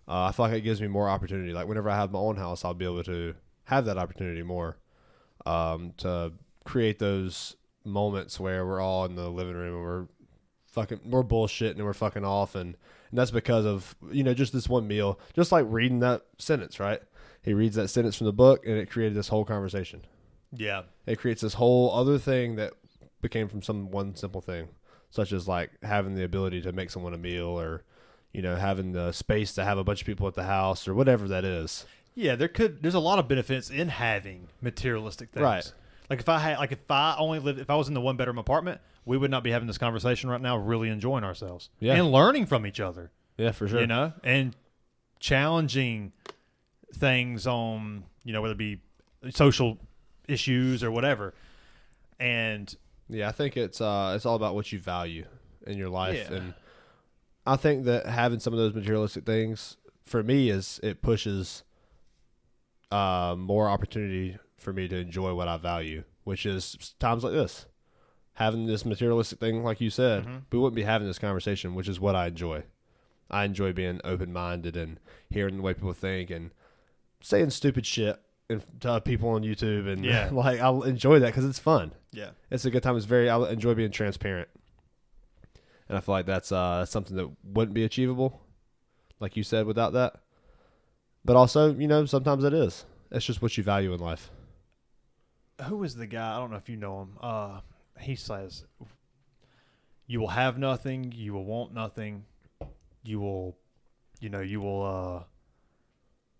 I feel like it gives me more opportunity. Like whenever I have my own house, I'll be able to have that opportunity more to create those moments where we're all in the living room and we're bullshitting and we're fucking off, and that's because of just this one meal. Just like reading that sentence, right? He reads that sentence from the book, and it created this whole conversation. Yeah, it creates this whole other thing that became from some one simple thing, such as like having the ability to make someone a meal, or having the space to have a bunch of people at the house, or whatever that is. Yeah, there's a lot of benefits in having materialistic things. Right. Like if I was in the 1-bedroom apartment, we would not be having this conversation right now, really enjoying ourselves. Yeah. And learning from each other. Yeah, for sure. And challenging things on, whether it be social issues or whatever. And yeah, I think it's all about what you value in your life. Yeah. And I think that having some of those materialistic things for me it pushes more opportunity for me to enjoy what I value, which is times like this. Having this materialistic thing, like you said, we wouldn't be having this conversation, which is what I enjoy. I enjoy being open-minded and hearing the way people think and saying stupid shit to people on YouTube. And like, I'll enjoy that because it's fun. Yeah. It's a good time. I enjoy being transparent. And I feel like that's something that wouldn't be achievable, like you said, without that. But also, sometimes it is. It's just what you value in life. Who is the guy? I don't know if you know him. He says, "You will have nothing. You will want nothing. You will,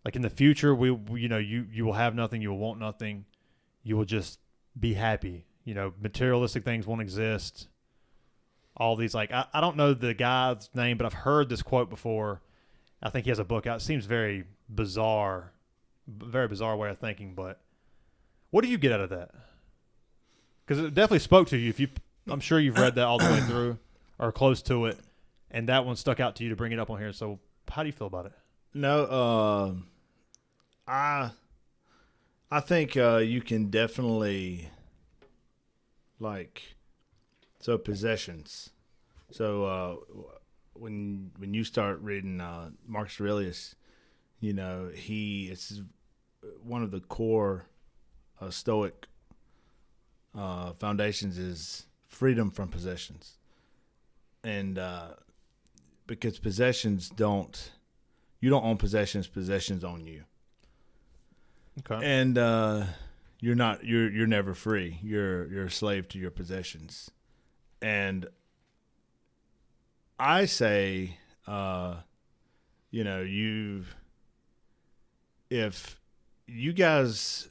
like in the future, you will have nothing. You will want nothing. You will just be happy. Materialistic things won't exist. All these, like, I don't know the guy's name, but I've heard this quote before. I think he has a book out. It seems very bizarre way of thinking, but what do you get out of that? Because it definitely spoke to you. I'm sure you've read that all the way through or close to it, and that one stuck out to you to bring it up on here. So how do you feel about it? No, I think you can definitely possessions. So when you start reading Marcus Aurelius, it's one of the core Stoic foundations is freedom from possessions, and because you don't own possessions own you. Okay. And you're never free. You're a slave to your possessions. And I say, if you guys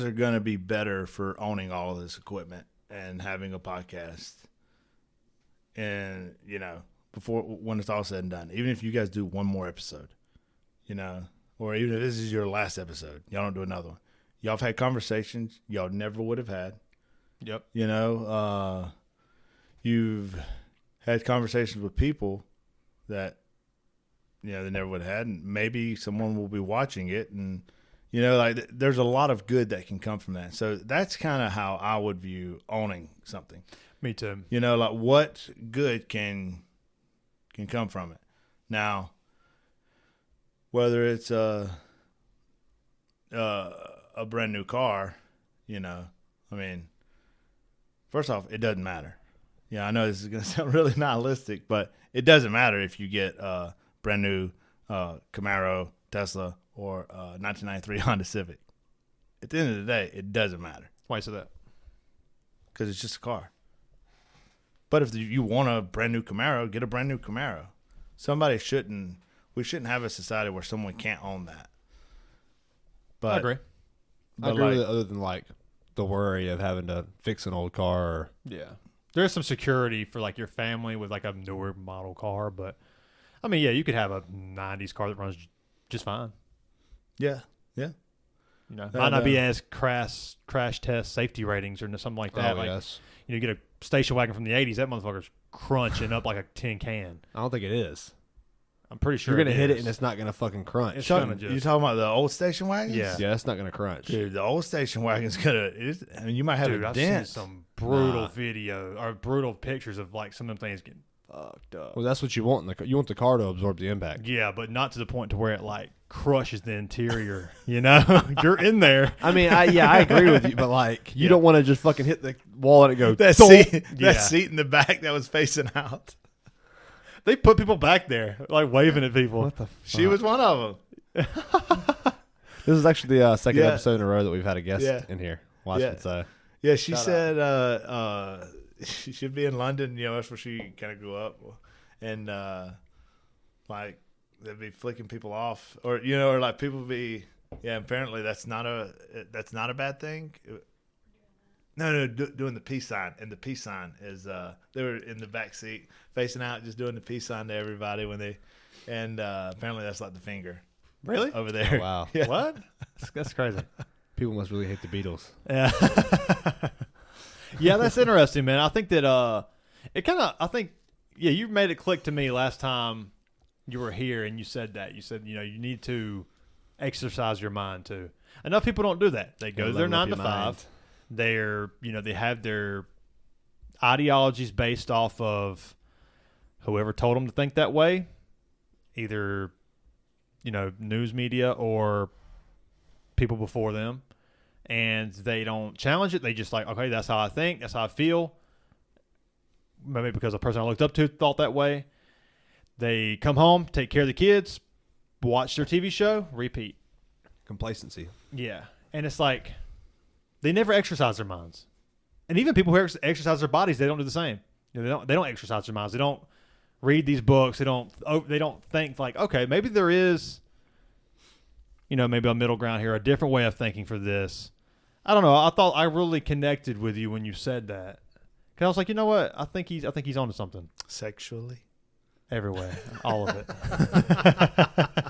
are going to be better for owning all of this equipment and having a podcast, and before when it's all said and done, even if you guys do one more episode, or even if this is your last episode, y'all don't do another one. Y'all have had conversations y'all never would have had. Yep. You've had conversations with people that they never would have had, and maybe someone will be watching it, and there's a lot of good that can come from that. So that's kind of how I would view owning something. Me too. Like what good can come from it. Now, whether it's a brand new car, first off, it doesn't matter. Yeah, I know this is going to sound really nihilistic, but it doesn't matter if you get a brand new Camaro, Tesla, or 1993 Honda Civic. At the end of the day, it doesn't matter. Why is that? Because it's just a car. But if you want a brand new Camaro, get a brand new Camaro. We shouldn't have a society where someone can't own that. But I agree. I agree with it, other than like the worry of having to fix an old car. Or, yeah. There's some security for like your family with like a newer model car, but I mean, yeah, you could have a 90s car that runs just fine. Yeah. Might not be as crash test safety ratings or something like that. Yes. You get a station wagon from the 80s, that motherfucker's crunching up like a tin can. I don't think it is. I'm pretty sure You're gonna hit it is. and it's not gonna fucking crunch. It's You gonna just talking about the old station wagons? Yeah. Yeah, it's not gonna crunch. Dude, the old station wagon's gonna. I mean, you might have dude. a I've dent. seen some brutal video or brutal pictures of like some of them things getting fucked up. Well, that's what you want. You want the car to absorb the impact. Yeah, but not to the point to where it like crushes the interior. You know, you're in there. I mean, I agree with you, but like, you don't want to just fucking hit the wall and it go. that thump. seat, Yeah. that seat in the back that was facing out. They put people back there, like waving at people. What the? She was one of them. This is actually the second Yeah. episode in a row that we've had a guest Yeah. in here watching. Yeah. So Yeah, she Shout said she should be in London. You know, that's where she kind of grew up, and like they'd be flicking people off, or or like people be. Yeah, apparently that's not a bad thing. No, doing the peace sign, and the peace sign is they were in the back seat facing out, just doing the peace sign to everybody when they, and apparently that's like the finger. Really? Over there. Oh, wow. Yeah. What? That's crazy. people must really hate the Beatles. Yeah. Yeah, that's interesting, man. I think that it kind of. I think you made it click to me last time you were here, and you said that you need to exercise your mind too. Enough people don't do that. They go to their 9 to 5. They're they have their ideologies based off of whoever told them to think that way, either news media or people before them, and they don't challenge it. They just like, okay, that's how I think, that's how I feel. Maybe because a person I looked up to thought that way. They come home, take care of the kids, watch their TV show, repeat. Complacency. Yeah, and it's like they never exercise their minds, and even people who exercise their bodies, they don't do the same. They don't exercise their minds. They don't read these books. They don't think like, okay, maybe there is, maybe a middle ground here, a different way of thinking for this. I don't know. I thought I really connected with you when you said that, because I was like, you know what? I think he's onto something. Sexually. Every way, all of it.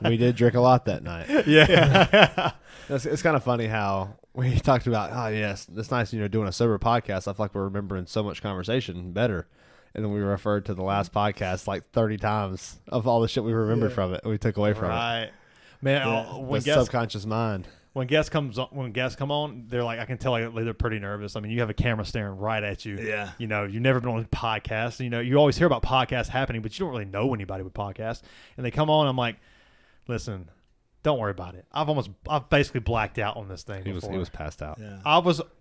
We did drink a lot that night. Yeah. It's kind of funny how we talked about, oh, yes, it's nice, doing a sober podcast. I feel like we're remembering so much conversation better. And then we referred to the last podcast like 30 times of all the shit we remembered from it. We took away from it. Right. Man, The subconscious mind. when guests come on, they're like, I can tell they're pretty nervous. I mean, you have a camera staring right at you. Yeah. You've never been on a podcast. You always hear about podcasts happening, but you don't really know anybody with podcasts. And they come on, I'm like, listen, don't worry about it. I've basically blacked out on this thing. He was passed out. Yeah.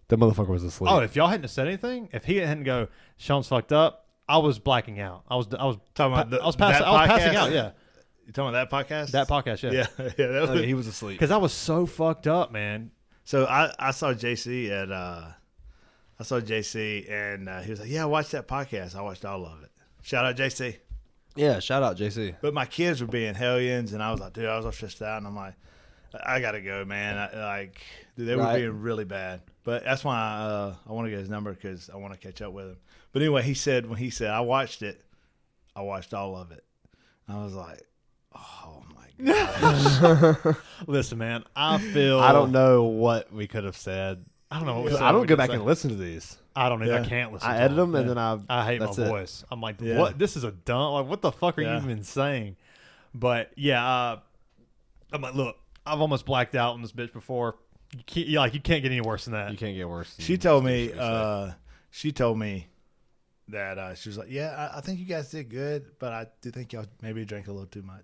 The motherfucker was asleep. Oh, if y'all hadn't said anything, if he hadn't go, Sean's fucked up, I was blacking out. I was Talking about I was passing out. Yeah. You talking about that podcast? That podcast. Yeah. Yeah. That was, he was asleep. Because I was so fucked up, man. So I saw JC and he was like, yeah, watch that podcast. I watched all of it. Shout out JC. Yeah, shout out JC. But my kids were being hellions, and I was like, dude, I was all stressed out, and I'm like, I gotta go, man. They were being really bad. But that's why I want to get his number, because I want to catch up with him. But anyway, when he said I watched it, I watched all of it. I was like, oh my gosh. Listen, man, I don't know what we could have said. I don't know. I don't go back and listen to these. I don't even. Yeah. I can't listen. I to edit them and then I hate my that's it. voice. I'm like, Yeah. what? This is a dumb. Like, what the fuck are you Yeah. even saying? But yeah, I'm like, look, I've almost blacked out on this bitch before. You can't get any worse than that. You can't get worse. She told me that she was like, yeah, I think you guys did good, but I do think y'all maybe drank a little too much.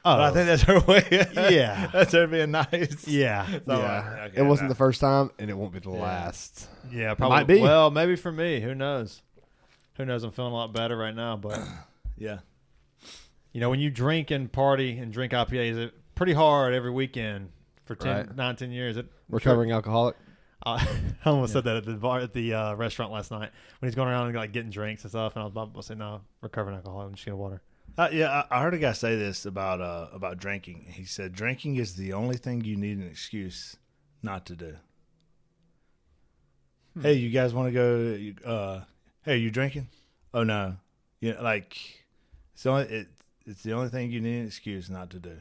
Oh, But I think that's her way. Yeah. That's her being nice. yeah, So I'm like, okay, it wasn't nah. the first time, and it won't be the last. yeah, probably. might be. Well, maybe for me. Who knows? Who knows? I'm feeling a lot better right now, but Yeah. when you drink and party and drink IPAs, it's pretty hard every weekend for 10, Right. 9, 10 years. Recovering alcoholic. I almost said that at the bar at the restaurant last night when he's going around and like getting drinks and stuff, and I was about to say, no, recovering alcoholic. I'm just getting water. Yeah, I heard a guy say this about drinking. He said drinking is the only thing you need an excuse not to do. Hey, you guys want to go? Hey, you drinking? Oh no, like it's the only thing you need an excuse not to do.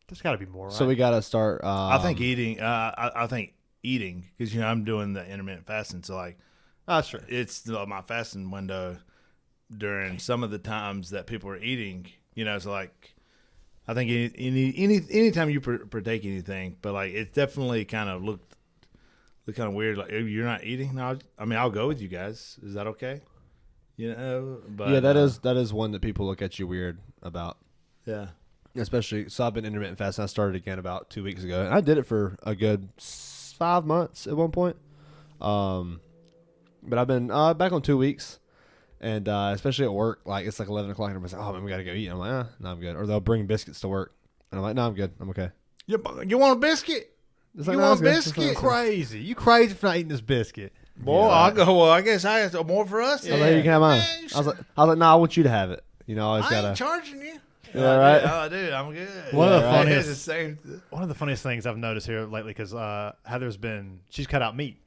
There's got to be more, right? So we got to start. I think eating. I think eating, because I'm doing the intermittent fasting, so like that's true. it's my fasting window during some of the times that people are eating. You know, it's like I think anytime you partake anything, but like it definitely kind of looked kind of weird. Like you're not eating. No, I mean I'll go with you guys. Is that okay? You know, but Yeah, that is one that people look at you weird about. Yeah. Especially, so I've been intermittent fasting. I started again about 2 weeks ago, and I did it for a good 5 months at one point. But I've been back on 2 weeks, and especially at work, like it's like 11 o'clock, and everybody's like, "Oh man, we gotta go eat." I'm like, "No, I'm good." Or they'll bring biscuits to work, and I'm like, "No, I'm good. I'm okay." You want a biscuit? It's like, You "No, want it's good. biscuit? It's fine." Crazy. You crazy for not eating this biscuit. Boy, I'll go. Well, I guess I have more for us. I was like, "You can have mine." Man, I was like, "No, I want you to have it." You know, I always I gotta. ain't charging you. Yeah, right. Oh, dude, I'm good. One of the right. funniest- It's the same. One of the funniest things I've noticed here lately, because she's cut out meat,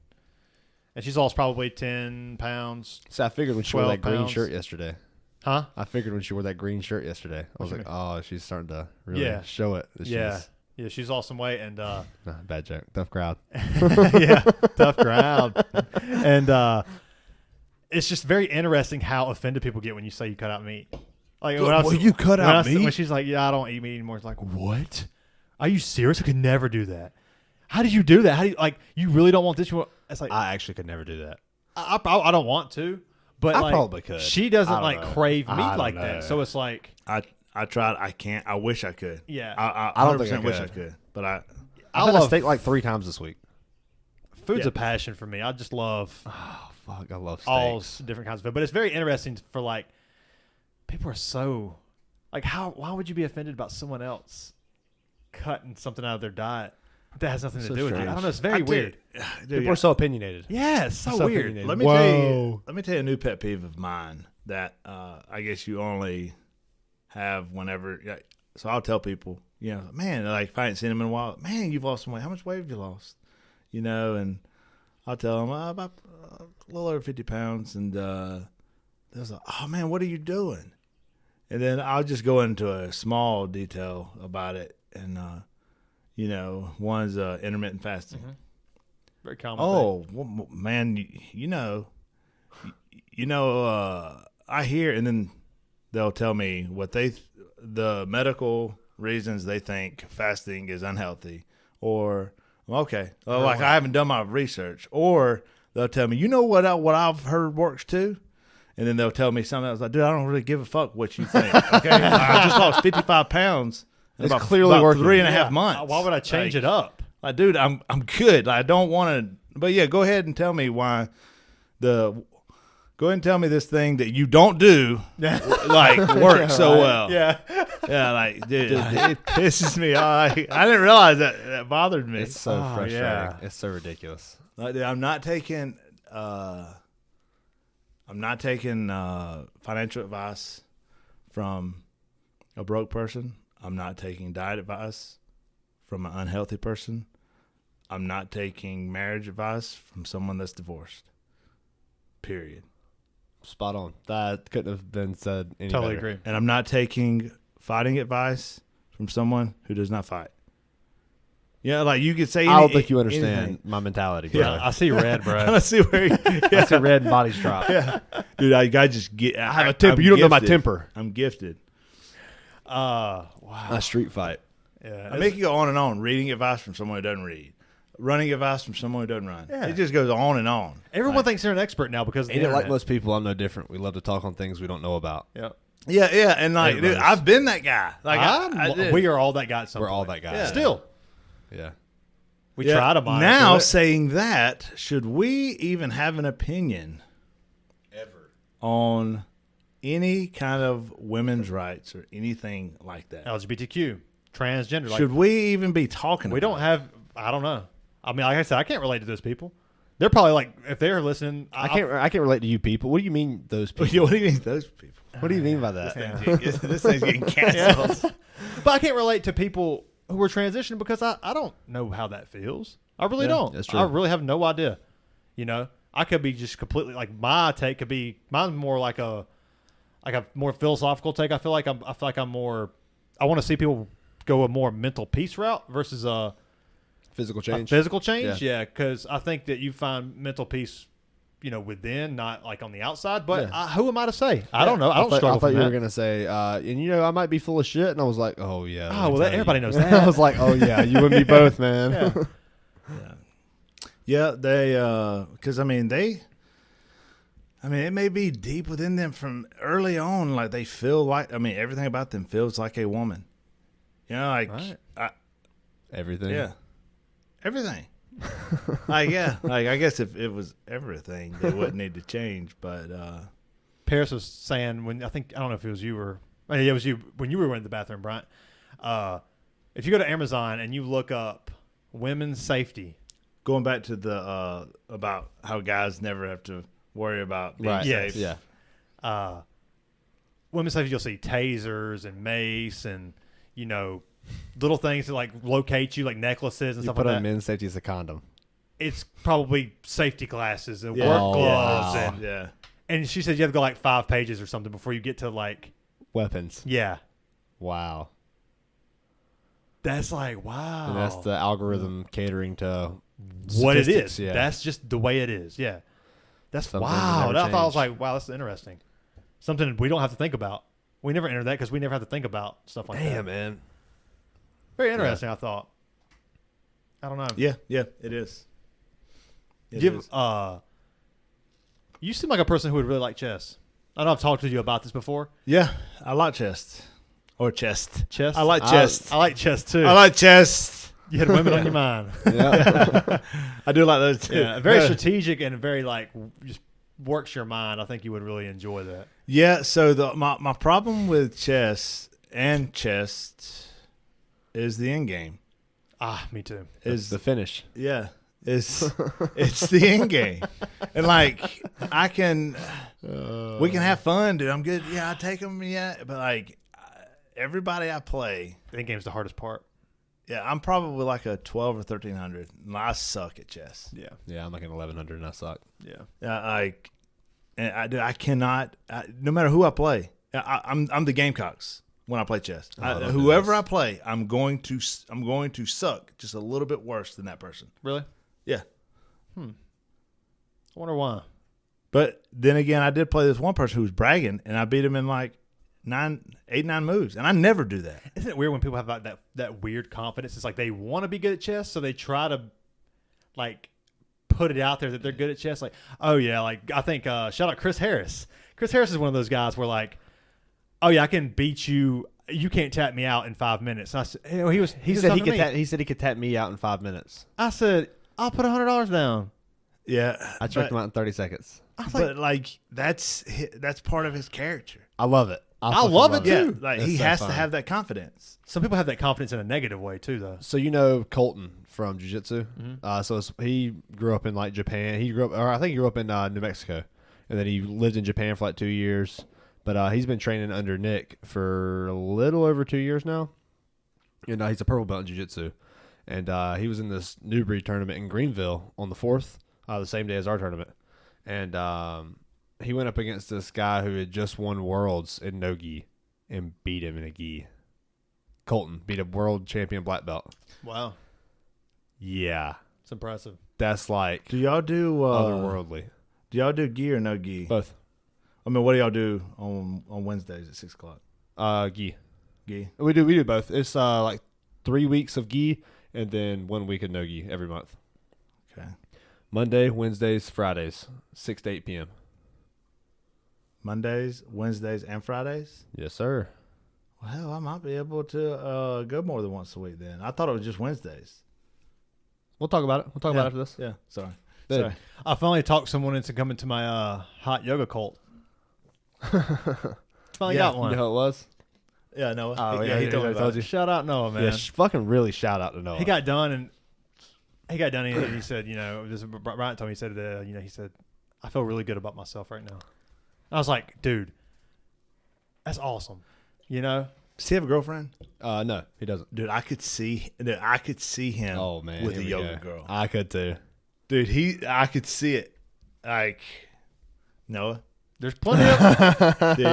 and she's lost probably 10 pounds. So I figured when she wore 12 that green pounds. shirt yesterday. Huh? I figured when she wore that green shirt yesterday, I was What like, you "Oh, she's starting to really Yeah. show it." That Yeah. she's, Yeah, she's lost some weight, and nah, bad joke, tough crowd. yeah, tough crowd. And it's just very interesting how offended people get when you say you cut out meat. Like you cut out meat? When she's like, "Yeah, I don't eat meat anymore." It's like, "What? Are you serious? I could never do that. How did you do that? How do you like? You really don't want this? You want?" It's like I actually could never do that. I don't want to, but I like, probably could. She doesn't I don't like know. crave I meat don't like know. that. So it's like, I tried. I can't. I wish I could. yeah, I don't think I 100% wish I could. could. But I I've had a steak like 3 times this week. food's Yeah. a passion for me. I just love Oh fuck, I love steaks. all different kinds of food, but it's very interesting for like people are so like why would you be offended about someone else cutting something out of their diet that has nothing to So do with you? I strange. don't know. It's very weird. Dude, People are so opinionated. Yeah, it's so So weird. opinionated. Let me Whoa. let me tell you a new pet peeve of mine that I guess you only have whenever. Yeah, so I'll tell people, you know, man, like if I ain't seen them in a while, man, you've lost some weight. How much weight have you lost? You know, and I'll tell them about a little over 50 pounds, and they're like, "Oh man, what are you doing?" And then I'll just go into a small detail about it, and you know, one's intermittent fasting. Mm-hmm. Very common. Oh well, man, you know, I hear, and then they'll tell me what the medical reasons they think fasting is unhealthy, or okay, like I haven't done my research, or they'll tell me, you know what I've heard works too, and then they'll tell me something else like, dude, I don't really give a fuck what you think. Okay, I just lost 55 pounds. In It's about, clearly about working. 3.5 months. Why would I change it up? Like, dude, I'm good. I don't want to. But yeah, go ahead and tell me why Go ahead and tell me this thing that you don't do, like works so well. Yeah. Yeah, like dude, it pisses me off. I didn't realize that bothered me. It's so frustrating. yeah. It's so ridiculous. Like, dude, I'm not taking financial advice from a broke person. I'm not taking diet advice from an unhealthy person. I'm not taking marriage advice from someone that's divorced. Period. Spot on. That couldn't have been said any Totally better. agree. And I'm not taking fighting advice from someone who does not fight. Yeah, like you could say. I don't think you understand anything. my mentality, bro. Yeah, I see red, I bro. don't see where. I see red and bodies drop. Dude, I just get. I have a temper. You don't know my temper. I'm gifted. Wow. A street fight. Yeah. I make you go on and on. Reading advice from someone who doesn't read. Running advice from someone who doesn't run. Yeah. It just goes on and on. Everyone thinks they're an expert now because of the Ain't it like internet. most people? I'm no different. We love to talk on things we don't know about. Yeah. Yeah, and like, dude, Everybody's- I've been that guy. Like, I did. We are all that guy. At some We're all point. that guy. Yeah. Still, Yeah. we Yeah, try to monitor now it. saying that, should we even have an opinion Ever. on any kind of women's rights or anything like that? LGBTQ, transgender. Like, Should we even be talking we about don't have. I don't know. I mean, like I said, I can't relate to those people. They're probably like, if they're listening, I can't relate to you people. What do you mean those it? people? What do you mean those people? What do you mean by that? This thing's getting canceled. But I can't relate to people who are transitioning because I don't know how that feels. I really Yeah, don't. that's true. I really have no idea. You know, I could be just completely like my take could be mine's more like a more philosophical take. I feel like I'm more. I want to see people go a more mental peace route versus Physical a change. physical change. Yeah. Yeah, because I think that you find mental peace within, not like on the outside. But Yeah. who am I to say? I don't know. I don't struggle I thought from you were that. gonna say, and I might be full of shit, and I was like, oh yeah. Oh, well, everybody knows that. I was like, oh yeah, you and me both, man. Yeah. Yeah, they because it may be deep within them from early on. Like they feel like everything about them feels like a woman. Right. Everything. Yeah, everything. I guess if it was everything, they wouldn't need to change. But Paris was saying I don't know if it was you or it was you when you were in the bathroom, Bryant. If you go to Amazon and you look up women's safety, going back to the about how guys never have to worry about being safe. Yeah. Women's safety, you'll see tasers and mace and little things to like locate you, like necklaces and You stuff put like on that. men's safety as a condom. It's probably safety glasses and Yeah. work Oh, gloves wow. and she said you have to go like 5 pages or something before you get to like Weapons. yeah. Wow. That's like wow. And that's the algorithm catering to what it statistics, is. Yeah. That's just the way it is. Yeah. That's Some things wow. never That I thought I was change. like, wow, that's interesting. Something we don't have to think about. We never entered that because we never have to think about stuff like that. Damn, man. Very interesting, I thought. I don't know. Yeah, it is. It Give is. you seem like a person who would really like chess. I know I've talked to you about this before. Yeah, I like chest. Or chest. Chess. I like chest. I like chess too. I like chest. You had women on your mind. Yeah. I do like those too. Yeah, very strategic and very like just works your mind. I think you would really enjoy that. Yeah, so my problem with chess and chest is the end game. Me too. Is the finish. Yeah. It's the end game. And like we can have fun, dude. I'm good. Yeah, I take them, but like everybody I play, The end game's the hardest part. yeah, I'm probably like a 12 or 1300. And I suck at chess. Yeah. Yeah, I'm like an 1100 and I suck. Yeah. I cannot. No matter who I play, I'm the Gamecocks when I play chess. don't do Whoever this. I play, I'm going to suck just a little bit worse than that person. Really? Yeah. I wonder why. But then again, I did play this one person who was bragging, and I beat him in like 9 moves, and I never do that. Isn't it weird when people have that weird confidence? It's like they want to be good at chess, so they try to like put it out there that they're good at chess. Like, oh yeah, like I think shout out Chris Harris. Chris Harris is one of those guys where like, oh yeah, I can beat you. You can't tap me out in 5 minutes. And I said, He said he could tap me out in 5 minutes. I said, I'll put $100 down. Yeah, I checked him out in 30 seconds. I was like, but like that's part of his character. I love it. I fucking love it, Yeah, too. like That's he so has fun. to have that confidence. some people have that confidence in a negative way too, though. So Colton from jiu-jitsu. He grew up in like Japan. I think he grew up in New Mexico, and then he lived in Japan for like 2 years. But he's been training under Nick for a little over 2 years now. And he's a purple belt in jiu-jitsu. And he was in this New Breed tournament in Greenville on the 4th, the same day as our tournament. And he went up against this guy who had just won Worlds in no gi and beat him in a gi. Colton beat a world champion black belt. Wow, Yeah. it's impressive. That's like Do y'all do otherworldly. Do y'all do gi or no gi? Both. I mean, what do y'all do on Wednesdays at 6:00? Gi. Gi. We do both. It's like 3 weeks of gi and then 1 week of no gi every month. Okay. Monday, Wednesdays, Fridays, 6 to 8 p.m. Mondays, Wednesdays, and Fridays. Yes, sir. Well, hell, I might be able to go more than once a week then. I thought it was just Wednesdays. We'll talk about it. We'll talk about it after this. Yeah. Sorry. Good. Sorry. I finally talked someone into coming to my hot yoga cult. Finally Yeah. got You one. know who it was? Yeah. No. Oh, he yeah. He told me about told it. you. Shout out Noah, man. Yeah, fucking really shout out to Noah. He got done and he said, Bryant told me, he said, he said, I feel really good about myself right now. I was like, dude, that's awesome. Does he have a girlfriend? No, he doesn't. Dude, I could see him. Oh, man. with here a we yoga go. girl. I could too. Dude, I could see it. Like Noah. There's plenty of Dude,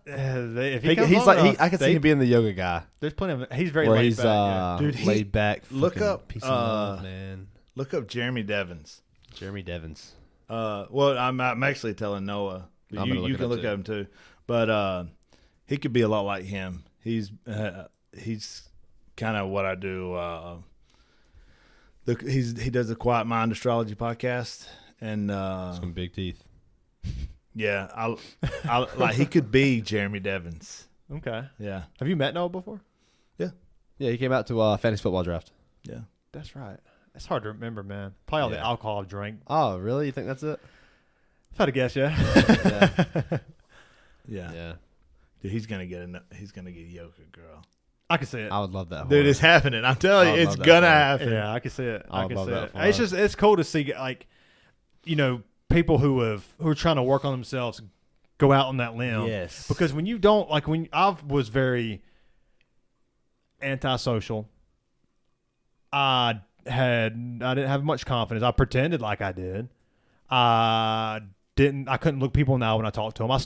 if he comes on enough, I could see him being the yoga guy. there's plenty of he's very Where laid he's back. Yeah. Dude, he- laid back. look fucking up, piece of love, man. look up Jeremy Devins. Jeremy Devins. Well, I'm actually telling Noah. But you can look at him too. But he could be a lot like him. He's kind of what I do. He does the Quiet Mind Astrology podcast, and Some big teeth. yeah, I like he could be Jeremy Devins. Okay. Yeah, Have you met Noah before? Yeah, he came out to fantasy football draft. yeah. That's right. It's hard to remember, man. Probably all the Yeah. alcohol I've drank. Oh, really? You think that's it? If I had to guess, yeah. Yeah. Yeah. Dude, he's gonna get Yoka, girl. I can see it. I would love that. Dude, horror. it's happening. I'm telling I you, would it's love that gonna for him. happen. Yeah, I can see it. I I can love see that it. for It's us. just it's cool to see like, people who are trying to work on themselves go out on that limb. Yes. Because when you don't when I was very antisocial, I didn't have much confidence. I pretended like I did. I couldn't look people in the eye when I talked to them. I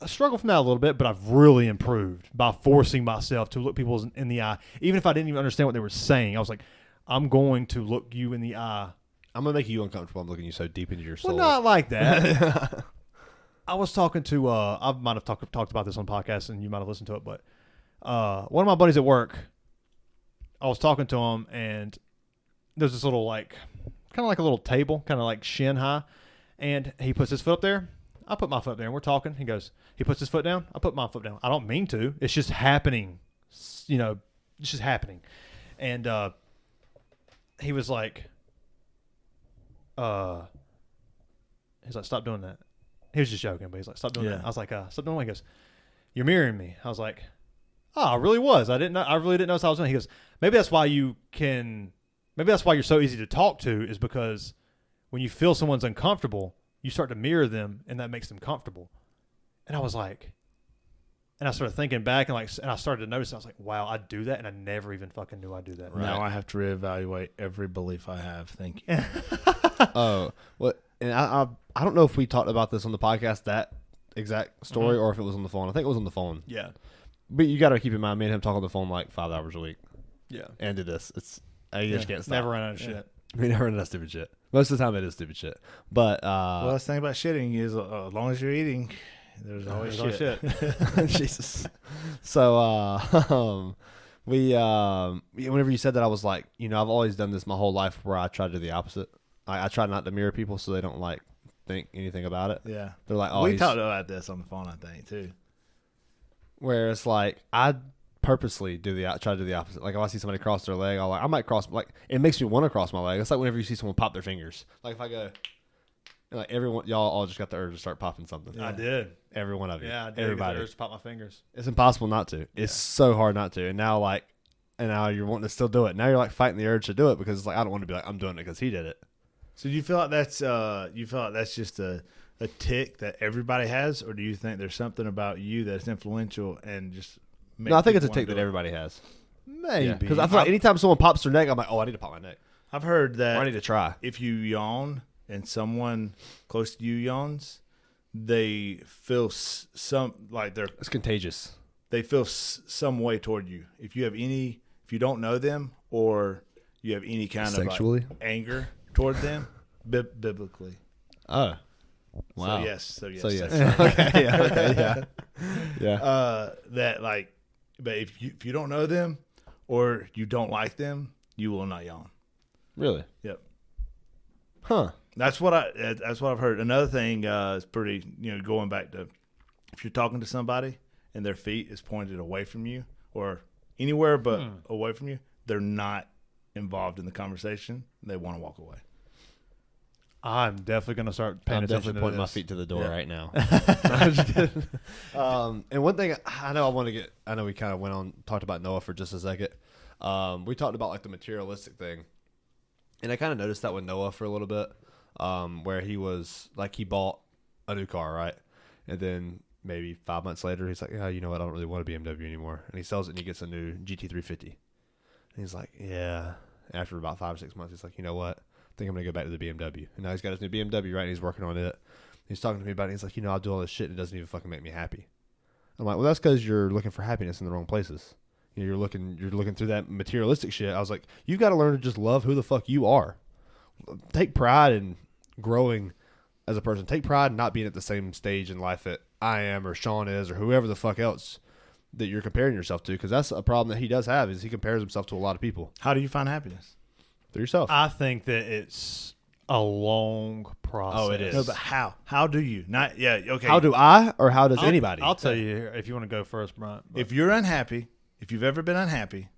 struggle from that a little bit, but I've really improved by forcing myself to look people in the eye. Even if I didn't even understand what they were saying, I was like, I'm going to look you in the eye. I'm gonna make you uncomfortable. I'm looking you so deep into your soul. Well, not like that. I was talking to I might have talked about this on podcast, and you might have listened to it, but one of my buddies at work, I was talking to him, and there's this little kind of like a little table, kind of like shin high, and he puts his foot up there. I put my foot up there, and we're talking. He puts his foot down. I put my foot down. I don't mean to. It's just happening. It's just happening. And he was like, he's like, stop doing that. He was just joking, but he's like, stop doing that. I was like, stop doing that. He goes, you're mirroring me. I was like, oh, I really was. I really didn't notice I was doing it. He goes, maybe that's why you're so easy to talk to, is because when you feel someone's uncomfortable, you start to mirror them, and that makes them comfortable. And I was like, and I started thinking back, and I started to notice, I was like, wow, I do that, and I never even fucking knew I do that. Right. Now I have to reevaluate every belief I have. Thank you. Oh, what? And I don't know if we talked about this on the podcast, that exact story, or if it was on the phone. I think it was on the phone. Yeah. But you got to keep in mind, me and him talk on the phone like 5 hours a week. Yeah. And do this. You just can't stop. Never run out of shit. We never run out of stupid shit. Most of the time it is stupid shit. But Well, that's the thing about shitting is as long as you're eating, there's always shit. Jesus. So whenever you said that, I was like, I've always done this my whole life where I try to do the opposite. I try not to mirror people so they don't think anything about it. Yeah. They're like, oh, we talked about this on the phone, I think, too. Where it's like I purposely try to do the opposite. Like if I see somebody cross their leg, I might cross, it makes me want to cross my leg. It's like whenever you see someone pop their fingers. Like if I go, like everyone, y'all all just got the urge to start popping something. Yeah. I did. Every one of you. Yeah, I did. Everybody. Get the urge to pop my fingers. It's impossible not to. It's so hard not to. And now you're wanting to still do it. Now you're like fighting the urge to do it because it's like I don't want to be like I'm doing it because he did it. So do you feel like that's just a tick that everybody has, or do you think there's something about you that's influential and just No, I think it's a tick that everybody has. Maybe. Because I feel like anytime someone pops their neck, I'm like, oh, I need to pop my neck. I've heard Or that I need to try. if you yawn and someone close to you yawns, they feel some It's contagious. they feel some way toward you. If you don't know them, or you have any kind Sexually? of anger toward them, biblically. Oh. Wow. So yes. Okay. Yeah. Okay. Yeah. Yeah. But if you don't know them or you don't like them, you will not yawn. Really? Yep. Huh. That's what I've heard. Another thing is pretty, going back to if you're talking to somebody and their feet is pointed away from you or anywhere but away from you, they're not involved in the conversation. They want to walk away. I'm definitely going to start paying I'm attention definitely to pointing my this. feet to the door Yeah. right now. And one thing I know we kind of talked about Noah for just a second. We talked about like the materialistic thing. And I kind of noticed that with Noah for a little bit, where he was like, he bought a new car, right? And then maybe 5 months later, he's like, yeah, you know what? I don't really want a BMW anymore. And he sells it and he gets a new GT350. And he's like, yeah. After about 5 or 6 months, he's like, you know what? I think I'm going to go back to the BMW. And now he's got his new BMW, right? And he's working on it. He's talking to me about it. He's like, I'll do all this shit. And it doesn't even fucking make me happy. I'm like, well, that's because you're looking for happiness in the wrong places. You're looking through that materialistic shit. I was like, you've got to learn to just love who the fuck you are. Take pride in growing as a person. Take pride in not being at the same stage in life that I am or Shawn is or whoever the fuck else that you're comparing yourself to, because that's a problem that he does have, is he compares himself to a lot of people. How do you find happiness? Through yourself. I think that it's a long process. Oh, it is. No, but how? How do you? Not okay. How do I, or how does anybody? I'll tell you if you want to go first, Bryant. If you're unhappy, if you've ever been unhappy,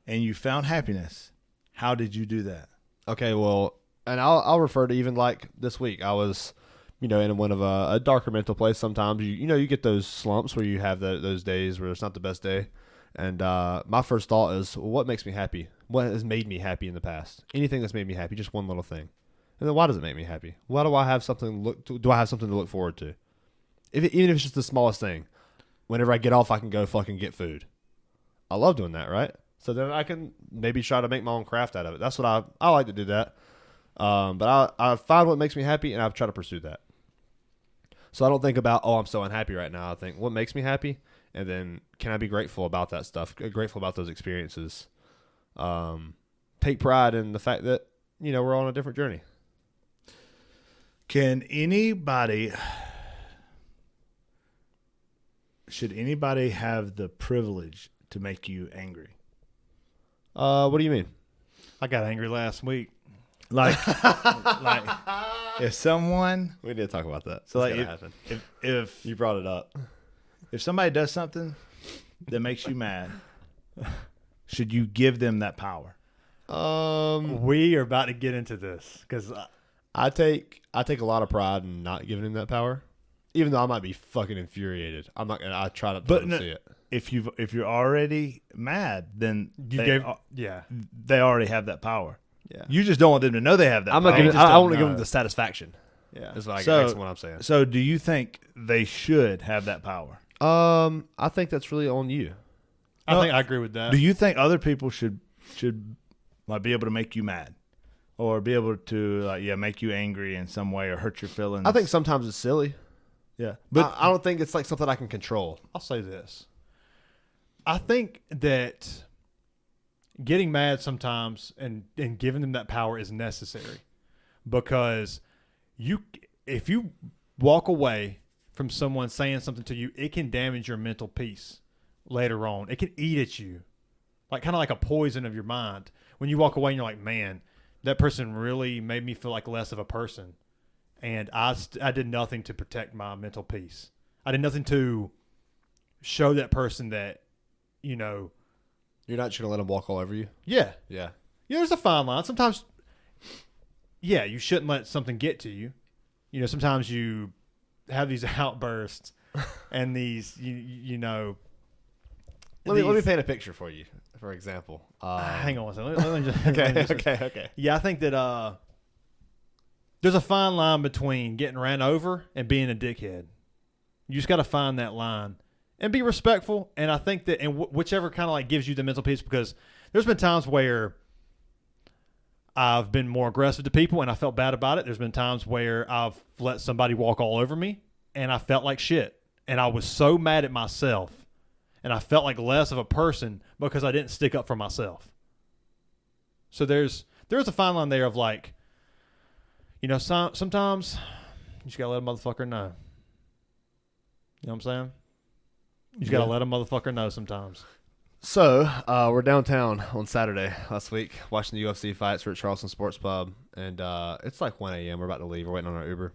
and you found happiness, how did you do that? Okay, well, and I'll refer to even like this week. I was, in one of a darker mental place. Sometimes you get those slumps where you have those days where it's not the best day. And my first thought is, well, what makes me happy? What has made me happy in the past? Anything that's made me happy, just one little thing. And then why does it make me happy? Why do I have something do I have something to look forward to? Even if it's just the smallest thing. Whenever I get off, I can go fucking get food. I love doing that, right? So then I can maybe try to make my own craft out of it. That's what I like to do that. But I find what makes me happy, and I try to pursue that. So I don't think about, I'm so unhappy right now. I think, what makes me happy? And then can I be grateful about that stuff, grateful about those experiences? Take pride in the fact that, we're on a different journey. Should anybody have the privilege to make you angry? What do you mean? I got angry last week. Like if someone, we need to talk about that. So like if you brought it up, if somebody does something that makes you mad, should you give them that power? We are about to get into this because I take a lot of pride in not giving him that power, even though I might be fucking infuriated. I'm not gonna. I try not to see it. If you're already mad, then they already have that power. Yeah, you just don't want them to know they have that power. I want to give them the satisfaction. Yeah, is what I'm saying. So, do you think they should have that power? I think that's really on you. I agree with that. Do you think other people should like be able to make you mad, or be able to make you angry in some way or hurt your feelings? I think sometimes it's silly. Yeah, but I don't think it's like something I can control. I'll say this. I think that getting mad sometimes and giving them that power is necessary, because if you walk away from someone saying something to you, it can damage your mental peace later on. It can eat at you, kind of like a poison of your mind. When you walk away and you're like, man, that person really made me feel like less of a person. And I did nothing to protect my mental peace. I did nothing to show that person that, you're not just going to let them walk all over you? Yeah. Yeah. Yeah, there's a fine line. Sometimes, you shouldn't let something get to you. Sometimes you have these outbursts and these, Let me paint a picture for you, for example. Hang on one second. Let me just, Okay. Yeah, I think that there's a fine line between getting ran over and being a dickhead. You just got to find that line and be respectful. And I think that, whichever kind of gives you the mental peace, because there's been times where I've been more aggressive to people and I felt bad about it. There's been times where I've let somebody walk all over me and I felt like shit. And I was so mad at myself and I felt like less of a person because I didn't stick up for myself. So there's a fine line there of sometimes you just got to let a motherfucker know. You know what I'm saying? You just got to let a motherfucker know sometimes. So, we're downtown on Saturday last week watching the UFC fights. We're at Charleston Sports Pub, and it's like 1 a.m. We're about to leave. We're waiting on our Uber.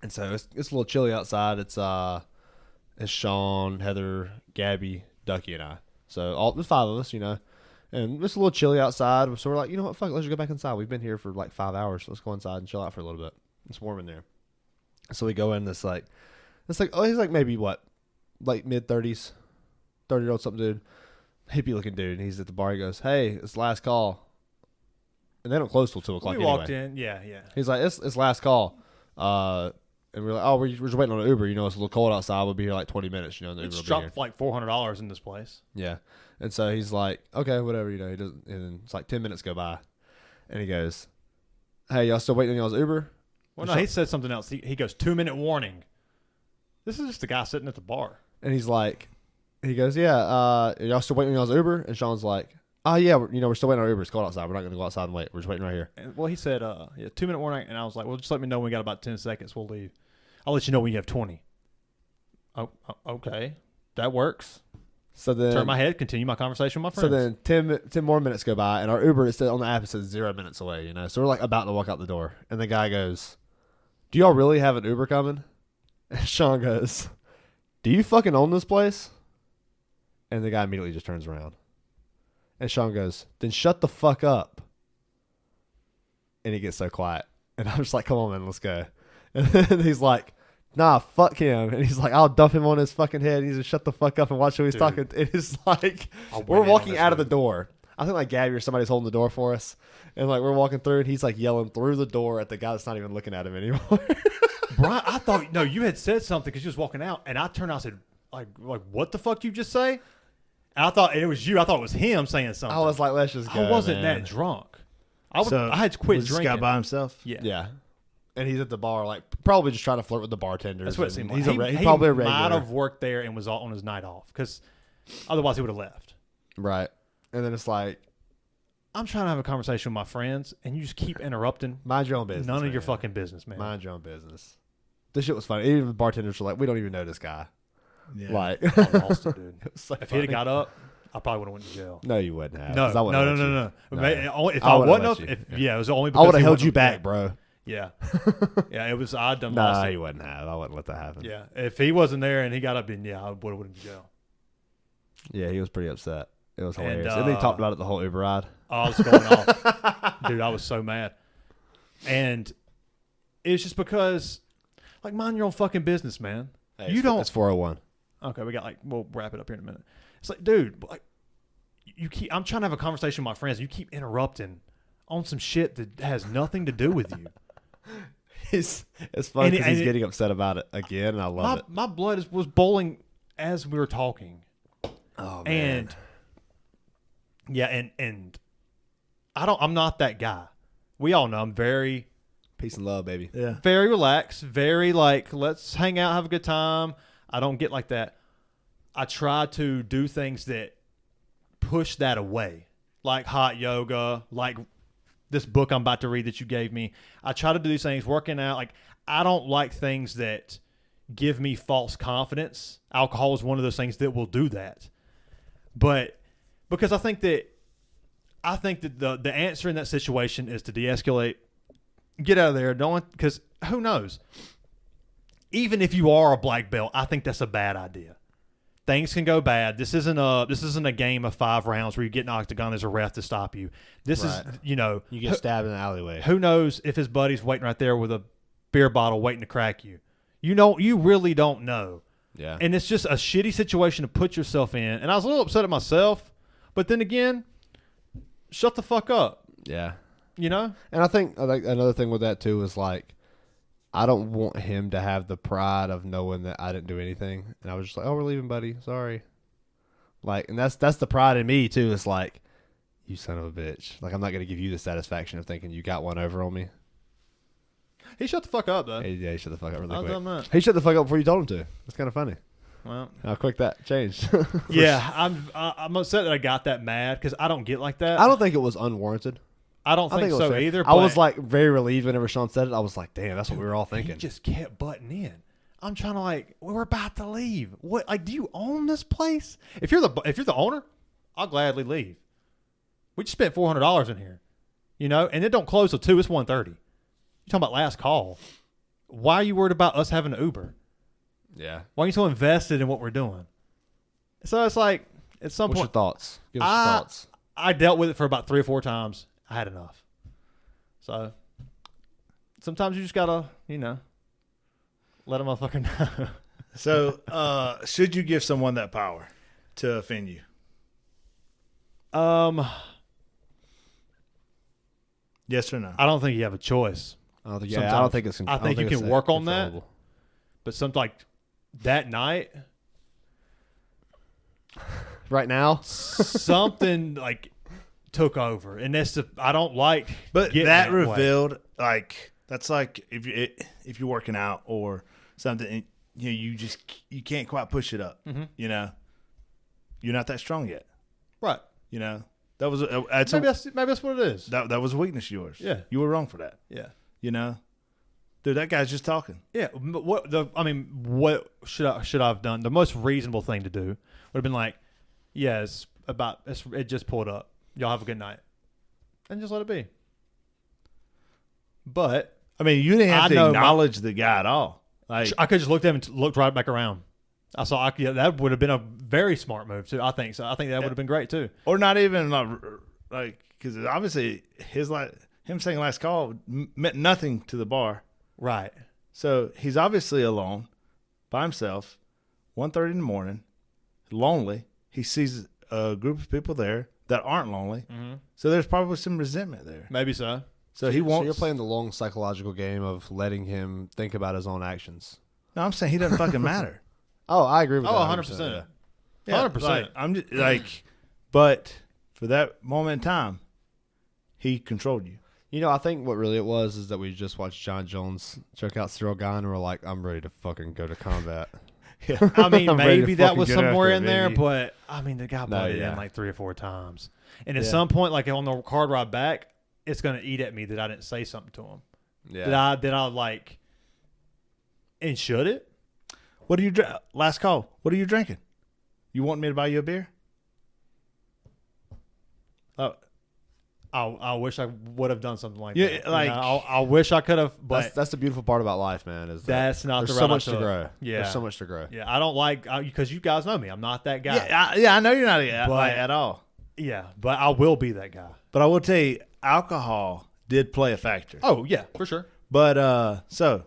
And so it's a little chilly outside. It's Sean, Heather, Gabby, Ducky, and I. So there's 5 of us, and it's a little chilly outside. So we're like, you know what, fuck it, let's just go back inside. We've been here for 5 hours, so let's go inside and chill out for a little bit. It's warm in there. So we go in he's maybe mid-30s, 30-year-old something dude. Hippie looking dude, and he's at the bar. He goes, "Hey, it's last call," and they don't close till 2 o'clock. We walked in, yeah. He's like, "It's last call," and we're like, "Oh, we're just waiting on an Uber. It's a little cold outside. We'll be here 20 minutes. The Uber it's will be dropped here." $400 in this place. Yeah, and so he's like, "Okay, whatever." He doesn't. And it's 10 minutes go by, and he goes, "Hey, y'all still waiting on y'all's Uber?" Well, no, he said something else. He goes, 2-minute warning. This is just the guy sitting at the bar, and he's like. He goes, "Yeah, y'all still waiting on y'all's Uber?" And Sean's like, Oh yeah, we're still waiting on our Uber. It's cold outside. We're not going to go outside and wait. We're just waiting right here. And, well, he said, 2-minute warning, and I was like, well, just let me know when we got about 10 seconds. We'll leave. I'll let you know when you have 20. Oh, okay, that works. So then turn my head, continue my conversation with my So friends. then 10 more minutes go by, and our Uber is on the app. It says 0 minutes away. So we're like about to walk out the door, and the guy goes, "Do y'all really have an Uber coming?" And Sean goes, "Do you fucking own this place?" And the guy immediately just turns around, and Sean goes, "Then shut the fuck up." And he gets so quiet, and I'm just like, "Come on, man, let's go." And then he's like, "Nah, fuck him." And he's like, "I'll dump him on his fucking head." He's just shut the fuck up and watch who he's talking. It is like, we're walking out of the door. I think like Gabby or somebody's holding the door for us. And like we're walking through and he's like yelling through the door at the guy that's not even looking at him anymore. Brian, I thought, no, you had said something because you was walking out. And I turned out and said, like, what the fuck you just say? And I thought it was you. I thought it was him saying something. I was like, let's just go. I wasn't man. that drunk. I had quit was drinking. This guy by himself? Yeah. And he's at the bar, like probably just trying to flirt with the bartenders. That's what it seemed like. He's probably a regular. He might have worked there and was on his night off because otherwise he would have left. Right. And then it's like, I'm trying to have a conversation with my friends and you just keep interrupting. mind your own business. None of man. your fucking business, man. Mind your own business. This shit was funny. Even the bartenders were like, we don't even know this guy. Yeah. Like, I lost it, dude. so if he'd have got up, I probably would have went to jail. No, you wouldn't have. No. If I wouldn't have, it was only because I would have held you back, bro. Yeah. Yeah, it was, I'd done Nah, lost it. you wouldn't have. I wouldn't let that happen. Yeah. If he wasn't there and he got up, then I would have went to jail. Yeah, he was pretty upset. It was hilarious. And, And then he talked about it the whole Uber ride. I was going off. Dude, I was so mad. And it's just because, like, mind your own fucking business, man. Hey, you don't. It's 401. Okay, we got we'll wrap it up here in a minute. It's like, dude, like, I'm trying to have a conversation with my friends. You keep interrupting on some shit that has nothing to do with you. It's funny because he's getting upset about it again, and I love it. My blood was boiling as we were talking. Oh, man. And yeah, and I'm not that guy. We all know I'm very Peace and love, baby. Yeah. very relaxed, very like, let's hang out, have a good time. I don't get like that. I try to do things that push that away, like hot yoga, like this book I'm about to read that you gave me. I try to do these things, working out. Like, I don't like things that give me false confidence. Alcohol is one of those things that will do that. But because I think that the answer in that situation is to de-escalate, get out of there. Don't, because who knows? Even if you are a black belt, I think that's a bad idea. Things can go bad. This isn't a game of 5 rounds where you get in the octagon. There's a ref to stop you. This is, you get stabbed in the alleyway. Who knows if his buddy's waiting right there with a beer bottle waiting to crack you? You really don't know. Yeah. And it's just a shitty situation to put yourself in. And I was a little upset at myself, but then again, shut the fuck up. Yeah. You know? And I think another thing with that too is like, I don't want him to have the pride of knowing that I didn't do anything. And I was just like, oh, we're leaving, buddy. Sorry. Like, and that's the pride in me too. It's like, you son of a bitch. Like, I'm not going to give you the satisfaction of thinking you got one over on me. He shut the fuck up, though. Yeah, he shut the fuck up really I'll quick. tell him that. He shut the fuck up before you told him to. It's kind of funny. Well, How quick that changed. yeah, I'm upset that I got that mad because I don't get like that. I don't think it was unwarranted. I don't think it was so fair. either. I was but like very relieved whenever Sean said it. I was like, damn, that's what we were all he thinking. just kept butting in. I'm trying to like, we're about to leave. What? Like, do you own this place? If you're the owner, I'll gladly leave. We just spent $400 in here, and it don't close till 2. It's 1:30. You're talking about last call. Why are you worried about us having an Uber? Yeah. Why are you so invested in what we're doing? So it's like, at some What's your point, thoughts? Give us your thoughts. I dealt with it for about 3 or 4 times. I had enough. So sometimes you just gotta, let a motherfucker know. So, should you give someone that power to offend you? Yes or no? I don't think you have a choice. I don't think, Sometimes. I don't think it's. I think you can work on that. But something like that night, Right now, something like took over, and that's I don't like. But getting that way. revealed, like, that's like if you're working out or something, and, you can't quite push it up. Mm-hmm. You're not that strong yet. Right. That was maybe that's what it is. that was a weakness of yours. Yeah. You were wrong for that. Yeah. You know, dude, that guy's just talking. Yeah. But what should I have done? The most reasonable thing to do would have been like, yeah, it just pulled up. Y'all have a good night, and just let it be. But I mean, you didn't have to acknowledge the guy at all. Like, I could just looked at him and looked right back around. I saw that would have been a very smart move too. I think so. I think that would have been great too. Or not even like because obviously him saying last call meant nothing to the bar. Right. So he's obviously alone by himself, 1:30 in the morning, lonely. He sees a group of people there that aren't lonely. Mm-hmm. So there's probably some resentment there. Maybe so. So he won't. So you're playing the long psychological game of letting him think about his own actions. No, I'm saying he doesn't fucking matter. Oh, I agree with that. 100%. Yeah, 100%. like, I'm just like, but for that moment in time, he controlled you. You know, I think what really it was is that we just watched Jon Jones choke out Cyril Guy and we're like, I'm ready to fucking go to combat. Yeah. I mean, I'm ready to maybe that fucking was get somewhere after in it, there, baby. but I mean, the guy played it in like 3 or 4 times. And at some point, like on the card ride back, it's going to eat at me that I didn't say something to him. Yeah. Did I like, and should it? What are you last call? What are you drinking? You want me to buy you a beer? Oh, I wish I would have done something like Yeah, that. like- You know, I wish I could have, but That's the beautiful part about life, man. Is that that's not there's the so route I much to took. grow. Yeah. There's so much to grow. yeah, I don't like because you guys know me. I'm not that guy. yeah, I know you're not But- like, at all. Yeah, but I will be that guy. But I will tell you, alcohol did play a factor. Oh yeah, for sure. But so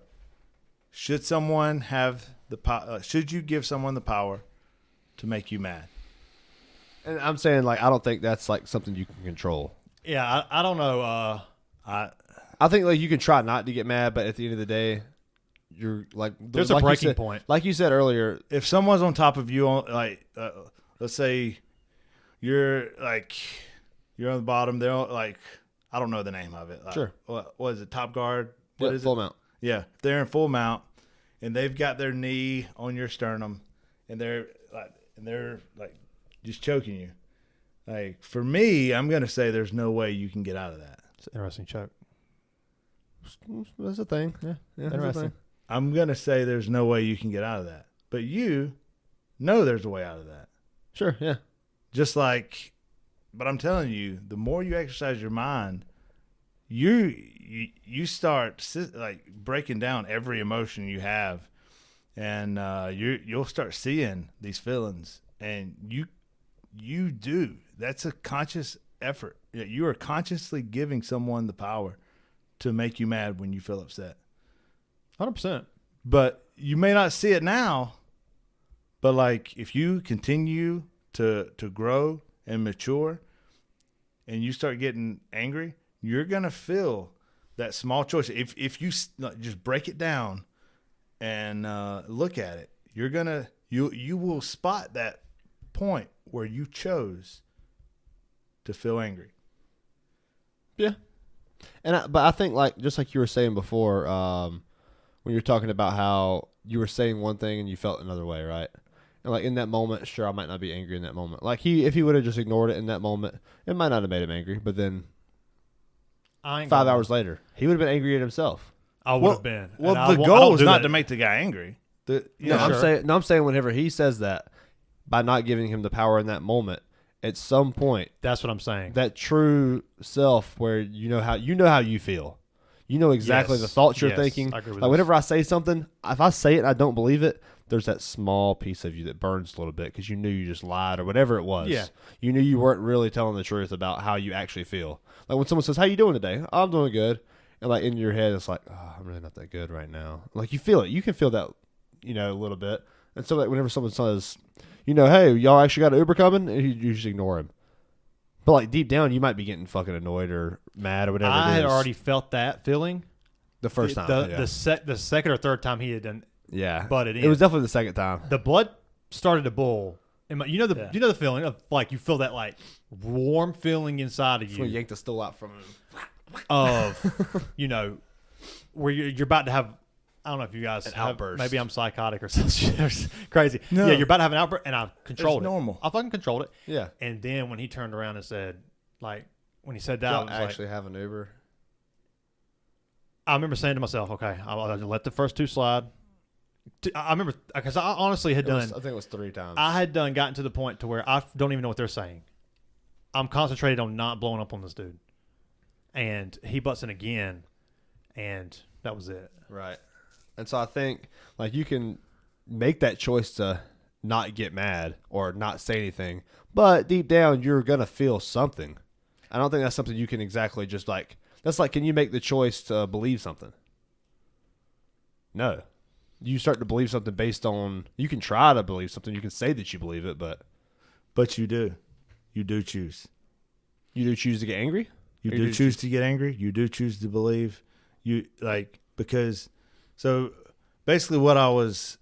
should someone have the should you give someone the power to make you mad? And I'm saying, like, I don't think that's like something you can control. Yeah, I don't know. I think like you can try not to get mad, but at the end of the day, you're like There's like a you breaking said- point. Like you said earlier, If someone's on top of you, on let's say you're on the bottom, they're like, I don't know the name of it. Like, Sure. What is it? Top guard? What is full it? mount. Yeah, if they're in full mount and they've got their knee on your sternum and they're like just choking you. Like, for me, I'm gonna say there's no way you can get out of that. It's an interesting choke. That's a thing. Yeah, that's a Interesting. thing. I'm gonna say there's no way you can get out of that. But you know there's a way out of that. Sure. Yeah. Just like, but I'm telling you, the more you exercise your mind, you start like breaking down every emotion you have, and you'll start seeing these feelings, and you do. That's a conscious effort. You are consciously giving someone the power to make you mad when you feel upset. 100%. But you may not see it now, but like if you continue to grow and mature and you start getting angry, you're going to feel that small choice. If you just break it down and look at it, you will spot that point where you chose to feel angry. Yeah. But I think, like, just like you were saying before, when you were talking about how you were saying one thing and you felt another way, right? And like in that moment, sure, I might not be angry in that moment. Like if he would have just ignored it in that moment, it might not have made him angry. But then 5 hours later, he would have been angry at himself. I would have been. Well, And the I goal don't is do not that. to make the guy angry. I'm saying whenever he says that, by not giving him the power in that moment, at some point, That's what I'm saying. that true self where you know how you feel. You know exactly Yes. the thoughts you're Yes, thinking. I agree with Like this. whenever I say something, if I say it and I don't believe it, there's that small piece of you that burns a little bit because you knew you just lied or whatever it was. Yeah. You knew you weren't really telling the truth about how you actually feel. Like when someone says, "How you doing today?" "Oh, I'm doing good." And like in your head, it's like, "Oh, I'm really not that good right now." Like you feel it. You can feel that, a little bit. And so like whenever someone says, "Hey, y'all actually got an Uber coming," and you just ignore him. But like deep down, you might be getting fucking annoyed or mad or whatever. I it had is. already felt that feeling the first time. The second or third time he had done. Yeah, butted in. It was definitely the second time. The blood started to boil. You know the feeling of like you feel that like warm feeling inside of So we you yanked the stool out from him. of where you're about to have. I don't know if you guys have, outburst. maybe I'm psychotic or something crazy. No. Yeah, you're about to have an outburst, and I controlled It's it. normal. I fucking controlled it. Yeah. And then when he turned around and said, Like when he said that, Don't I was actually have an Uber. I remember saying to myself, okay, I'll let the first 2 slide. I remember because I honestly had done. I think it was 3 times. I had gotten to the point to where I don't even know what they're saying. I'm concentrated on not blowing up on this dude, and he butts in again, and that was it. Right. And so I think like you can make that choice to not get mad or not say anything, but deep down you're gonna feel something. I don't think that's something you can exactly just like. That's like, can you make the choice to believe something? No. You start to believe something based on. You can try to believe something. You can say that you believe it, but you do. You do choose. You do choose to get angry. You do choose to get angry. You do choose to believe. You like because. So basically, what I was.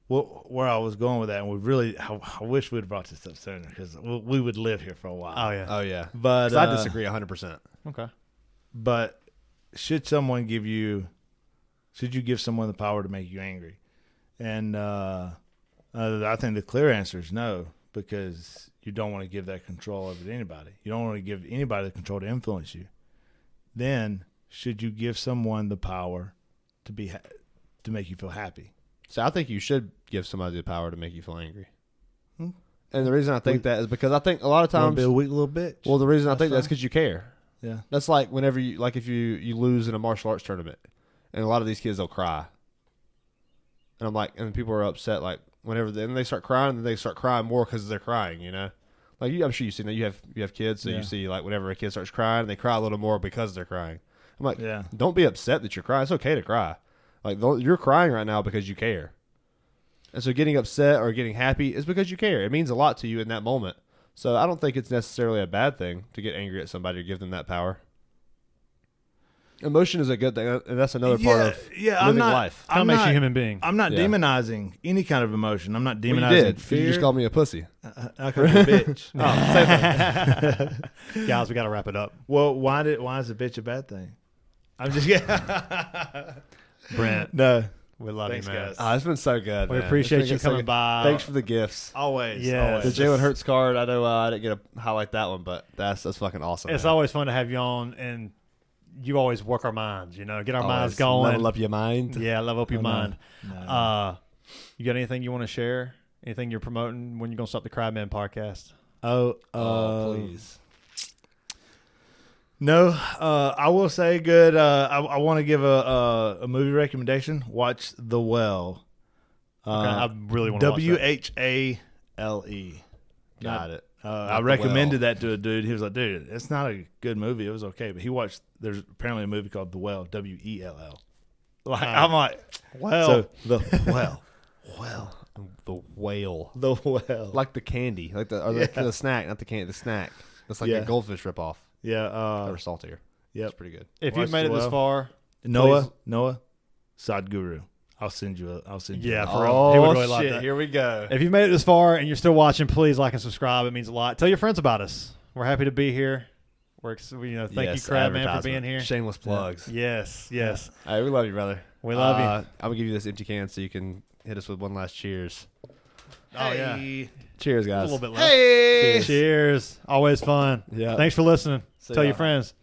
Where I was going with that, and we really, I wish we'd brought this up sooner because we would live here for a while. Oh yeah. But I disagree 100%. Okay. But should you give someone the power to make you angry? And I think the clear answer is no, because you don't want to give that control over to anybody. You don't want to give anybody the control to influence you. Then should you give someone the power to make you feel happy? So I think you should give somebody the power to make you feel angry. And the reason I think that is because I think a lot of times be a weak little bitch. Well, the reason I think that's because you care. Yeah. That's like whenever you like if you lose in a martial arts tournament, and a lot of these kids they'll cry. And I'm like, and people are upset like whenever they start crying, then they start crying more because they're crying. You know, like I'm sure you've seen that. You have kids, so you see like whenever a kid starts crying, they cry a little more because they're crying. I'm like, don't be upset that you're crying. It's okay to cry. Like you're crying right now because you care. And so getting upset or getting happy is because you care. It means a lot to you in that moment. So I don't think it's necessarily a bad thing to get angry at somebody or give them that power. Emotion is a good thing, and that's another part of living life. Kind of makes you a human being. I'm not demonizing any kind of emotion. I'm not demonizing well, you did. fear. You just called me a pussy. I called you a bitch. Guys, we got to wrap it up. Well, why is a bitch a bad thing? I'm just Brent. No. We love you, man. Guys. It's been so good. We man. appreciate you coming by. Thanks for the gifts. Always. Yeah. The Jalen Hurts card. I know I didn't get to highlight that one, but that's fucking awesome. It's always fun to have you on, and you always work our minds. You know, get our minds always going. level up your mind. Yeah, level up your mind. No. You got anything you want to share? Anything you're promoting when you're gonna stop the Crabman podcast? Please. No, I will say good. I want to give a movie recommendation. Watch The Well. Okay, I really want to watch that. WHALE. Got it. I recommended that to a dude. He was like, dude, it's not a good movie. It was okay. But he watched, there's apparently a movie called The Well, WELL. Like, I'm like, well. So, The Well. Well. The whale. The Well. Like the candy. Like the snack, not the candy, the snack. That's like a goldfish ripoff. Yeah. They were saltier. Yep. It's pretty good. If Watch you've made The it this Well. far, Noah, Sadhguru. I'll send you. Yeah, for real. Oh, He would really shit. like that. Here we go. If you've made it this far and you're still watching, please like and subscribe. It means a lot. Tell your friends about us. We're happy to be here. Thank you, Crabman, for being here. Shameless plugs. Yes. Hey, we love you, brother. We love you. I'm going to give you this empty can so you can hit us with one last cheers. Oh, yeah. Cheers, guys. A little bit left. Hey. Cheers. Always fun. Yeah. Thanks for listening. See Tell ya. your friends.